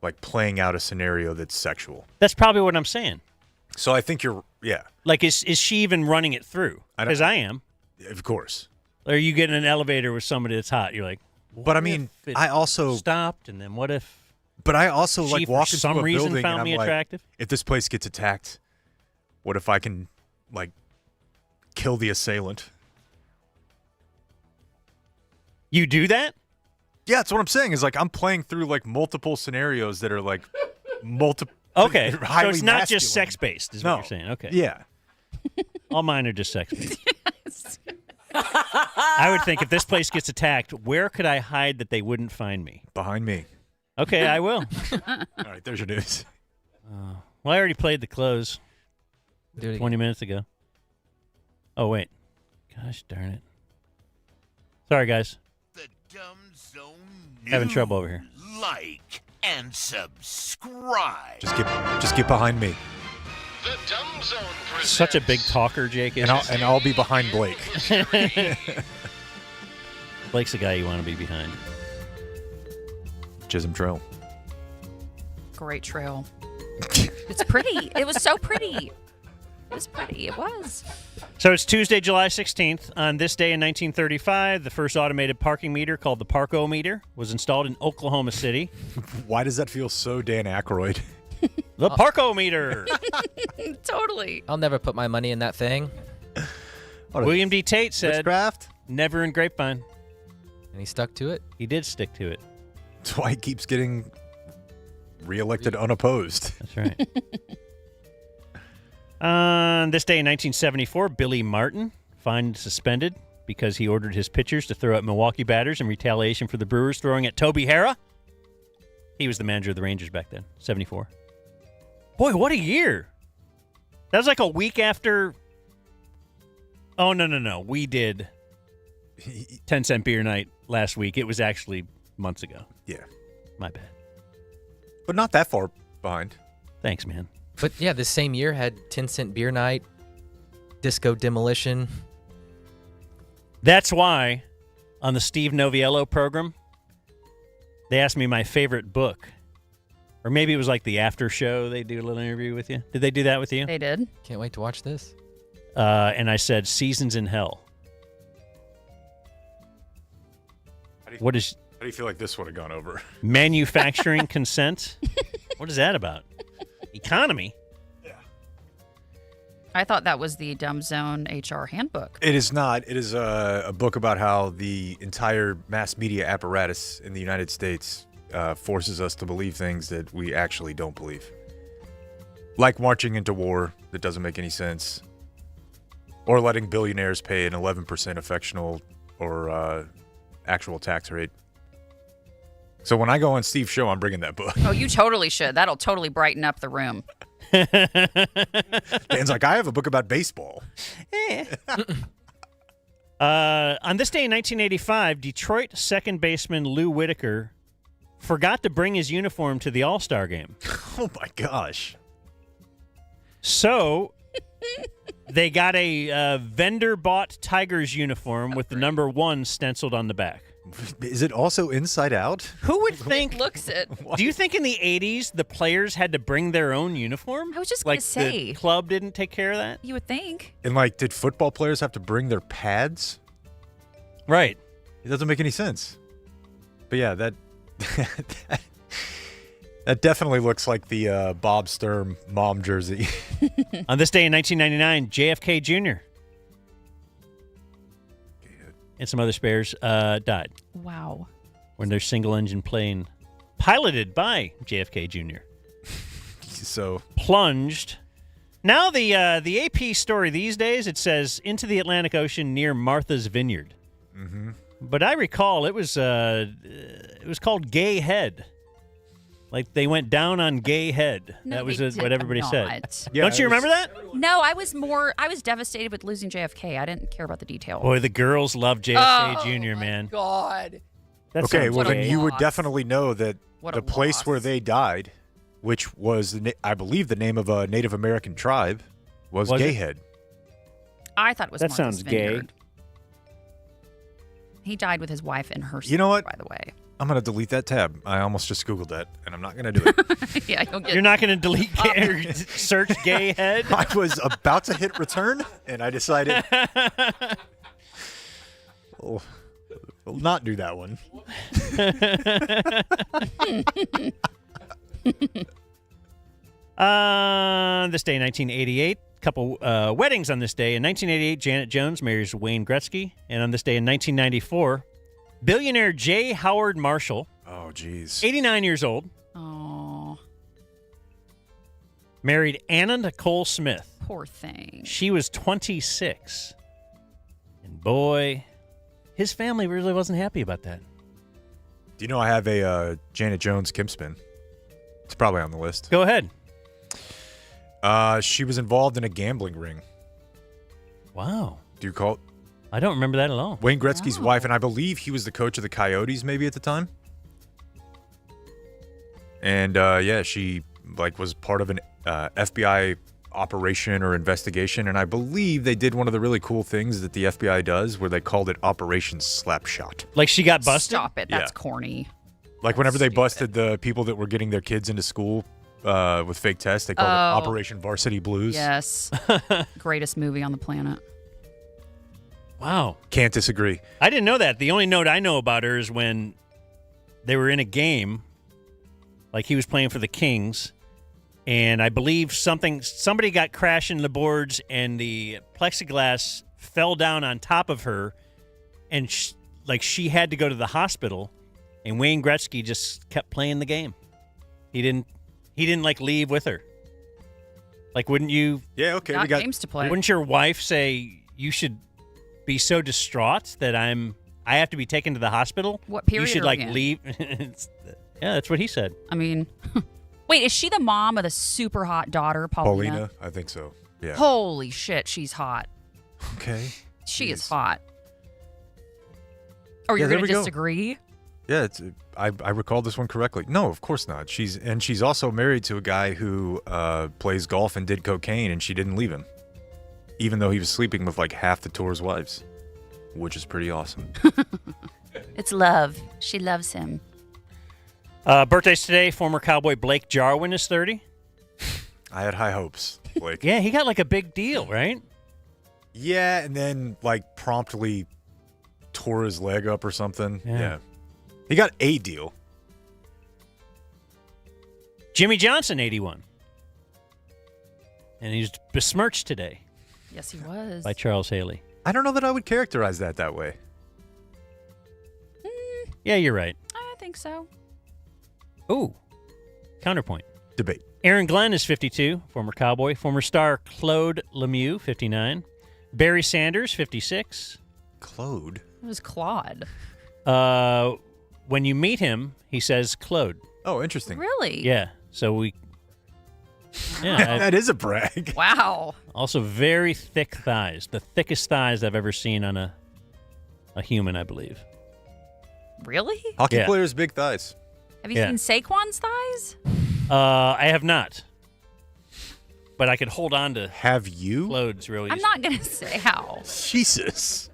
like, playing out a scenario that's sexual. That's probably what I'm saying. So I think yeah. Like, is she even running it through? Because I am. Of course. Or you get in an elevator with somebody that's hot. You're like, but I mean, I also stopped, and then what if? But I also she, like for walk into some a reason, building found and I'm me like, attractive. if this place gets attacked, what if I can like kill the assailant. You do that? Yeah, that's what I'm saying. Is like I'm playing through like multiple scenarios that are like multiple. Okay, so highly it's not masculine. just sex-based, is what you're saying. Okay. Yeah. All mine are just sex-based. I would think if this place gets attacked, where could I hide that they wouldn't find me? Behind me. Okay, I will. All right, there's your news. Well, I already played the close Do it 20 minutes ago. Oh, wait. Gosh darn it. Sorry, guys. The Dumb Zone Having News. trouble over here. Like and subscribe. Just get behind me. The Dumb Zone presents Such a big talker, Jake. And I'll be behind Blake. Blake's the guy you want to be behind. Chisholm Trail. Great trail. It's pretty. It was so pretty. It was pretty. It was. So it's Tuesday, July 16th. On this day in 1935, the first automated parking meter called the Parko-meter was installed in Oklahoma City. Why does that feel so Dan Aykroyd? The Parko-meter. Totally. I'll never put my money in that thing. William D. Tate said, Witchcraft? never in Grapevine. And he stuck to it. He did stick to it. That's why he keeps getting reelected unopposed. That's right. On this day in 1974, Billy Martin fined suspended because he ordered his pitchers to throw at Milwaukee batters in retaliation for the Brewers throwing at Toby Harrah. He was the manager of the Rangers back then, 74. Boy, what a year. That was like a week after... Oh, no. We did 10-cent beer night last week. It was actually months ago. Yeah. My bad. But not that far behind. Thanks, man. But yeah, this same year had 10-cent beer night, disco demolition. That's why on the Steve Noviello program, they asked me my favorite book. Or maybe it was like the after show. They do a little interview with you. Did they do that with you? They did. Can't wait to watch this. And I said, Seasons in Hell. How do you feel like this would have gone over? Manufacturing Consent? What is that about? Economy? I thought that was the Dumb Zone HR handbook. It is not. It is a book about how the entire mass media apparatus in the United States forces us to believe things that we actually don't believe. Like marching into war that doesn't make any sense. Or letting billionaires pay an 11% affectional or actual tax rate. So when I go on Steve's show, I'm bringing that book. Oh, you totally should. That'll totally brighten up the room. Dan's like, I have a book about baseball. On this day in 1985, Detroit second baseman Lou Whitaker forgot to bring his uniform to the All-Star game. Oh, my gosh. So they got a vendor-bought Tigers uniform with the number 1 stenciled on the back. Is it also inside out? Who would think? Looks it. Do you think in the 80s the players had to bring their own uniform? I was just going to say. The club didn't take care of that? You would think. And, like, did football players have to bring their pads? Right. It doesn't make any sense. But, yeah, that that definitely looks like the Bob Sturm mom jersey. On this day in 1999, JFK Jr. and some other spares died Wow. when their single-engine plane, piloted by JFK Jr., So plunged. Now the AP story these days, it says into the Atlantic Ocean near Martha's Vineyard. Mm-hmm. But I recall it was called Gay Head. Like they went down on Gay Head. No, that was they what did everybody not. said. Yeah, Don't you remember that? No, I was devastated with losing JFK. I didn't care about the detail. Boy, the girls love JFK Jr., man. God. That okay, sounds well, then gay. you would definitely know that What the a place loss. where they died, which was, I believe, the name of a Native American tribe, was Was it? Gayhead. I thought it was That Martha's sounds gay. Vineyard. He died with his wife and her son, You know what? by the way. I'm going to delete that tab. I almost just Googled that, and I'm not going to do it. Yeah, you'll get You're not going to delete gay, or search Gay Head? I was about to hit return, and I decided, we'll not do that one. This day, 1988, couple weddings on this day. In 1988, Janet Jones marries Wayne Gretzky. And on this day in 1994, billionaire J. Howard Marshall, Oh, geez. 89 years old, Oh, married Anna Nicole Smith. poor thing. She was 26. And boy, his family really wasn't happy about that. Do you know I have a Janet Jones Kim spin? It's probably on the list. Go ahead. She was involved in a gambling ring. Wow. Do you call it? I don't remember that at all. Wayne Gretzky's Wow. wife, and I believe he was the coach of the Coyotes maybe at the time. And yeah, she was part of an FBI operation or investigation, and I believe they did one of the really cool things that the FBI does where they called it Operation Slapshot. Like she got busted? Stop it. That's Yeah. corny. Like whenever they busted the people that were getting their kids into school with fake tests, they called it Operation Varsity Blues. Yes. Greatest movie on the planet. Wow. Can't disagree. I didn't know that. The only note I know about her is when they were in a game, like he was playing for the Kings, and I believe somebody got crashed into the boards, and the plexiglass fell down on top of her, and she had to go to the hospital, and Wayne Gretzky just kept playing the game. He didn't leave with her. Like, wouldn't you? Yeah, okay. Got we got games to play. Wouldn't your wife say you should be so distraught that I have to be taken to the hospital? What period You should are we in? leave. Yeah, that's what he said. I mean, wait, is she the mom of the super hot daughter, Paulina? Paulina, I think so. Yeah. Holy shit, she's hot. Okay. She is hot. Or Yeah, you're there going we to go. disagree? Yeah, I recalled this one correctly. No, of course not. She's also married to a guy who plays golf and did cocaine, and she didn't leave him, even though he was sleeping with like half the tour's wives, which is pretty awesome. It's love. She loves him. Birthdays today, former Cowboy Blake Jarwin is 30. I had high hopes, Blake. Yeah, he got like a big deal, right? Yeah, and then like promptly tore his leg up or something. Yeah. He got a deal. Jimmy Johnson, 81. And he's besmirched today Yes, he was. by Charles Haley. I don't know that I would characterize that way. Yeah, you're right. I think so. Ooh, counterpoint. Debate. Aaron Glenn is 52, former Cowboy. Former star Claude Lemieux, 59. Barry Sanders, 56. Claude? It was Claude. When you meet him, he says Claude. Oh, interesting. Really? Yeah, so we... Yeah, That is a brag. Wow. also very thick thighs. The thickest thighs I've ever seen on a human, I believe. Really? Hockey Yeah. players, big thighs. Have you Yeah. seen Saquon's thighs? I have not. But I could hold on to Have you? Claude's really I'm not going to say how. Jesus.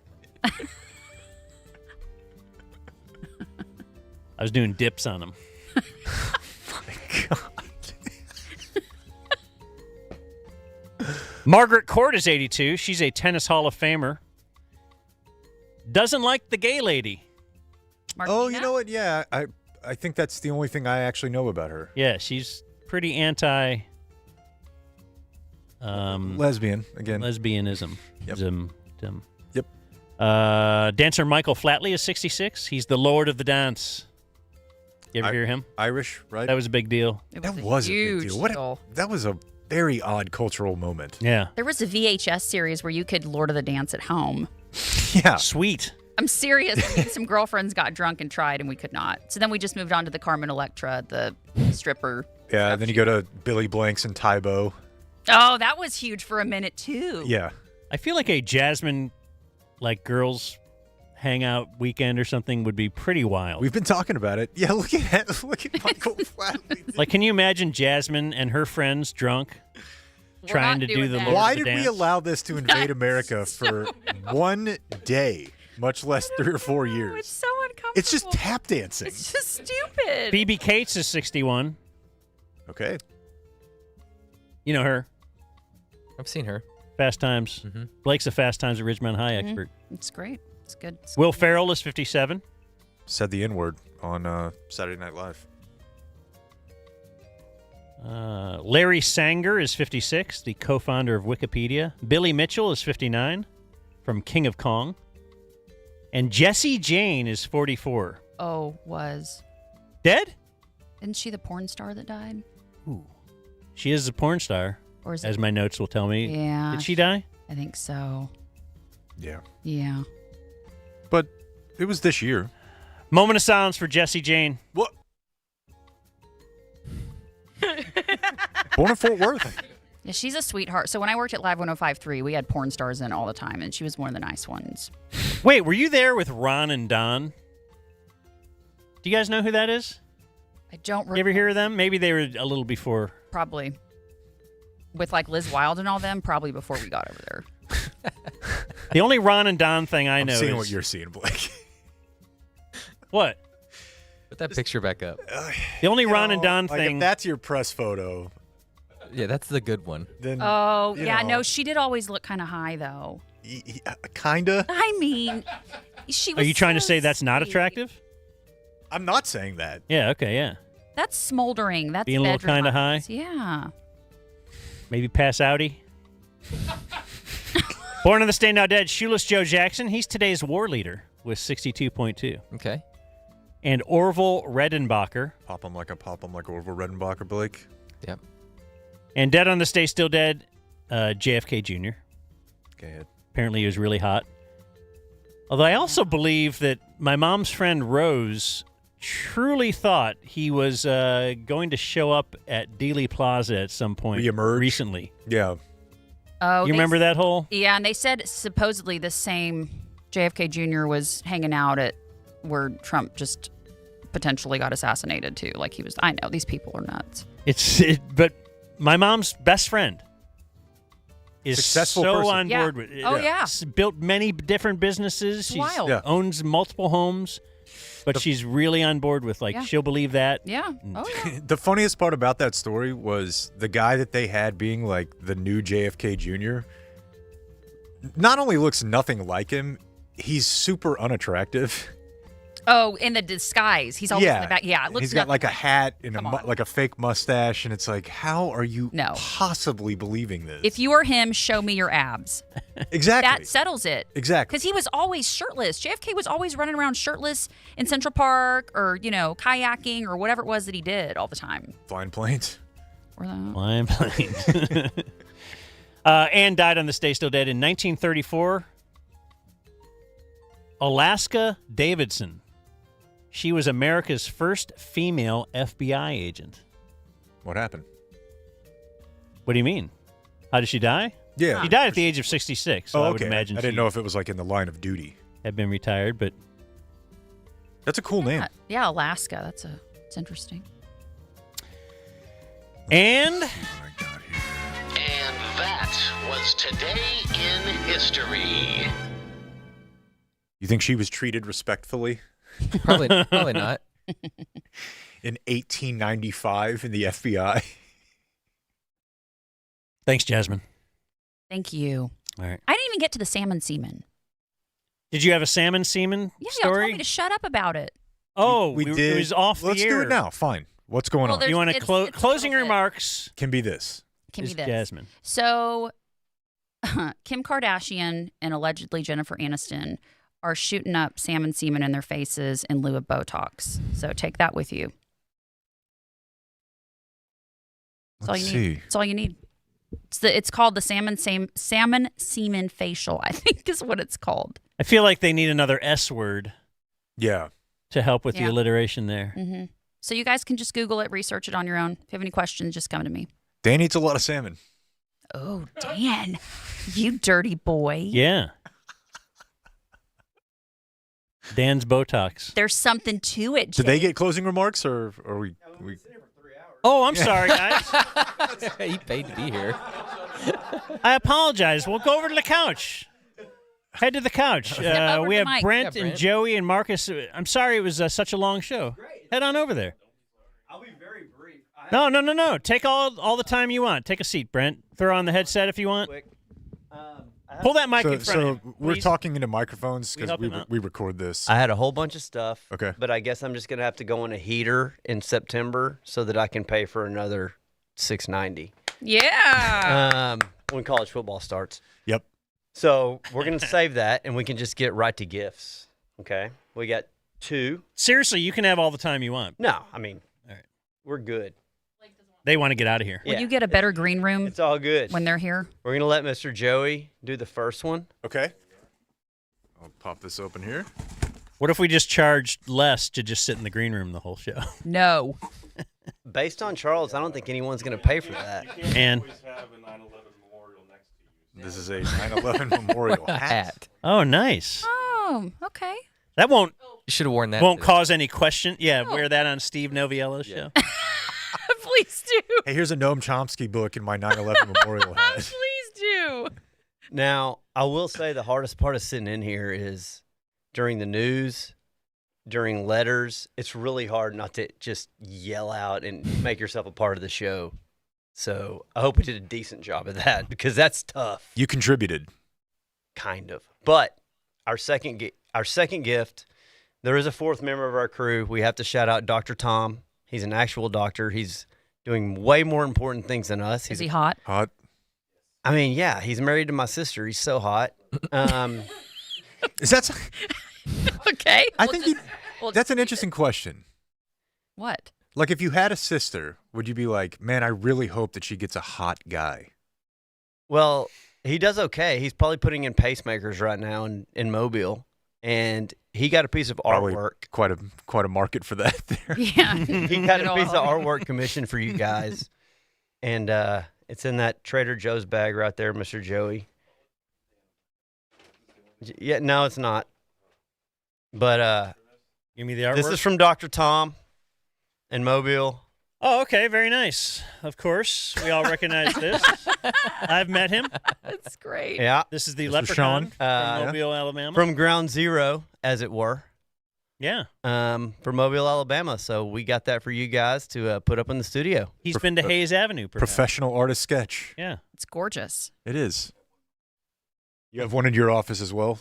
I was doing dips on him. Margaret Court is 82. She's a tennis Hall of Famer. Doesn't like the gay lady. Martina? Oh, you know what? Yeah, I think that's the only thing I actually know about her. Yeah, she's pretty anti Lesbian, again. lesbianism. Yep. Zim. Yep. Dancer Michael Flatley is 66. He's the Lord of the Dance. You ever hear him? Irish, right? That was a big deal. That was a big huge deal. What deal. that was a very odd cultural moment. Yeah. There was a VHS series where you could Lord of the Dance at home. Yeah. Sweet. I'm serious. Me and some girlfriends got drunk and tried, and we could not. So then we just moved on to the Carmen Electra, the stripper. Yeah, then you go to Billy Blanks and Tybo. Oh, that was huge for a minute, too. Yeah. I feel like a Jasmine, girls hangout weekend or something would be pretty wild. We've been talking about it. Yeah, look at Michael Flatley. Like, can you imagine Jasmine and her friends drunk trying to not do doing the that. Lord Why of the did Dance? we allow this to invade America for one day, much less 3 or 4 years? It's so uncomfortable. It's just tap dancing. It's just stupid. Phoebe Cates is 61. Okay. You know her. I've seen her. Fast Times. Mm-hmm. Blake's a Fast Times at Ridgemont High expert. It's great. It's good. It's Will Ferrell is 57. Said the N-word on Saturday Night Live. Larry Sanger is 56, the co-founder of Wikipedia. Billy Mitchell is 59, from King of Kong. And Jessie Jane is 44. Oh, was. Dead? Isn't she the porn star that died? Ooh. She is a porn star, Or is as it? my notes will tell me. Yeah. Did she die? I think so. Yeah. Yeah. But it was this year. Moment of silence for Jessie Jane. What? Born in Fort Worth. Yeah, she's a sweetheart. So when I worked at Live 105.3, we had porn stars in all the time, and she was one of the nice ones. Wait, were you there with Ron and Don? Do you guys know who that is? I don't remember. You ever hear of them? Maybe they were a little before. Probably. With like Liz Wilde and all them, probably before we got over there. The only Ron and Don thing I know I'm seeing is... what you're seeing, Blake. What? Put that picture back up. The only Ron and Don like thing... if that's your press photo, Yeah, that's the good one. then Oh, you yeah. know, No, she did always look kind of high, though. kinda. I mean, she was Are you trying to so say that's not sweet. attractive? I'm not saying that. Yeah, okay, yeah. That's smoldering. That's Being a little bedroom kinda high? eyes. Yeah. Maybe pass outie. Born on this day, now dead, Shoeless Joe Jackson. He's today's war leader with 62.2. Okay. And Orville Redenbacher. Pop him like Orville Redenbacher, Blake. Yep. And dead on this day, still dead, JFK Jr. Go ahead. Apparently he was really hot. Although I also believe that my mom's friend Rose truly thought he was going to show up at Dealey Plaza at some point Reemerge? recently. Yeah. Oh, You remember that whole? Yeah, and they said supposedly the same JFK Jr. was hanging out at where Trump just potentially got assassinated too. Like he was. I know these people are nuts. But my mom's best friend is Successful so person. on Yeah. board with it. Oh, yeah. Built many different businesses. It's She's wild. Yeah. owns multiple homes, but she's really on board with Yeah. she'll believe that. Yeah. Oh yeah. The funniest part about that story was the guy that they had being like the new JFK Jr. not only looks nothing like him, he's super unattractive. Oh, in the disguise, he's always in the back. Yeah, it looks he's got like a nothing hat and Come on. like a fake mustache, and it's like, how are you No. possibly believing this? If you are him, show me your abs. exactly, That settles it. exactly. Because he was always shirtless. JFK was always running around shirtless in Central Park or, kayaking or whatever it was that he did all the time. Flying planes. Or the, Flying planes. Anne died on this day, still dead, in 1934. Alaska Davidson. She was America's first female FBI agent. What happened? What do you mean? How did she die? Yeah. She died at the age of 66, so Oh, I would okay. imagine I didn't she know if it was like in the line of duty. had been retired, but That's a cool name. yeah, Alaska. It's interesting. And And that was Today in History. You think she was treated respectfully Probably not. in 1895 in the FBI? thanks, Jasmine. Thank you. All right. I didn't even get to the salmon semen. Did you have a salmon semen Yeah, y'all told story? me to shut up about it. Oh, we it did. was off Let's the air. do it now. Fine. What's going Well, on? there's- You want to it's closing a little bit. remarks? Can be this. Can is be this. Jasmine. So, Kim Kardashian and allegedly Jennifer Aniston are shooting up salmon semen in their faces in lieu of Botox. So take that with you. That's all Let's you need. see. That's all you need. It's called the salmon semen facial, I think is what it's called. I feel like they need another S word Yeah. to help with the Yeah. alliteration there. Hmm. So you guys can just Google it, research it on your own. If you have any questions, just come to me. Dan eats a lot of salmon. Oh, Dan, you dirty boy. Yeah. Dan's Botox. There's something to it, Did they Jake. get closing remarks or are we? Oh, I'm sorry, guys. He paid to be here. I apologize. We'll go over to the couch. Head to the couch. Step over We to have Mike. Brent Yeah, and Brent. Joey and Marcus. I'm sorry it was such a long show. Head on over there. I'll be very brief. No. Take all the time you want. Take a seat, Brent. Throw on the headset if you want. Pull that mic in front of you. We're please. talking into microphones We because help him out? we record this. I had a whole bunch of stuff. Okay. But I guess I'm just going to have to go on a heater in September so that I can pay for another $6.90. Yeah. When college football starts. Yep. So we're going to save that, and we can just get right to gifts. Okay? We got 2. Seriously, you can have all the time you want. No, I mean, all right. We're good. They want to get out of here. Will you get a better green room? It's all good. When they're here? We're going to let Mr. Joey do the first one. Okay. I'll pop this open here. What if we just charged less to just sit in the green room the whole show? No. Based on Charles, I don't think anyone's going to pay for that. And this is a 9/11 memorial hat. Oh, nice. Oh, okay. That won't. You should have worn that. Won't cause any question. Yeah, wear that on Steve Noviello's show. Please do. Hey, here's a Noam Chomsky book in my 9/11 memorial hat. Please do. Now, I will say the hardest part of sitting in here is during the news, during letters. It's really hard not to just yell out and make yourself a part of the show. So I hope we did a decent job of that because that's tough. You contributed. Kind of. But our second gift, there is a 4th member of our crew. We have to shout out Dr. Tom. He's an actual doctor. He's doing way more important things than us. Is he hot? Hot. I mean, yeah, he's married to my sister. He's so hot. Is that? Okay. I think that's an interesting question. What? Like, if you had a sister, would you be like, man, I really hope that she gets a hot guy? Well, he does okay. He's probably putting in pacemakers right now in Mobile, and he got a piece of Probably artwork. Quite a market for that there. Yeah. He got a piece of artwork commissioned for you guys, and it's in that Trader Joe's bag right there, Mr. Joey. Yeah, no, it's not. But give me the artwork. This is from Dr. Tom in Mobile. Oh, okay. Very nice. Of course. We all recognize this. I've met him. That's great. Yeah. This is the Mr. Leprechaun Sean. from Mobile, Alabama. From Ground Zero, as it were. Yeah. From Mobile, Alabama. So we got that for you guys to put up in the studio. He's been to Hayes Avenue, perhaps. Professional artist sketch. Yeah. It's gorgeous. It is. You have one in your office as well?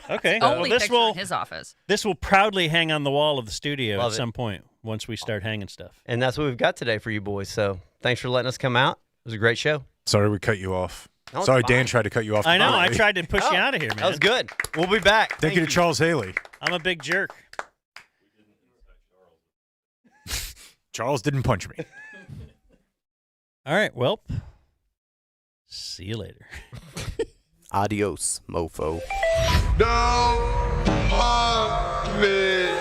Okay. Only this picture will in his office. This will proudly hang on the wall of the studio Love at it. some point once we start hanging stuff. And that's what we've got today for you boys. So thanks for letting us come out. It was a great show. Sorry we cut you off. No, it's Sorry, fine. Dan tried to cut you off. I know. I completely. tried to push you out of here, man. That was good. We'll be back. Thank you to Charles Haley. I'm a big jerk. Charles didn't punch me. All right. Well, see you later. Adios, mofo. Don't hurt me.